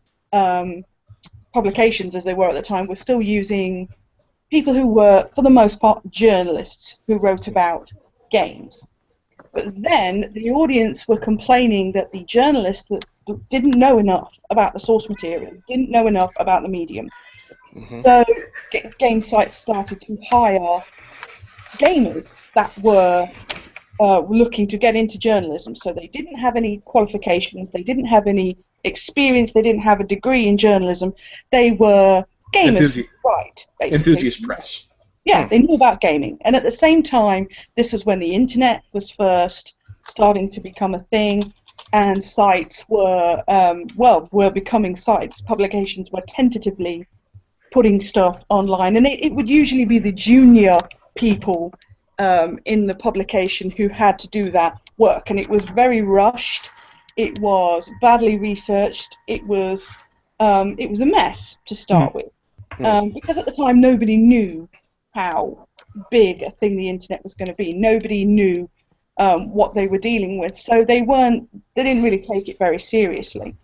publications as they were at the time, were still using people who were, for the most part, journalists who wrote about games. But then the audience were complaining that the journalists that didn't know enough about the source material, didn't know enough about the medium. So game sites started to hire gamers that were looking to get into journalism. So they didn't have any qualifications, they didn't have any experience, they didn't have a degree in journalism. They were gamers who write, basically. Enthusiast press. Yeah, they knew about gaming. And at the same time, this was when the internet was first starting to become a thing, and sites were, were becoming sites. Publications were tentatively putting stuff online, and it would usually be the junior people in the publication who had to do that work, and it was very rushed. It was badly researched. It was a mess to start with, because at the time nobody knew how big a thing the internet was going to be. Nobody knew what they were dealing with, so they didn't really take it very seriously.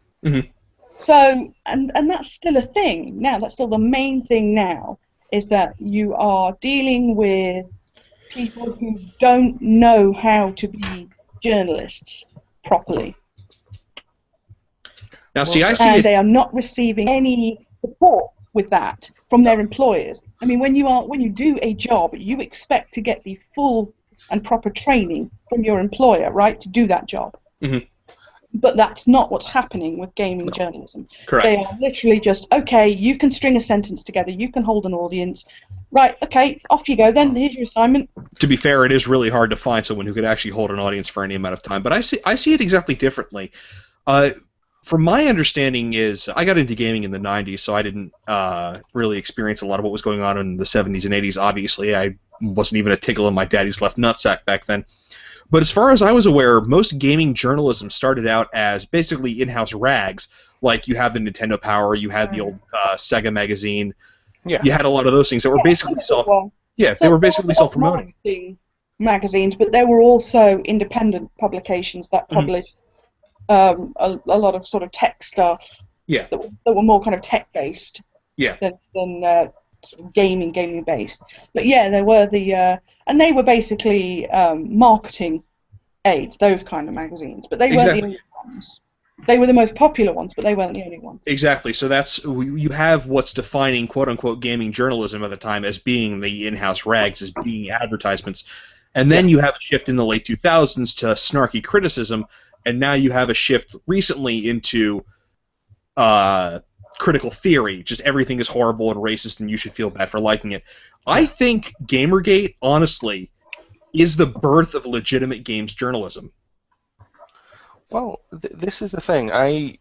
So, and that's still a thing now. That's still the main thing now, is that you are dealing with people who don't know how to be journalists properly. Now, see, I see and it. They are not receiving any support with that from their employers. I mean, when you do a job, you expect to get the full and proper training from your employer, right, to do that job. But that's not what's happening with gaming journalism. Correct. They are literally just, okay, you can string a sentence together, you can hold an audience, right, okay, off you go then, here's your assignment. To be fair, it is really hard to find someone who could actually hold an audience for any amount of time, but I see it exactly differently. From my understanding is, I got into gaming in the 90s, so I didn't really experience a lot of what was going on in the 70s and 80s, obviously. I wasn't even a tickle in my daddy's left nutsack back then. But as far as I was aware, most gaming journalism started out as basically in-house rags, Like you have the Nintendo Power, you had the old Sega magazine. Yeah. You had a lot of those things that were basically they were basically self-promoting. Magazines, but there were also independent publications that published a lot of sort of tech stuff. Yeah. That were more kind of tech based. Yeah. Than sort of gaming based. But yeah, there were and they were basically marketing aids, those kind of magazines. But they weren't the only ones. They were the most popular ones, but they weren't the only ones. Exactly. So you have what's defining quote-unquote gaming journalism at the time as being the in-house rags, as being advertisements. And then you have a shift in the late 2000s to snarky criticism, and now you have a shift recently into critical theory. Just everything is horrible and racist, and you should feel bad for liking it. I think Gamergate, honestly, is the birth of legitimate games journalism. Well, this is the thing. I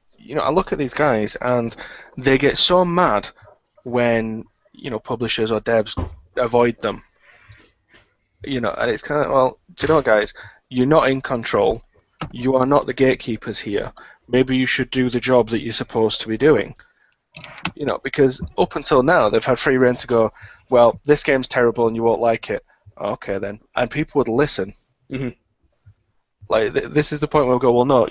look at these guys and they get so mad when publishers or devs avoid them. And it's kind of, well, do you know what, guys? You're not in control. You are not the gatekeepers here. Maybe you should do the job that you're supposed to be doing. Because up until now they've had free rein to go, well, this game's terrible and you won't like it. Okay then, and people would listen. Mm-hmm. Like, this is the point where we go, well, no,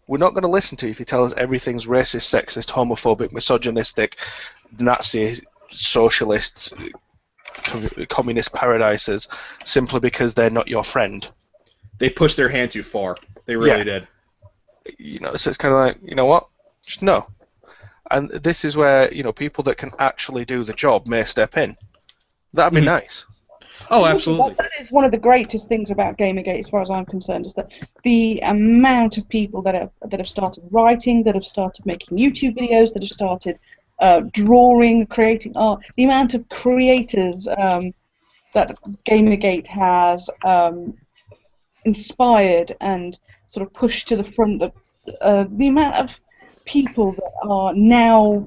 we're not going to listen to you if you tell us everything's racist, sexist, homophobic, misogynistic, Nazi, socialists, communist paradises, simply because they're not your friend. They pushed their hand too far. They really did. So it's kind of like, you know what? Just no. And this is where, people that can actually do the job may step in. That'd be nice. Oh, absolutely. That is one of the greatest things about Gamergate, as far as I'm concerned, is that the amount of people that have started writing, that have started making YouTube videos, that have started drawing, creating art, the amount of creators that Gamergate has inspired and sort of pushed to the front, the amount of people that are now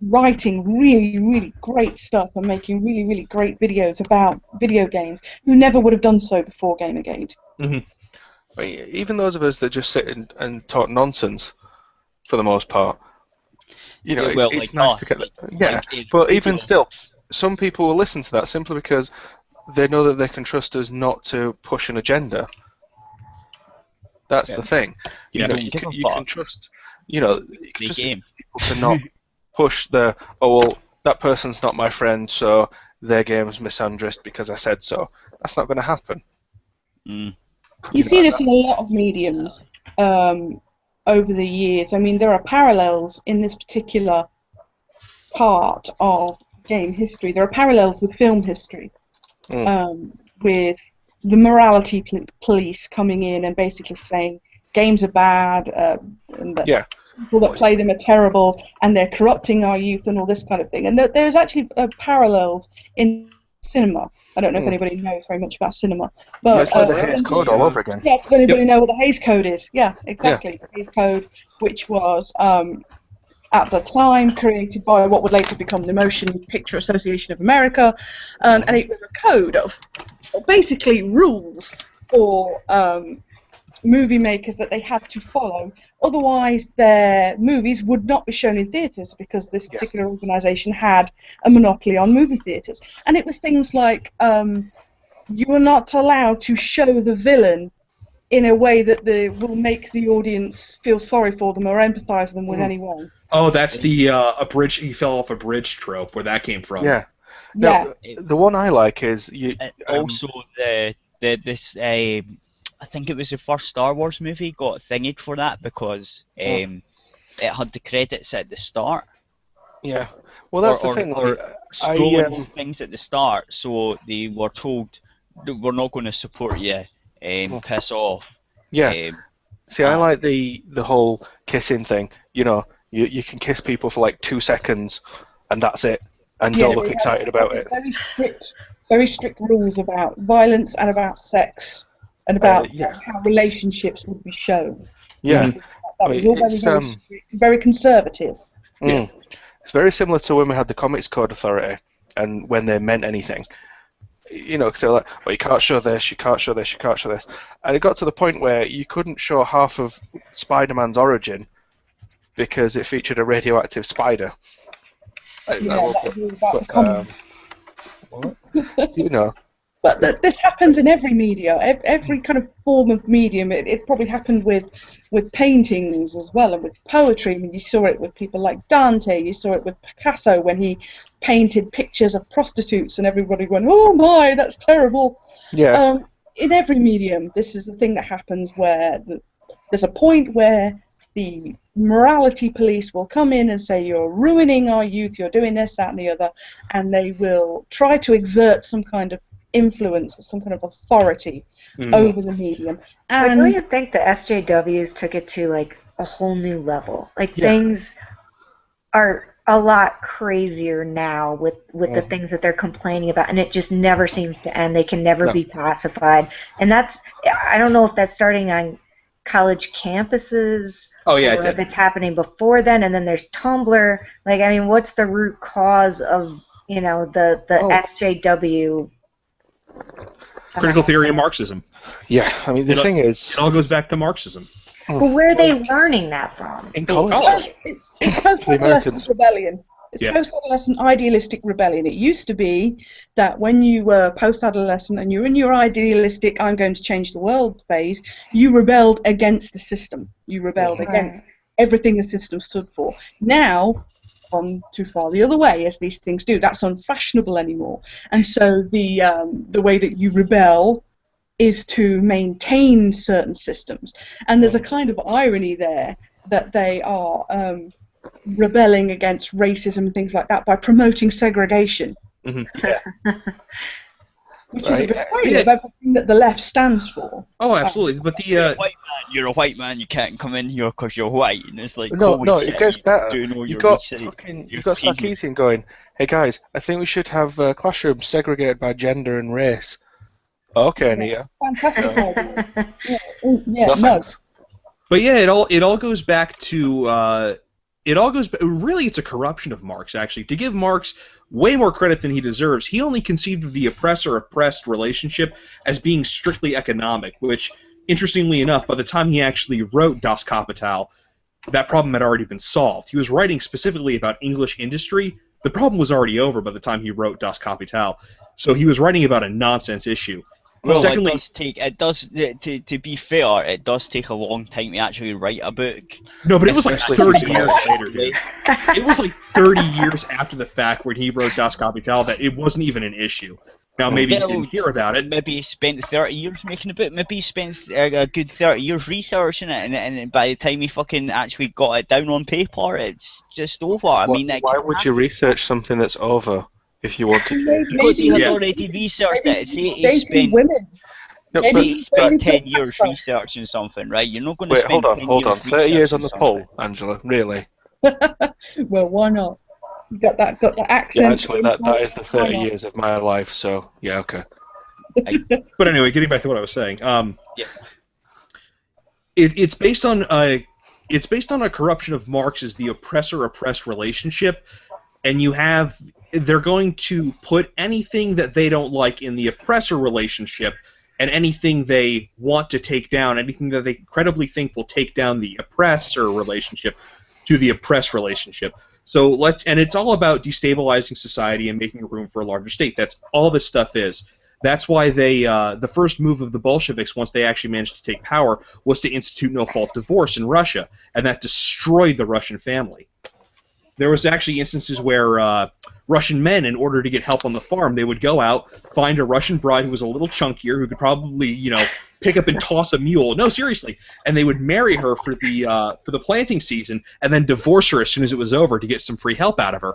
writing really, really great stuff and making really, really great videos about video games who never would have done so before Gamergate. Mm-hmm. Even those of us that just sit and talk nonsense, for the most part, it's nice to get but even still, some people will listen to that simply because they know that they can trust us not to push an agenda. That's the thing. You can trust, people to not push that person's not my friend, so their game's misandrist because I said so. That's not going to happen. You see this in a lot of mediums over the years. I mean, there are parallels in this particular part of game history. There are parallels with film history, with the morality police coming in and basically saying games are bad, and that people that play them are terrible, and they're corrupting our youth and all this kind of thing. And there's actually parallels in cinema. I don't know if anybody knows very much about cinema, but it's like the Hays Code all over again. Yeah, does anybody know what the Hays Code is? Yeah, exactly. The Hays Code, which was at the time created by what would later become the Motion Picture Association of America, and it was a code of basically rules for movie makers that they had to follow. Otherwise, their movies would not be shown in theatres because this particular organisation had a monopoly on movie theatres. And it was things like you were not allowed to show the villain in a way that will make the audience feel sorry for them or empathise them with anyone. Oh, that's the he fell off a bridge trope, where that came from. Yeah. Now, the one I like is also this I think it was the first Star Wars movie got thinged for that because it had the credits at the start. Yeah. Well, that's the thing. Or scrolling things at the start, so they were told that we're not going to support you. Piss off. Yeah. See, I like the whole kissing thing. You can kiss people for like 2 seconds, and that's it, and don't look excited about it. Very strict rules about violence and about sex and about how relationships would be shown. Yeah. That was all very strict, very conservative. It's very similar to when we had the Comics Code Authority, and when they meant anything. Because they're like, well, you can't show this, you can't show this, you can't show this. And it got to the point where you couldn't show half of Spider-Man's origin because it featured a radioactive spider. Yeah, that is all about the common. What? You know. But this happens in every media, every kind of form of medium. It probably happened with paintings as well, and with poetry. I mean, you saw it with people like Dante. You saw it with Picasso when he painted pictures of prostitutes, and everybody went, "Oh my, that's terrible." Yeah. In every medium, this is the thing that happens where there's a point where the morality police will come in and say, "You're ruining our youth. You're doing this, that, and the other," and they will try to exert some kind of influence or some kind of authority over the medium. But don't And you think the SJWs took it to like a whole new level? Like things are a lot crazier now with the things that they're complaining about, and it just never seems to end. They can never be pacified, and I don't know if that's starting on college campuses. Oh yeah, or if it's happening before then, and then there's Tumblr. Like, I mean, what's the root cause of the SJW? Critical theory of Marxism. Yeah, I mean, the thing is... It all goes back to Marxism. Well, where are they learning that from? In college. It's post-adolescent rebellion. It's post-adolescent idealistic rebellion. It used to be that when you were post-adolescent and you're in your idealistic, I'm going to change the world phase, you rebelled against the system. You rebelled against everything the system stood for. Now, gone too far the other way, as these things do. That's unfashionable anymore. And so the way that you rebel is to maintain certain systems. And there's a kind of irony there that they are rebelling against racism and things like that by promoting segregation. Which is a betrayal of everything that the left stands for. Oh, absolutely. But you're a white man, you can't come in here because you're white. And it's like, no, it gets better. You got Sarkeesian going, "Hey guys, I think we should have classrooms segregated by gender and race." Okay, Nia. Fantastic idea. No thanks. But yeah, it all goes back to really, it's a corruption of Marx, actually. To give Marx way more credit than he deserves, he only conceived of the oppressor-oppressed relationship as being strictly economic, which, interestingly enough, by the time he actually wrote Das Kapital, that problem had already been solved. He was writing specifically about English industry. The problem was already over by the time he wrote Das Kapital, so he was writing about a nonsense issue. Well, to be fair, it does take a long time to actually write a book. No, but it was like 30 years later, dude. It was like 30 years after the fact when he wrote Das Kapital that it wasn't even an issue. Now, maybe he didn't hear about it. Maybe he spent 30 years making a book. Maybe he spent a good 30 years researching it, and by the time he fucking actually got it down on paper, it's just over. Why would you research something that's over? If you want to, because he had already researched it. He spent women. No, maybe he spent 10 years researching something, right? You're not going to spend hold on. 30 years on the pole, Angela. Really? Well, why not? You got that accent. Yeah, actually, that is the 30 years of my life. So yeah, okay. But anyway, getting back to what I was saying, it's based on a corruption of Marx as the oppressor-oppressed relationship, and they're going to put anything that they don't like in the oppressor relationship, and anything they want to take down, anything that they credibly think will take down the oppressor relationship, to the oppressed relationship. And it's all about destabilizing society and making room for a larger state. That's all this stuff is. That's why the first move of the Bolsheviks, once they actually managed to take power, was to institute no-fault divorce in Russia, and that destroyed the Russian family. There was actually instances where Russian men, in order to get help on the farm, they would go out, find a Russian bride who was a little chunkier, who could probably, pick up and toss a mule. No, seriously. And they would marry her for the planting season, and then divorce her as soon as it was over to get some free help out of her.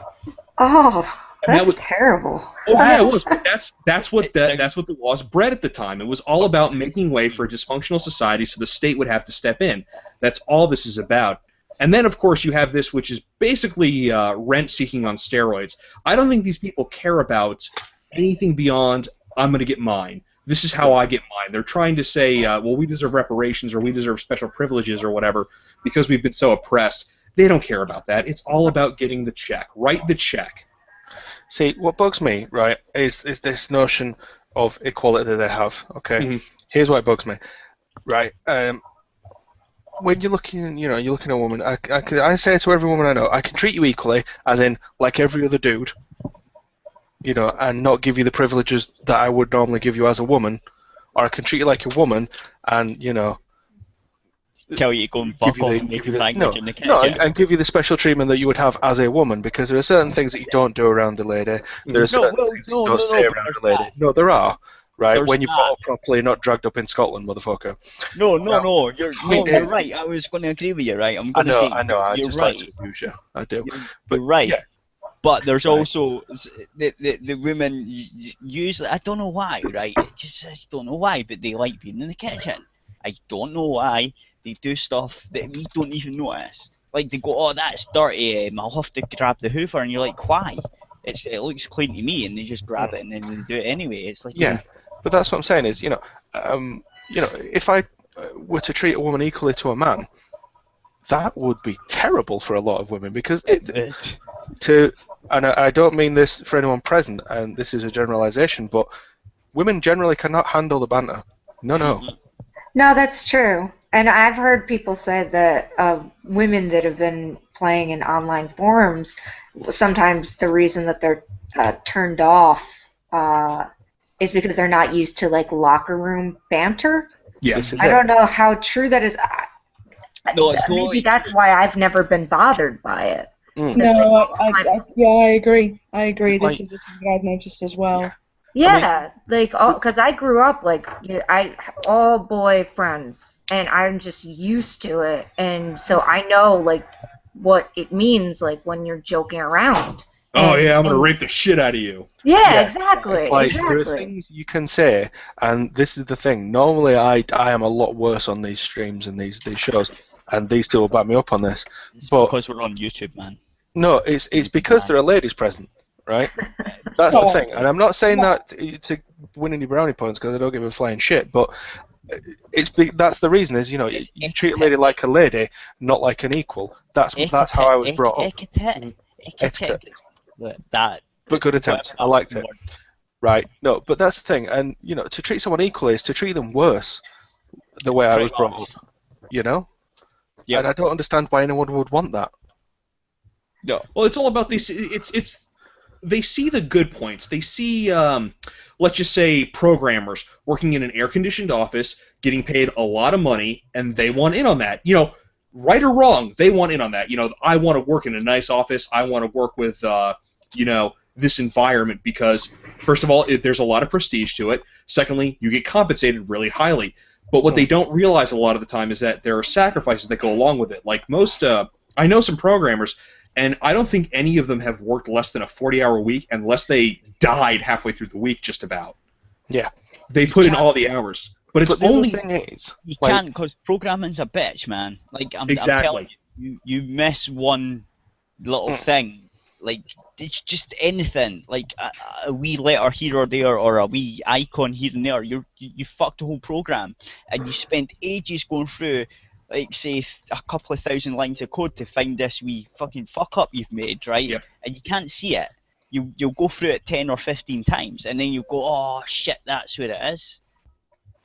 Oh, that's terrible. Oh yeah, it was. But that's what the laws bred at the time. It was all about making way for a dysfunctional society, so the state would have to step in. That's all this is about. And then, of course, you have this, which is basically rent-seeking on steroids. I don't think these people care about anything beyond, I'm going to get mine. This is how I get mine. They're trying to say, well, we deserve reparations or we deserve special privileges or whatever because we've been so oppressed. They don't care about that. It's all about getting the check. Write the check. See, what bugs me, right, is this notion of equality that they have, okay? Mm-hmm. Here's what bugs me, right? when you're looking, you're looking at a woman. I say to every woman I know, I can treat you equally, as in like every other dude, and not give you the privileges that I would normally give you as a woman, or I can treat you like a woman, and Tell you to go and give fuck you off the and make give you a the sandwich in the kitchen. no, and give you the special treatment that you would have as a woman, because there are certain things that you don't do around a lady. There are certain things that you don't say around a lady. No, there are. Right, There's when you're brought not. up properly, not dragged up in Scotland, motherfucker. No, mean, you're right. I was going to agree with you, right? I'm I going to say know. I you're just right. like to abuse you. I do. You're right. Yeah. But there's Right. also the women usually, I don't know why, right? I just don't know why, but they like being in the kitchen. I don't know why. They do stuff that we don't even notice. Like they go, oh, that's dirty. I'll have to grab the Hoover, and you're like, why? It looks clean to me, and they just grab it and then they do it anyway. It's like, Yeah, but that's what I'm saying is, if I were to treat a woman equally to a man, that would be terrible for a lot of women because and I don't mean this for anyone present, and this is a generalization, but women generally cannot handle the banter. No. No, that's true. And I've heard people say that women that have been playing in online forums, sometimes the reason that they're turned off is because they're not used to like locker room banter. Yeah. This is I it. don't know how true that is. No, it's Maybe totally that's why I've never been bothered by it. No, I agree. I agree. This Like- is a thing that I've noticed as well. Yeah, because I grew up like all boy friends, and I'm just used to it, and so I know like what it means like when you're joking around. Oh yeah, I'm gonna And- rape the shit out of you. Yeah, Yeah, exactly. It's like there are exactly. things you can say, and this is the thing. Normally, I am a lot worse on these streams and these shows, and these two will back me up on this. it's But because we're on YouTube, man. no, it's because there are ladies present, right? That's the thing, and I'm not saying that to win any brownie points because I don't give a flying shit. But that's the reason is you treat a lady like a lady, not like an equal. That's how I was brought up. Etiquette. That. But good attempt. I liked it. Right. No, but that's the thing, and to treat someone equally is to treat them worse, the way I was brought up. Yeah. And I don't understand why anyone would want that. No. Well, it's all about these. They see the good points. They see, let's just say, programmers working in an air-conditioned office, getting paid a lot of money, and they want in on that. Right or wrong, they want in on that. I want to work in a nice office. I want to work with, this environment because, first of all, there's a lot of prestige to it. Secondly, you get compensated really highly. But what they don't realize a lot of the time is that there are sacrifices that go along with it. Like most, I know some programmers, and I don't think any of them have worked less than a 40-hour week unless they died halfway through the week, just about. Yeah. They put in all the hours. But it's the only... other thing is, You like, can't, because programming's a bitch, man. Like, I'm Exactly. telling you, you miss one little thing, like, it's just anything, like a wee letter here or there, or a wee icon here and there, you fucked the whole program, and you spent ages going through, like, say, a couple of thousand lines of code to find this wee fucking fuck up you've made, right? Yep. And you can't see it. You'll go through it 10 or 15 times, and then you go, oh shit, that's where it is.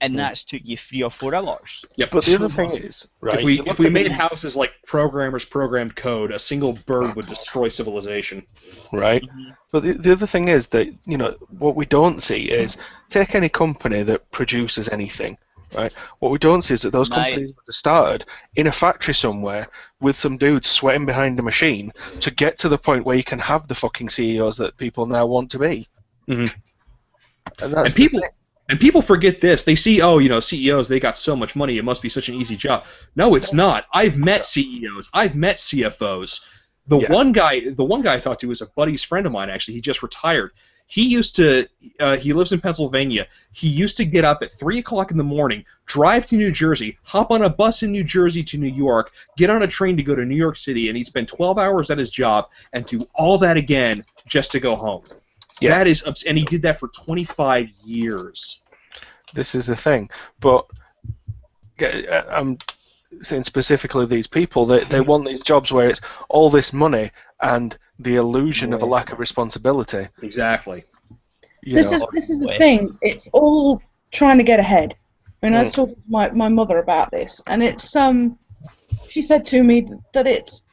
And that's took you 3 or 4 hours. Yep. but the other thing is, right? If we made houses like programmers programmed code, a single bird would destroy civilization. Right. But the other thing is that what we don't see is take any company that produces anything. Right. What we don't see is that those companies were started in a factory somewhere with some dudes sweating behind a machine to get to the point where you can have the fucking CEOs that people now want to be. Mhm. And that's And people forget this. They see, CEOs, they got so much money, it must be such an easy job. No, it's not. I've met CEOs. I've met CFOs. The one guy I talked to was a buddy's friend of mine, actually. He just retired. He used to, he lives in Pennsylvania. He used to get up at 3 o'clock in the morning, drive to New Jersey, hop on a bus in New Jersey to New York, get on a train to go to New York City, and he'd spend 12 hours at his job and do all that again just to go home. Yeah. That is, and he did that for 25 years. This is the thing, but I'm saying specifically these people, they want these jobs where it's all this money and the illusion of a lack of responsibility. Exactly. This is the thing. It's all trying to get ahead. I mean, I was talking to my mother about this, and it's she said to me that it's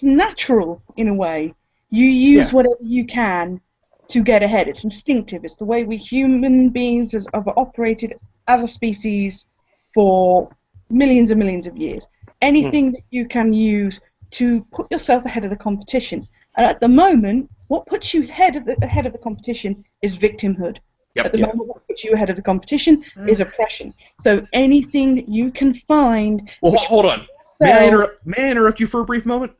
natural in a way. You use whatever you can to get ahead. It's instinctive. It's the way we human beings have operated as a species for millions and millions of years. Anything that you can use to put yourself ahead of the competition. And at the moment, what puts you ahead of the competition is victimhood. Yep. At the moment, what puts you ahead of the competition is oppression. So anything that you can find. Well, hold on. May I interrupt you for a brief moment?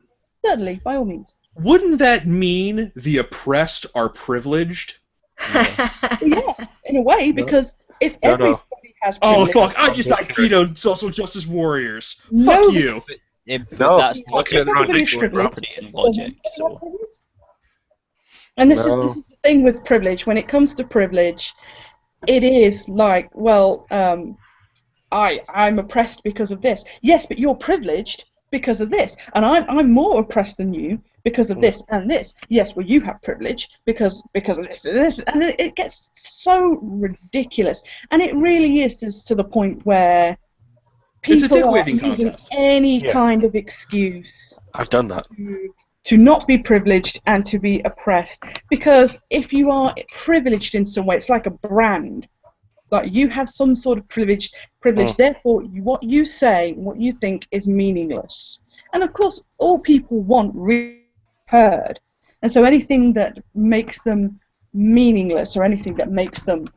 Certainly, by all means. Wouldn't that mean the oppressed are privileged? Yes, in a way, because if everybody has Oh, privilege, fuck, I just Aikido'd social justice warriors. No, Fuck you. But No, that's not look at everybody's intellectual privileged. property and logic. So And this No. is the thing with privilege. When it comes to privilege, it is like, well, I'm oppressed because of this. Yes, but you're privileged because of this, and I'm more oppressed than you because of this and this. Yes, well, you have privilege because of this and this, and it gets so ridiculous, and it really is to the point where It's a people are dick-waving using contest. any kind of excuse I've done that. to not be privileged and to be oppressed. Because if you are privileged in some way, it's like a brand. Like you have some sort of privilege, therefore what you say, what you think is meaningless. And of course, all people want really heard. And so anything that makes them meaningless or anything that makes them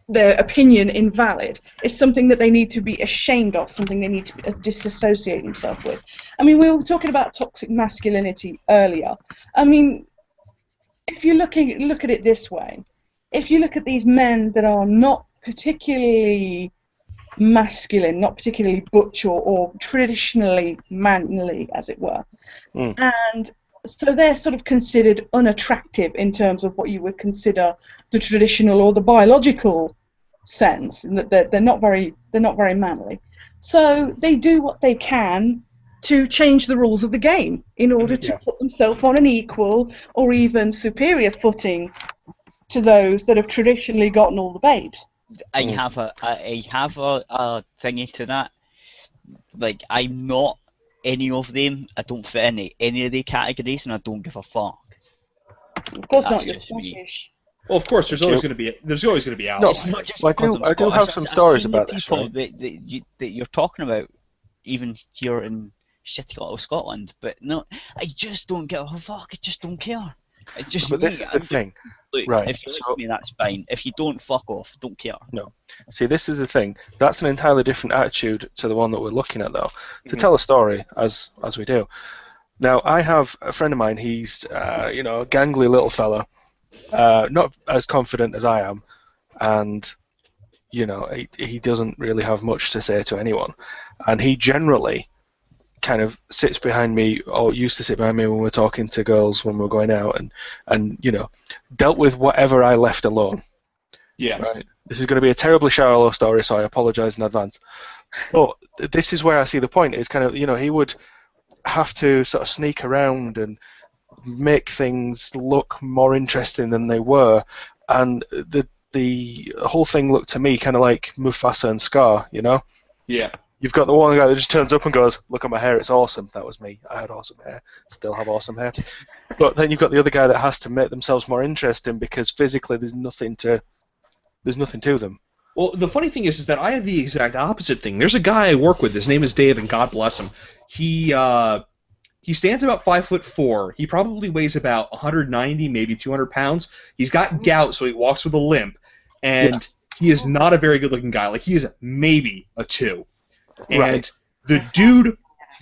their opinion invalid is something that they need to be ashamed of, something they need to disassociate themselves with. I mean, we were talking about toxic masculinity earlier. I mean, if you look at it this way, if you look at these men that are not particularly masculine, not particularly butch or traditionally manly, as it were, and so they're sort of considered unattractive in terms of what you would consider the traditional or the biological sense, and that they're not very manly. So they do what they can to change the rules of the game in order to put themselves on an equal or even superior footing to those that have traditionally gotten all the babes. I have a thingy to that. Like, I'm not any of them. I don't fit in any of the categories, and I don't give a fuck. Of course That's not. You're just me. Scottish. Well, of course, there's always going to be No, outliers. It's not just Well, because I'm I do Scottish. have some I've stories seen about the this, people right? that you're talking about, even here in shitty little Scotland. But no, I just don't give a fuck. I just don't care. It's just But me. this is the thing. Look, Right, if you so- like me, that's fine. If you don't, fuck off. Don't care. See, this is the thing. That's an entirely different attitude to the one that we're looking at, though. To tell a story, as we do. Now, I have a friend of mine. He's, a gangly little fella, not as confident as I am, and he doesn't really have much to say to anyone, and he generally kind of sits behind me, or used to sit behind me when we're talking to girls when we're going out, and dealt with whatever I left alone. Yeah. Right. This is going to be a terribly shallow story, so I apologise in advance. But this is where I see the point. Is kind of he would have to sort of sneak around and make things look more interesting than they were, and the whole thing looked to me kind of like Mufasa and Scar. Yeah. You've got the one guy that just turns up and goes, "Look at my hair, it's awesome." That was me. I had awesome hair. Still have awesome hair. But then you've got the other guy that has to make themselves more interesting because physically there's nothing to them. Well, the funny thing is that I have the exact opposite thing. There's a guy I work with. His name is Dave, and God bless him. He stands about 5'4". He probably weighs about 190, maybe 200 pounds. He's got gout, so he walks with a limp, and he is not a very good-looking guy. Like, he is maybe a 2. And Right. the dude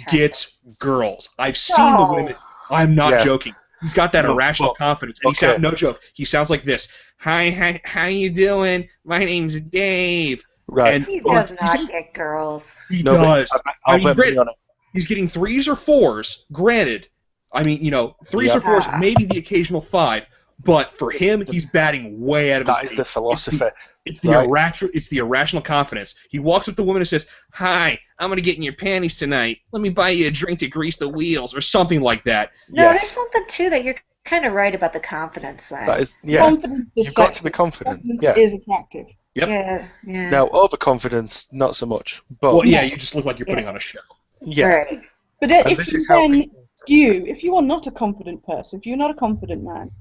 gets girls. I've seen the women. I'm not joking. He's got that irrational confidence, and no joke. He sounds like this. Hi, how you doing? My name's Dave. Right. And He does not get girls. he No, but does. I'll I mean, bet money granted, on it. he's getting 3s or 4s. Granted, I mean, 3s or 4s, maybe the occasional 5. But for him, he's batting way out of That his is the philosophy. It's the irrational confidence. He walks up to the woman and says, "Hi, I'm gonna get in your panties tonight. Let me buy you a drink to grease the wheels," or something like that. No, Yes. there's something too that you're kind of right about the confidence side. That is, Confidence is You've got to sexy. be confident. Confidence Yeah. is attractive. Yep. Yeah. Now, overconfidence, not so much. But Well, yeah, you just look like you're putting on a show. yeah, Right. But And if this you is how then people- if you are not a confident person, if you're not a confident man,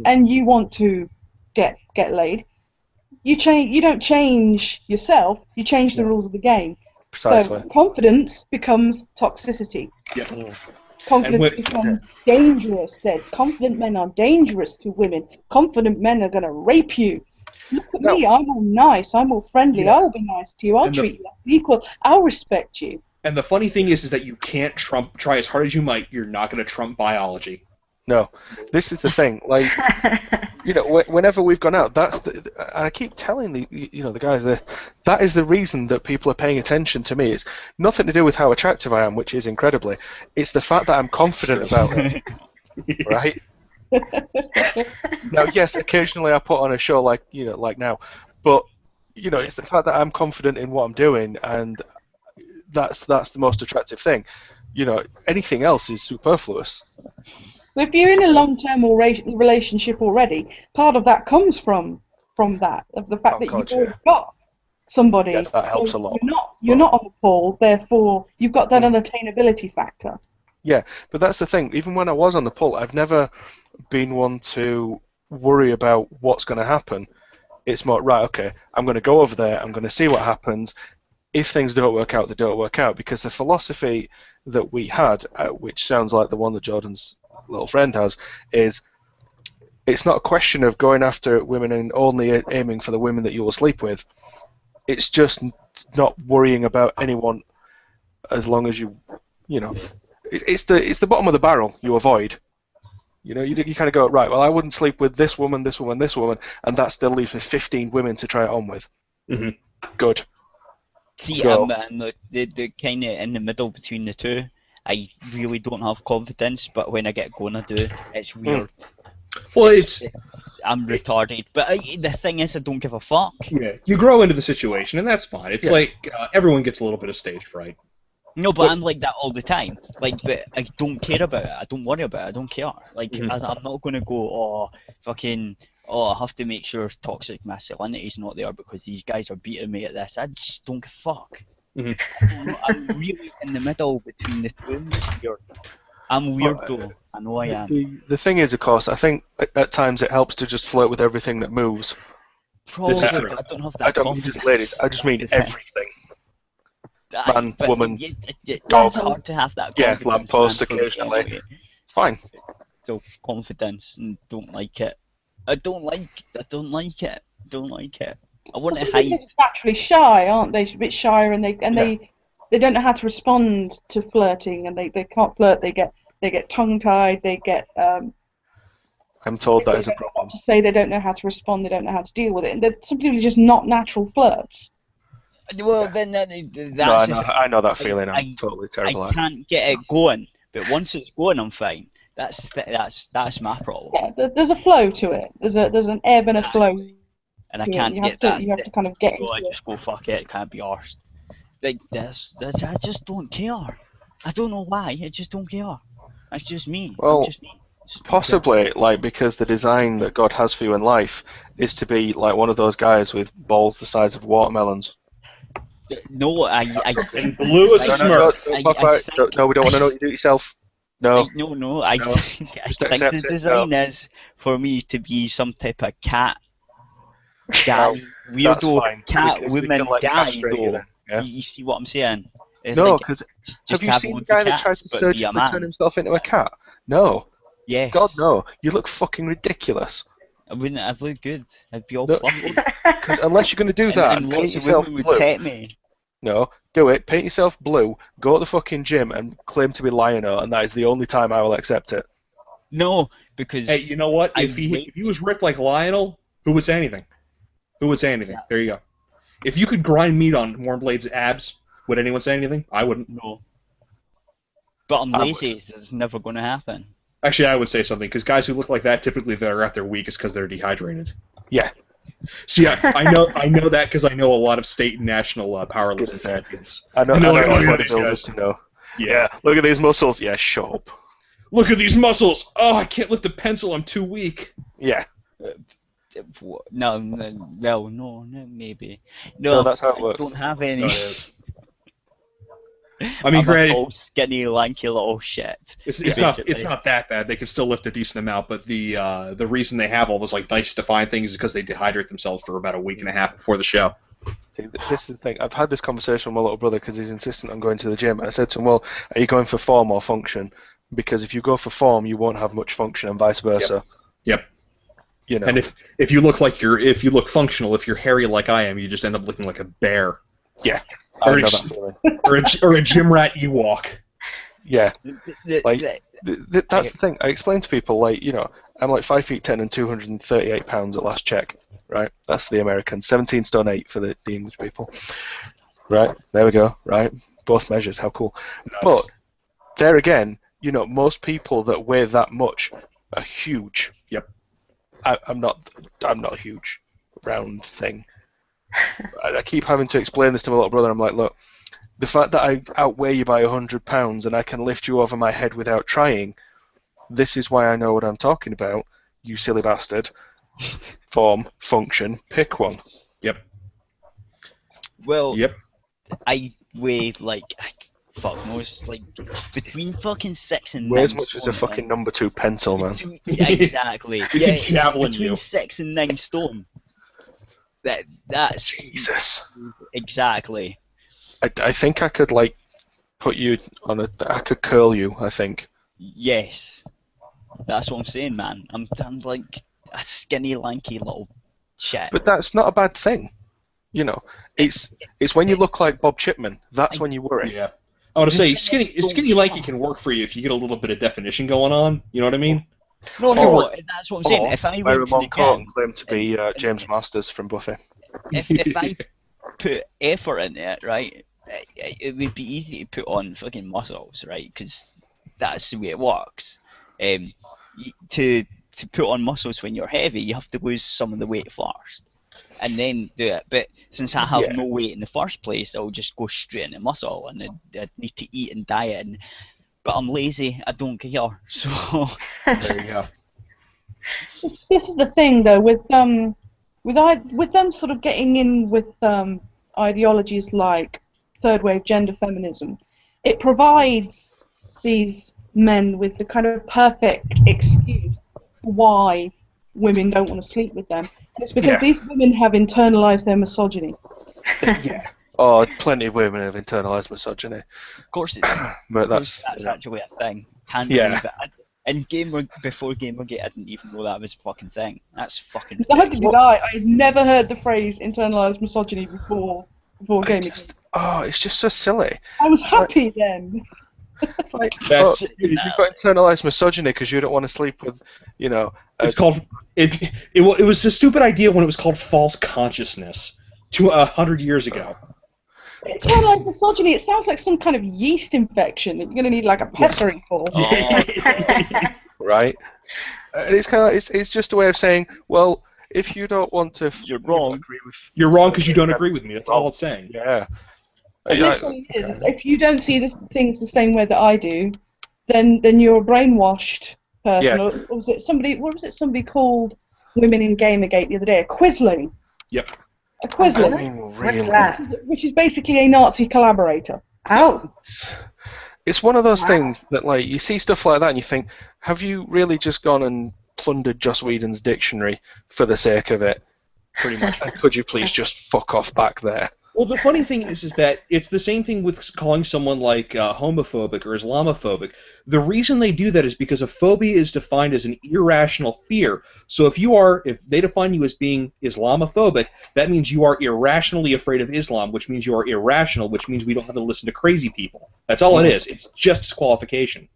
and you want to get laid, you don't change yourself, you change the rules of the game. precisely. So confidence becomes toxicity. Yep. Confidence And becomes dangerous. That confident men are dangerous to women. Confident men are going to rape you. Look at me, I'm all nice, I'm all friendly, Yeah. I'll be nice to you, I'll And the- treat you like equal, I'll respect you. And the funny thing is that you can't try as hard as you might, you're not going to trump biology. No, this is the thing. Like, whenever we've gone out, and I keep telling the guys that is the reason that people are paying attention to me. It's nothing to do with how attractive I am, which is incredibly. It's the fact that I'm confident about it, right? Now, yes, occasionally I put on a show like now, but it's the fact that I'm confident in what I'm doing, and that's the most attractive thing. Anything else is superfluous. If you're in a long-term relationship already, part of that comes from that, of the fact Oh, that God, you've already got somebody. Yeah, that helps So a lot. You're not on the pole, therefore you've got that unattainability factor. Yeah, but that's the thing. Even when I was on the pull, I've never been one to worry about what's going to happen. It's more, right, okay, I'm going to go over there, I'm going to see what happens. If things don't work out, they don't work out. Because the philosophy that we had, which sounds like the one that Jordan's little friend has, is it's not a question of going after women and only aiming for the women that you will sleep with. It's just not worrying about anyone as long as it's the bottom of the barrel you avoid. You kind of go, right, well, I wouldn't sleep with this woman, this woman, this woman, and that still leaves me 15 women to try it on with. Mhm. Good. See, Go. the kind of in the middle between the two. I really don't have confidence, but when I get going, I do. It's weird. Well, I'm retarded. But the thing is, I don't give a fuck. yeah, you grow into the situation, and that's fine. It's like everyone gets a little bit of stage fright. No, but I'm like that all the time. Like, but I don't care about it. I don't worry about it. I don't care. Like, I'm not gonna go, I have to make sure toxic masculinity is not there because these guys are beating me at this. I just don't give a fuck. Mhm. I don't know, I'm really in the middle between the two. And it's weird. I'm weird though. I know I am. The thing is, of course, I think at times it helps to just flirt with everything that moves. Probably, That's true. but I don't have that I don't mean confidence. just ladies, I just mean That's the thing. everything. Man, But woman, it's dog. hard to have that Yeah, confidence. lamppost man, for me occasionally. anyway. It's fine. So confidence and don't like it. I don't like it. Don't like it. I want to Some hide. people are just naturally shy, aren't they? A bit shyer, and they don't know how to respond to flirting, and they can't flirt. They get tongue-tied. They get I'm told that they is a don't know problem. what to say. They don't know how to respond. They don't know how to deal with it. And they're simply just not natural flirts. Well, then that's No, I know that feeling. I'm I- totally terrible I at it. can't get it going. But once it's going, I'm fine. That's my problem. Yeah, there's a flow to it. There's an ebb and a flow. And I to it. can't You get have to that. you have to kind of get So I into it. just go fuck it. It can't be arsed. Like this. I just don't care. I don't know why. I just don't care. That's just me. Well, I'm just me. Just don't care. Possibly, like, because the design that God has for you in life is to be like one of those guys with balls the size of watermelons. No, I And think blue as a I- Smurf. Don't I- talk I about it. think- No, we don't want to know what you do it yourself. No. No. I No. think Just the accept it. design is for me to be some type of cat guy, That's weirdo fine, cat because we woman can, like, guy castrate you though. then, yeah? You see what I'm saying? It's No, like, because just have you have seen the loads guy of that tries cats, to but be a surgically turn man. himself into a cat? No. Yeah. God, no. You look fucking ridiculous. I wouldn't. I'd look good. I'd be all No, fluffy. 'Cause unless you're going to do that, and paint lots of yourself women would blue. pet me. No, do it. Paint yourself blue. Go to the fucking gym and claim to be Lionel, and that is the only time I will accept it. No, because Hey, you know what? I If he wait- was ripped like Lionel, who would say anything? Who would say anything? There you go. If you could grind meat on Warmblade's abs, would anyone say anything? I wouldn't. no. But I'm I would. lazy. So it's never going to happen. Actually, I would say something because guys who look like that typically they're at their weakest because they're dehydrated. Yeah. See, I know that because I know a lot of state and national powerlifting as that. champions. I know. And I they're know like, oh, yeah, what these the guys. to know. Yeah. Look at these muscles. Yeah. Shut up. Look at these muscles. Oh, I can't lift a pencil. I'm too weak. Yeah. No, well, no, maybe. No, No, that's how it I works. don't have any. No, it is. I mean, I'm a granted, tall, skinny, lanky little shit. it's not that bad. They can still lift a decent amount, but the reason they have all those like nice defined things is because they dehydrate themselves for about a week and a half before the show. See, this is the thing. I've had this conversation with my little brother because he's insistent on going to the gym. And I said to him, well, are you going for form or function? Because if you go for form, you won't have much function and vice versa. Yep. You know. And if you look functional, if you're hairy like I am, you just end up looking like a bear. Yeah. I know that feeling. or a gym rat Ewok. Yeah. Like, The- that's the thing. I explain to people, like, you know, I'm like 5'10" and 238 pounds at last check, right? That's the Americans. 17 stone 8 for the English people. Right? There we go. Right? Both measures. How cool. Nuts. But there again, you know, most people that weigh that much are huge. Yep. I'm not a huge round thing. I keep having to explain this to my little brother. I'm like, look, the fact that I outweigh you by 100 pounds and I can lift you over my head without trying, this is why I know what I'm talking about, you silly bastard. Form, function, pick one. Yep. Well, Yep. I weigh like most like between fucking 6 and 9 Weigh as much as a stone, fucking number 2 pencil, man. Yeah, exactly. Yeah, it's Javelin between you. 6 and 9 stone. That's Jesus. exactly. I think I could, like, put you on I could curl you, I think. Yes, that's what I'm saying, man. I'm like a skinny, lanky little shit. But that's not a bad thing. You know, it's when you look like Bob Chipman, that's when you worry. Yeah. I want to say skinny lanky can work for you if you get a little bit of definition going on. You know what I mean? No, that's what I'm saying. Or If I where went to Ramon the Court gym, claimed to be James Masters from Buffy. if I put effort into it, right, it would be easy to put on fucking muscles, right? Because that's the way it works. To put on muscles when you're heavy, you have to lose some of the weight first, and then do it. But since I have no weight in the first place, I'll just go straight into muscle, and I need to eat and diet. But I'm lazy. I don't care. So There you go. This is the thing, though, with them sort of getting in with ideologies like third wave gender feminism. It provides these men with the kind of perfect excuse why women don't want to sleep with them. It's because these women have internalized their misogyny. Yeah. Oh, plenty of women have internalized misogyny. of course it's But that's actually a thing. Can't Yeah. believe it. And before Gamergate, I didn't even know that was a fucking thing. That's fucking Neither did I. I had never heard the phrase internalized misogyny before gaming. it's just so silly. I was happy then. Like, That's- you've got internalized misogyny because you don't want to sleep with, you know. It's called it was a stupid idea when it was called false consciousness 100 years ago. Internalized misogyny, it sounds like some kind of yeast infection that you're going to need like a pessary for. Right. And it's kind of it's just a way of saying, well, if you don't want to, You're wrong. Agree with, You're wrong because you don't agree with me. That's all it's saying. yeah. It literally is. If you don't see things the same way that I do, then you're a brainwashed person. Yeah. Or was it somebody? What was it? Somebody called women in Gamergate the other day a quisling. Yep. A quisling, I mean, really. What's that? which is basically a Nazi collaborator. Oh, It's one of those Wow. things that, like, you see stuff like that and you think, have you really just gone and plundered Joss Whedon's dictionary for the sake of it? Pretty much. And could you please just fuck off back there? Well, the funny thing is that it's the same thing with calling someone like homophobic or Islamophobic. The reason they do that is because a phobia is defined as an irrational fear. So if they define you as being Islamophobic, that means you are irrationally afraid of Islam, which means you are irrational, which means we don't have to listen to crazy people. That's all it is. It's just disqualification.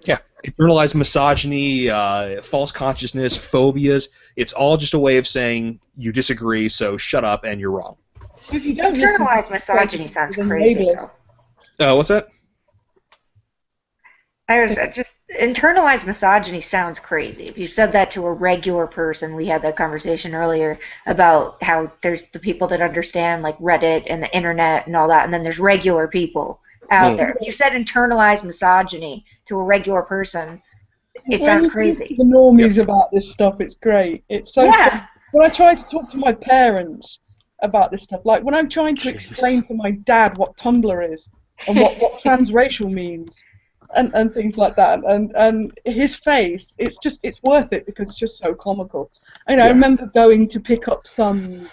Yeah. Internalized misogyny, false consciousness, phobias, it's all just a way of saying you disagree, so shut up and you're wrong. If you don't listen to internalized misogyny sounds then crazy. labelist. Though. What's that? I was just internalized misogyny sounds crazy. If you said that to a regular person, we had that conversation earlier about how there's the people that understand like Reddit and the internet and all that, and then there's regular people out there. If you said internalized misogyny to a regular person, it When sounds you crazy. speak to the normies about this stuff, it's great. It's so Yeah. when I try to talk to my parents about this stuff, like when I'm trying to explain to my dad what Tumblr is and what transracial means and things like that, and his face, it's worth it because it's just so comical. And I remember going to pick up some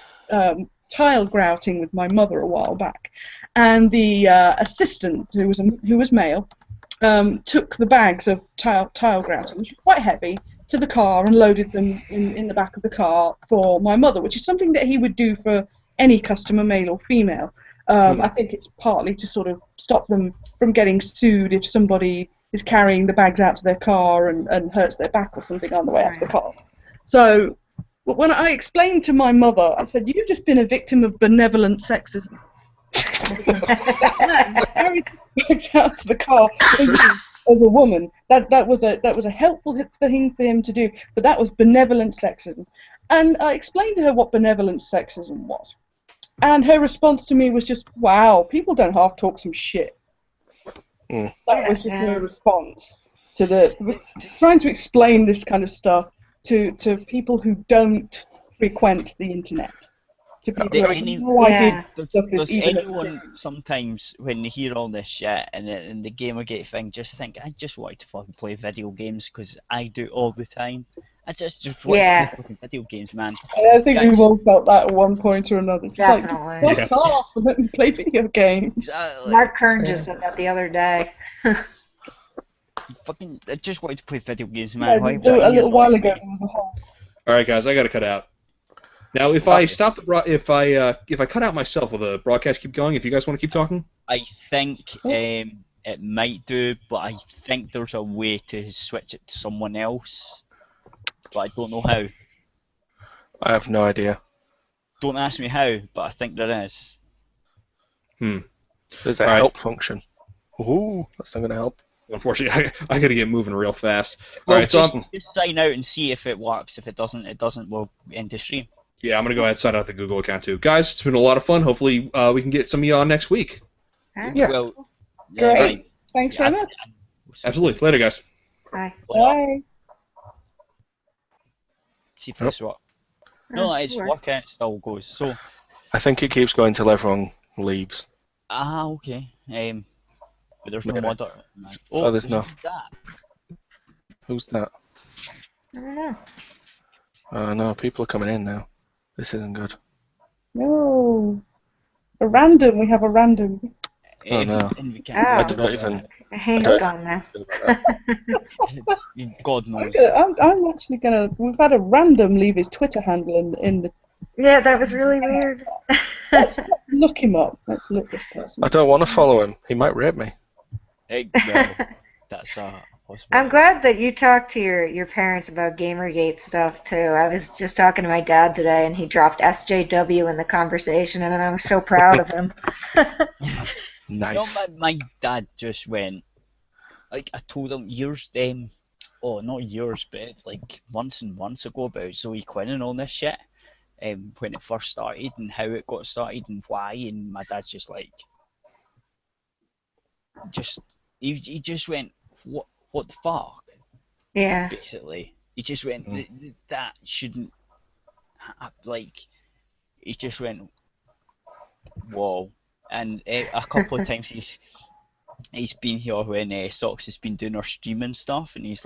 tile grouting with my mother a while back, and the assistant, who was male, took the bags of tile grouting, which were quite heavy, to the car and loaded them in the back of the car for my mother, which is something that he would do for any customer, male or female. I think it's partly to sort of stop them from getting sued if somebody is carrying the bags out to their car and hurts their back or something on the way out to the car. So when I explained to my mother, I said, "You've just been a victim of benevolent sexism." Carried the bags out to the car as a woman. That was a helpful thing for him to do, but that was benevolent sexism. And I explained to her what benevolent sexism was. And her response to me was just, "Wow, people don't half talk some shit." That was just her response to trying to explain this kind of stuff to people who don't frequent the internet. To people who have no idea stuff is Does even anyone sometimes, when they hear all this shit and the Gamergate thing, just think, I just want to fucking play video games because I do all the time? I just want to play fucking video games, man. I think we've all felt that at one point or another. It's Definitely. like, fuck off and let me play video games. Exactly. Mark Kern just said that the other day. Fucking, I just wanted to play video games, man. Yeah, a little while ago there was a whole... All right, guys, I got to cut out. Now, if I stop the if I cut out myself, will the broadcast keep going? If you guys want to keep talking, I think it might do, but I think there's a way to switch it to someone else, but I don't know how. I have no idea. Don't ask me how, but I think there is. There's a help function. Ooh, that's not going to help. Unfortunately, I got to get moving real fast. Well, All right, so just sign out and see if it works. If it doesn't, we'll end the stream. yeah, I'm gonna go ahead and sign out the Google account too, guys. It's been a lot of fun. Hopefully, we can get some of you on next week. Yeah. Well, Great. right. Thanks very much. Absolutely. Later, guys. Bye. Bye. See if this works. No, it's working. It still goes. So. I think it keeps going till everyone leaves. Okay. But there's no Yeah. modder. Oh, there's no. That. Who's that? I don't know. No, people are coming in now. This isn't good. No. A random. We have a random. Oh, no. And we can't Oh. I don't even. He's don't- gone now. God knows. I'm actually gonna. We've had a random leave his Twitter handle in the. Yeah, that was really weird. Let's look him up. Let's look this person. I don't want to follow him. He might rape me. Well, that's possible. I'm glad that you talked to your parents about Gamergate stuff too. I was just talking to my dad today, and he dropped SJW in the conversation, and I was so proud of him. Nice. No, my dad just went, like, I told him not years, but like months and months ago about Zoe Quinn and all this shit, when it first started and how it got started and why, and my dad's just like, he just went, what the fuck? Yeah. Basically, he just went, that shouldn't, like, he just went, whoa. And a couple of times he's been here when Socks has been doing our streaming stuff, and he's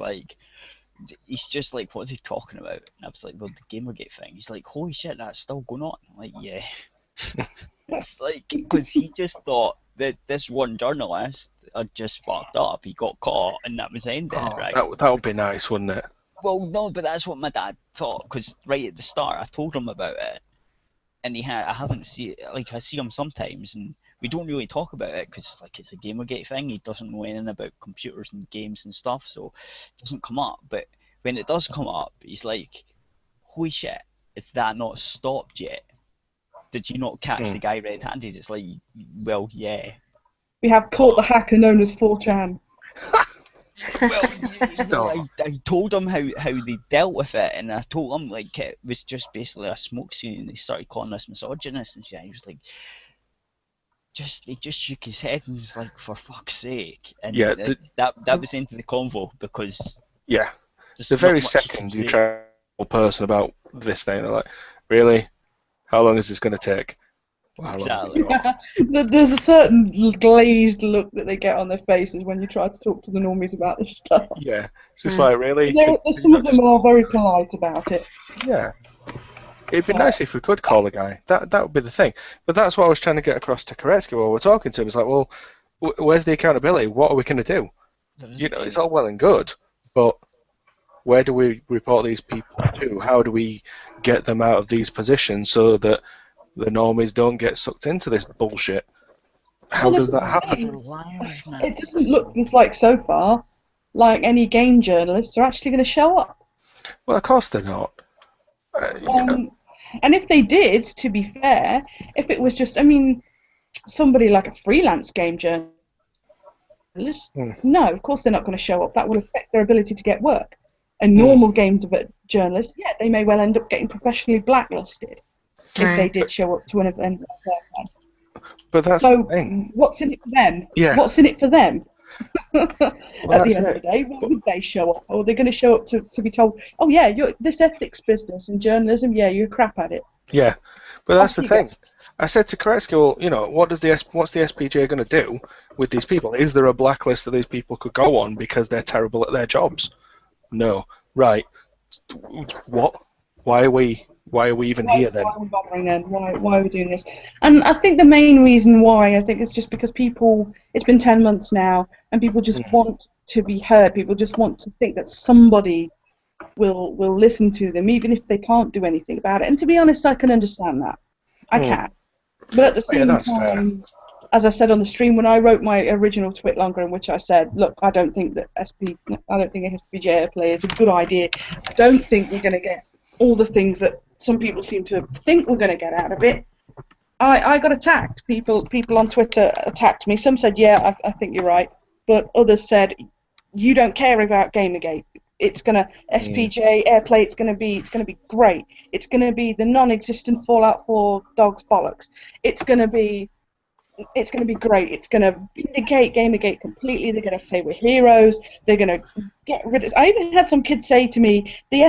just like, what's he talking about? And I was like, well, the Gamergate thing. He's like, holy shit, that's still going on. I'm like, yeah. It's like, because he just thought that this one journalist had just fucked up. He got caught, and that was the end of it, right? That would be nice, wouldn't it? Well, no, but that's what my dad thought, because right at the start I told him about it, and I haven't seen, like, I see him sometimes, and we don't really talk about it because like it's a Gamergate thing. He doesn't know anything about computers and games and stuff, so it doesn't come up. But when it does come up, he's like, "Holy shit, is that not stopped yet? Did you not catch the guy red-handed?" It's like, well, yeah. We have caught the hacker known as 4chan. Well, I told him how they dealt with it, and I told him like it was just basically a smoke screen, and they started calling us misogynist and shit. He was like, he just shook his head and was like, for fuck's sake. And Yeah, that was into the convo because Yeah. there's The not very much second to you say. try to tell a person about this thing. They're like, really? How long is this going to take? Well, how long Exactly. will it go? There's a certain glazed look that they get on their faces when you try to talk to the normies about this stuff. Yeah, it's just like, really? Some of them are very polite about it. Yeah. It'd be nice if we could call the guy. That would be the thing. But that's what I was trying to get across to Koretsky while we're talking to him. It's like, well, where's the accountability? What are we going to do? You know, it's all well and good, but where do we report these people to? How do we get them out of these positions so that the normies don't get sucked into this bullshit? How Well, does that that's the happen? thing. They're liars, man. It doesn't look like so far like any game journalists are actually going to show up. Well, of course they're not. You know, And if they did, to be fair, if it was just, I mean, somebody like a freelance game journalist, no, of course they're not going to show up. That will affect their ability to get work. A normal game journalist, yeah, they may well end up getting professionally blacklisted if they did show up to an event like that. but that's So, the thing. what's in it for them? Yeah. What's in it for them? At the that's end of the it. day, why would they show up? Or are they going to show up to be told, oh yeah, you're this ethics business and journalism, yeah, you're crap at it. Yeah, but that's the Off you thing. I said to Koretsky, well, you know, what's the SPJ going to do with these people? Is there a blacklist that these people could go on because they're terrible at their jobs? No. Right. What? Why are we even here then? Why are we bothering then? Why are we doing this? And I think the main reason why, I think it's just because people, it's been 10 months now, and people just want to be heard. People just want to think that somebody will listen to them, even if they can't do anything about it. And to be honest, I can understand that. I can. But at the same that's time, as I said on the stream, when I wrote my original tweet longer in which I said, look, I don't think a SPJ airplay is a good idea. I don't think we're going to get all the things that some people seem to think we're going to get out of it. I got attacked. People on Twitter attacked me. Some said, yeah, I think you're right. But others said, you don't care about Gamergate. It's gonna SPJ airplay. It's gonna be great. It's gonna be the non-existent Fallout 4 dogs bollocks. It's gonna be great. It's gonna vindicate Gamergate completely. They're gonna say we're heroes. They're gonna get rid of. I even had some kids say to me, the